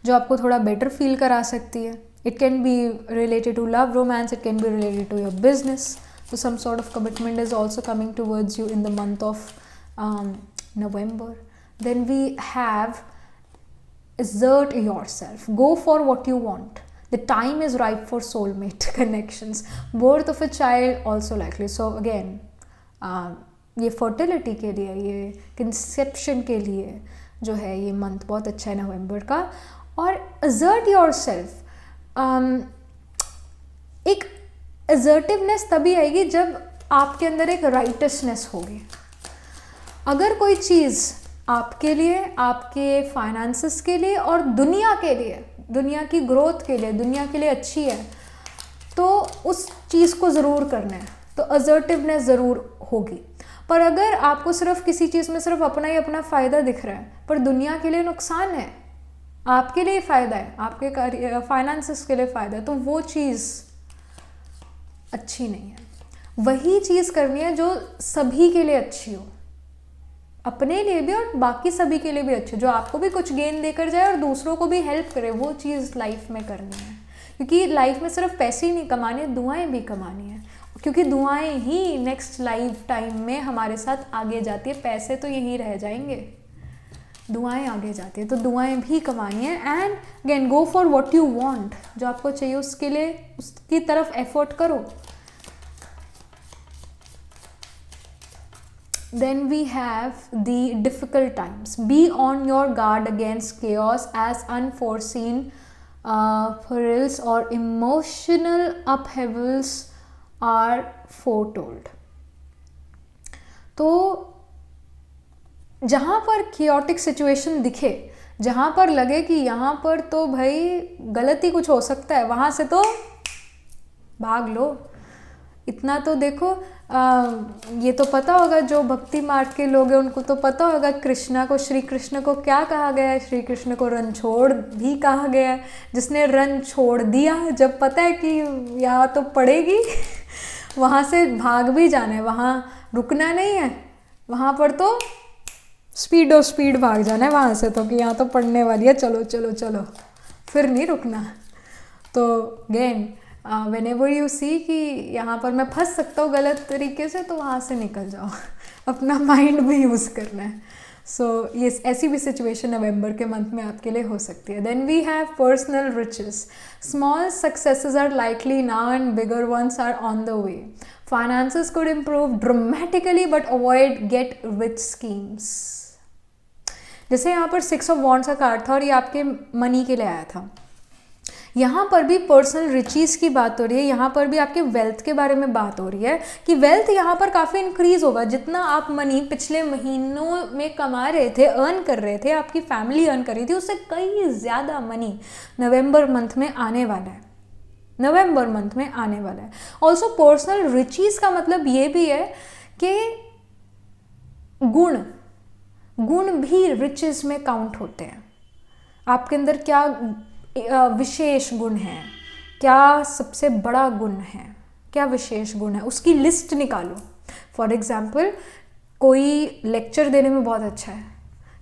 जो आपको थोड़ा better feel करा सकती है। It can be related to love, romance. It can be related to your business. So some sort of commitment is also coming towards you in the month of November. Then we have assert yourself. Go for what you want. The time is ripe for soulmate connections. Birth of a child also likely. So again, ये fertility के लिए, ये conception के लिए जो है ये month बहुत अच्छा है नवंबर का। और assert yourself, एक assertiveness तभी आएगी जब आपके अंदर एक righteousness होगी। अगर कोई चीज़ आपके लिए, आपके फाइनेंसेस के लिए और दुनिया के लिए, दुनिया की ग्रोथ के लिए, दुनिया के लिए अच्छी है, तो उस चीज़ को ज़रूर करना है, तो असर्टिवनेस ज़रूर होगी। पर अगर आपको सिर्फ किसी चीज़ में सिर्फ अपना ही अपना फ़ायदा दिख रहा है पर दुनिया के लिए नुकसान है, आपके लिए फ़ायदा है, आपके फाइनेंसेस के लिए फ़ायदा है, तो वो चीज़ अच्छी नहीं है। वही चीज़ करनी है जो सभी के लिए अच्छी हो, अपने लिए भी और बाकी सभी के लिए भी अच्छे, जो आपको भी कुछ गेन देकर जाए और दूसरों को भी हेल्प करे, वो चीज़ लाइफ में करनी है। क्योंकि लाइफ में सिर्फ पैसे ही नहीं कमाने हैं, दुआएं भी कमानी है, क्योंकि दुआएं ही नेक्स्ट लाइफ टाइम में हमारे साथ आगे जाती है। पैसे तो यहीं रह जाएंगे, दुआएं आगे जाती है, तो दुआएं भी कमानी है। And again go for what you want, जो आपको चाहिए उसके लिए, उसकी तरफ एफर्ट करो। Then we have the difficult times. Be on your guard against chaos as unforeseen perils or emotional upheavals are foretold. तो जहाँ पर chaotic situation दिखे, जहाँ पर लगे कि यहाँ पर तो भाई गलत ही कुछ हो सकता है, वहाँ से तो भाग लो। इतना तो देखो, ये तो पता होगा, जो भक्ति मार्ग के लोग हैं उनको तो पता होगा कृष्णा को, श्री कृष्ण को क्या कहा गया है। श्री कृष्ण को रणछोड़ भी कहा गया है। जिसने रण छोड़ दिया, जब पता है कि यहाँ तो पड़ेगी, वहाँ से भाग भी जाना है, वहाँ रुकना नहीं है, वहाँ पर तो स्पीड भाग जाना है वहाँ से, तो कि यहाँ तो पड़ने वाली है, चलो चलो चलो, फिर नहीं रुकना। तो अगेन whenever you see कि यहाँ पर मैं फंस सकता हूँ गलत तरीके से, तो वहाँ से निकल जाओ। अपना माइंड भी यूज़ करना है। सो ये ऐसी भी सिचुएशन नवंबर के मंथ में आपके लिए हो सकती है। Then we have personal riches. Small successes are likely now and bigger ones are on the way. Finances could improve dramatically but avoid get rich schemes. जैसे यहाँ पर 6 ऑफ वॉन्ड्स का कार्ड था और ये आपके मनी के लिए आया था। यहाँ पर भी पर्सनल रिचीज़ की बात हो रही है, यहाँ पर भी आपके वेल्थ के बारे में बात हो रही है कि वेल्थ यहाँ पर काफ़ी इंक्रीज़ होगा। जितना आप मनी पिछले महीनों में कमा रहे थे, अर्न कर रहे थे, आपकी फैमिली अर्न कर रही थी, उससे कई ज़्यादा मनी नवंबर मंथ में आने वाला है, नवंबर मंथ में आने वाला है। ऑल्सो पर्सनल रिचीज़ का मतलब ये भी है कि गुण, गुण भी रिचेस में काउंट होते हैं। आपके अंदर क्या विशेष गुण है, क्या सबसे बड़ा गुण है, क्या विशेष गुण है, उसकी लिस्ट निकालो। फॉर एग्जाम्पल, कोई लेक्चर देने में बहुत अच्छा है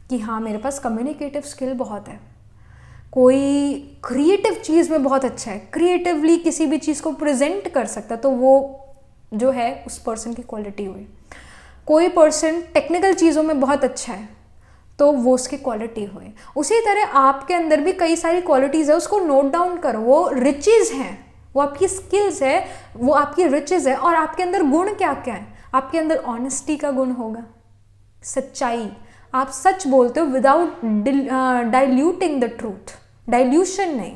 कि हाँ मेरे पास कम्युनिकेटिव स्किल बहुत है, कोई क्रिएटिव चीज़ में बहुत अच्छा है, क्रिएटिवली किसी भी चीज़ को प्रेजेंट कर सकता है, तो वो जो है उस पर्सन की क्वालिटी हुई। कोई पर्सन टेक्निकल चीज़ों में बहुत अच्छा है तो वो उसकी क्वालिटी हुई। उसी तरह आपके अंदर भी कई सारी क्वालिटीज़ है, उसको नोट डाउन करो, वो रिचेज़ हैं, वो आपकी स्किल्स है, वो आपकी रिचेज़ है। और आपके अंदर गुण क्या क्या है? आपके अंदर ऑनेस्टी का गुण होगा, सच्चाई, आप सच बोलते हो without diluting the truth, dilution नहीं।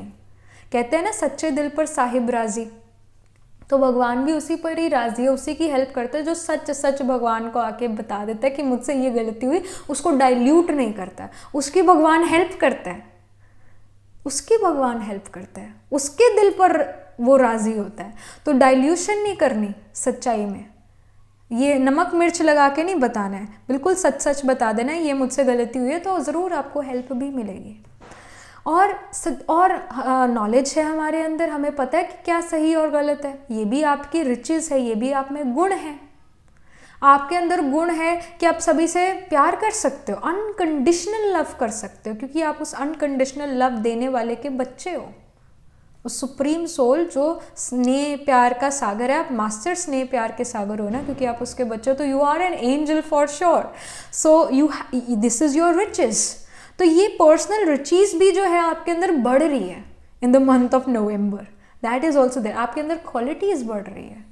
कहते हैं ना सच्चे दिल पर साहिब राजी, तो भगवान भी उसी पर ही राजी है, उसी की हेल्प करता है जो सच सच भगवान को आके बता देता है कि मुझसे ये गलती हुई, उसको डाइल्यूट नहीं करता, उसकी भगवान हेल्प करता है, उसकी भगवान हेल्प करता है, उसके दिल पर वो राजी होता है। तो डाइल्यूशन नहीं करनी सच्चाई में, ये नमक मिर्च लगा के नहीं बताना है, बिल्कुल सच सच बता देना है, ये मुझसे गलती हुई है, तो ज़रूर आपको हेल्प भी मिलेगी। और नॉलेज है हमारे अंदर, हमें पता है कि क्या सही और गलत है, ये भी आपकी रिचेस है, ये भी आप में गुण है। आपके अंदर गुण है कि आप सभी से प्यार कर सकते हो, अनकंडीशनल लव कर सकते हो, क्योंकि आप उस अनकंडीशनल लव देने वाले के बच्चे हो। उस सुप्रीम सोल जो स्नेह प्यार का सागर है, आप मास्टर स्नेह प्यार के सागर हो ना, क्योंकि आप उसके बच्चे हो, तो you are an angel for sure. So this is your riches. तो ये पर्सनल रिचीज भी जो है आपके अंदर बढ़ रही है in the month of November, that is also there. आपके अंदर क्वालिटीज बढ़ रही है,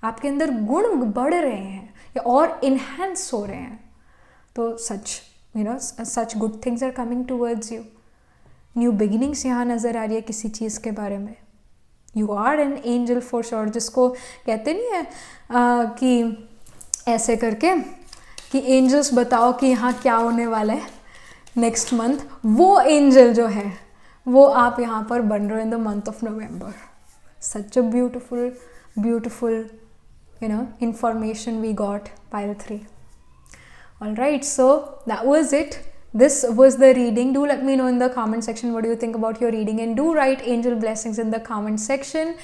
आपके अंदर गुण बढ़ रहे हैं और इन्हेंस हो रहे हैं। तो such such good things are coming towards you. New beginnings यहाँ नज़र आ रही है किसी चीज़ के बारे में। You are an angel for sure, जिसको कहते नहीं है कि ऐसे करके कि एंजल्स बताओ कि यहाँ क्या होने वाला है नेक्स्ट मंथ, वो एंजल जो है वो आप यहाँ पर बन रहे हो in the month of November. Such a beautiful information we got, pile 3. Alright, so that was it. This was the reading. Do let me know in the comment section what do you think about your reading, and do write angel blessings in the comment section,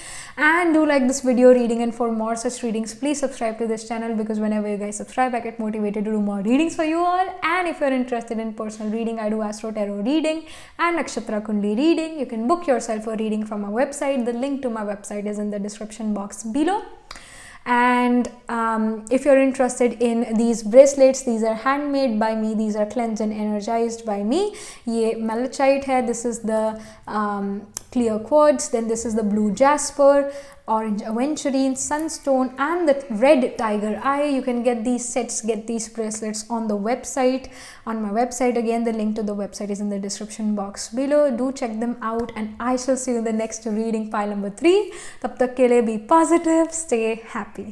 and do like this video reading. And for more such readings, please subscribe to this channel, because whenever you guys subscribe, I get motivated to do more readings for you all. And if you're interested in personal reading, I do astro tarot reading and nakshatra kundi reading. You can book yourself a reading from my website. The link to my website is in the description box below. And if you're interested in these bracelets, these are handmade by me, these are cleansed and energized by me. Ye malachite hai, this is the clear quartz, then this is the blue jasper, orange aventurine, sunstone, and the red tiger eye. You can get these sets, get these bracelets on the website, on my website. Again, the link to the website is in the description box below. Do check them out, and I shall see you in the next reading, pile number 3. Tab tak ke liye be positive, stay happy.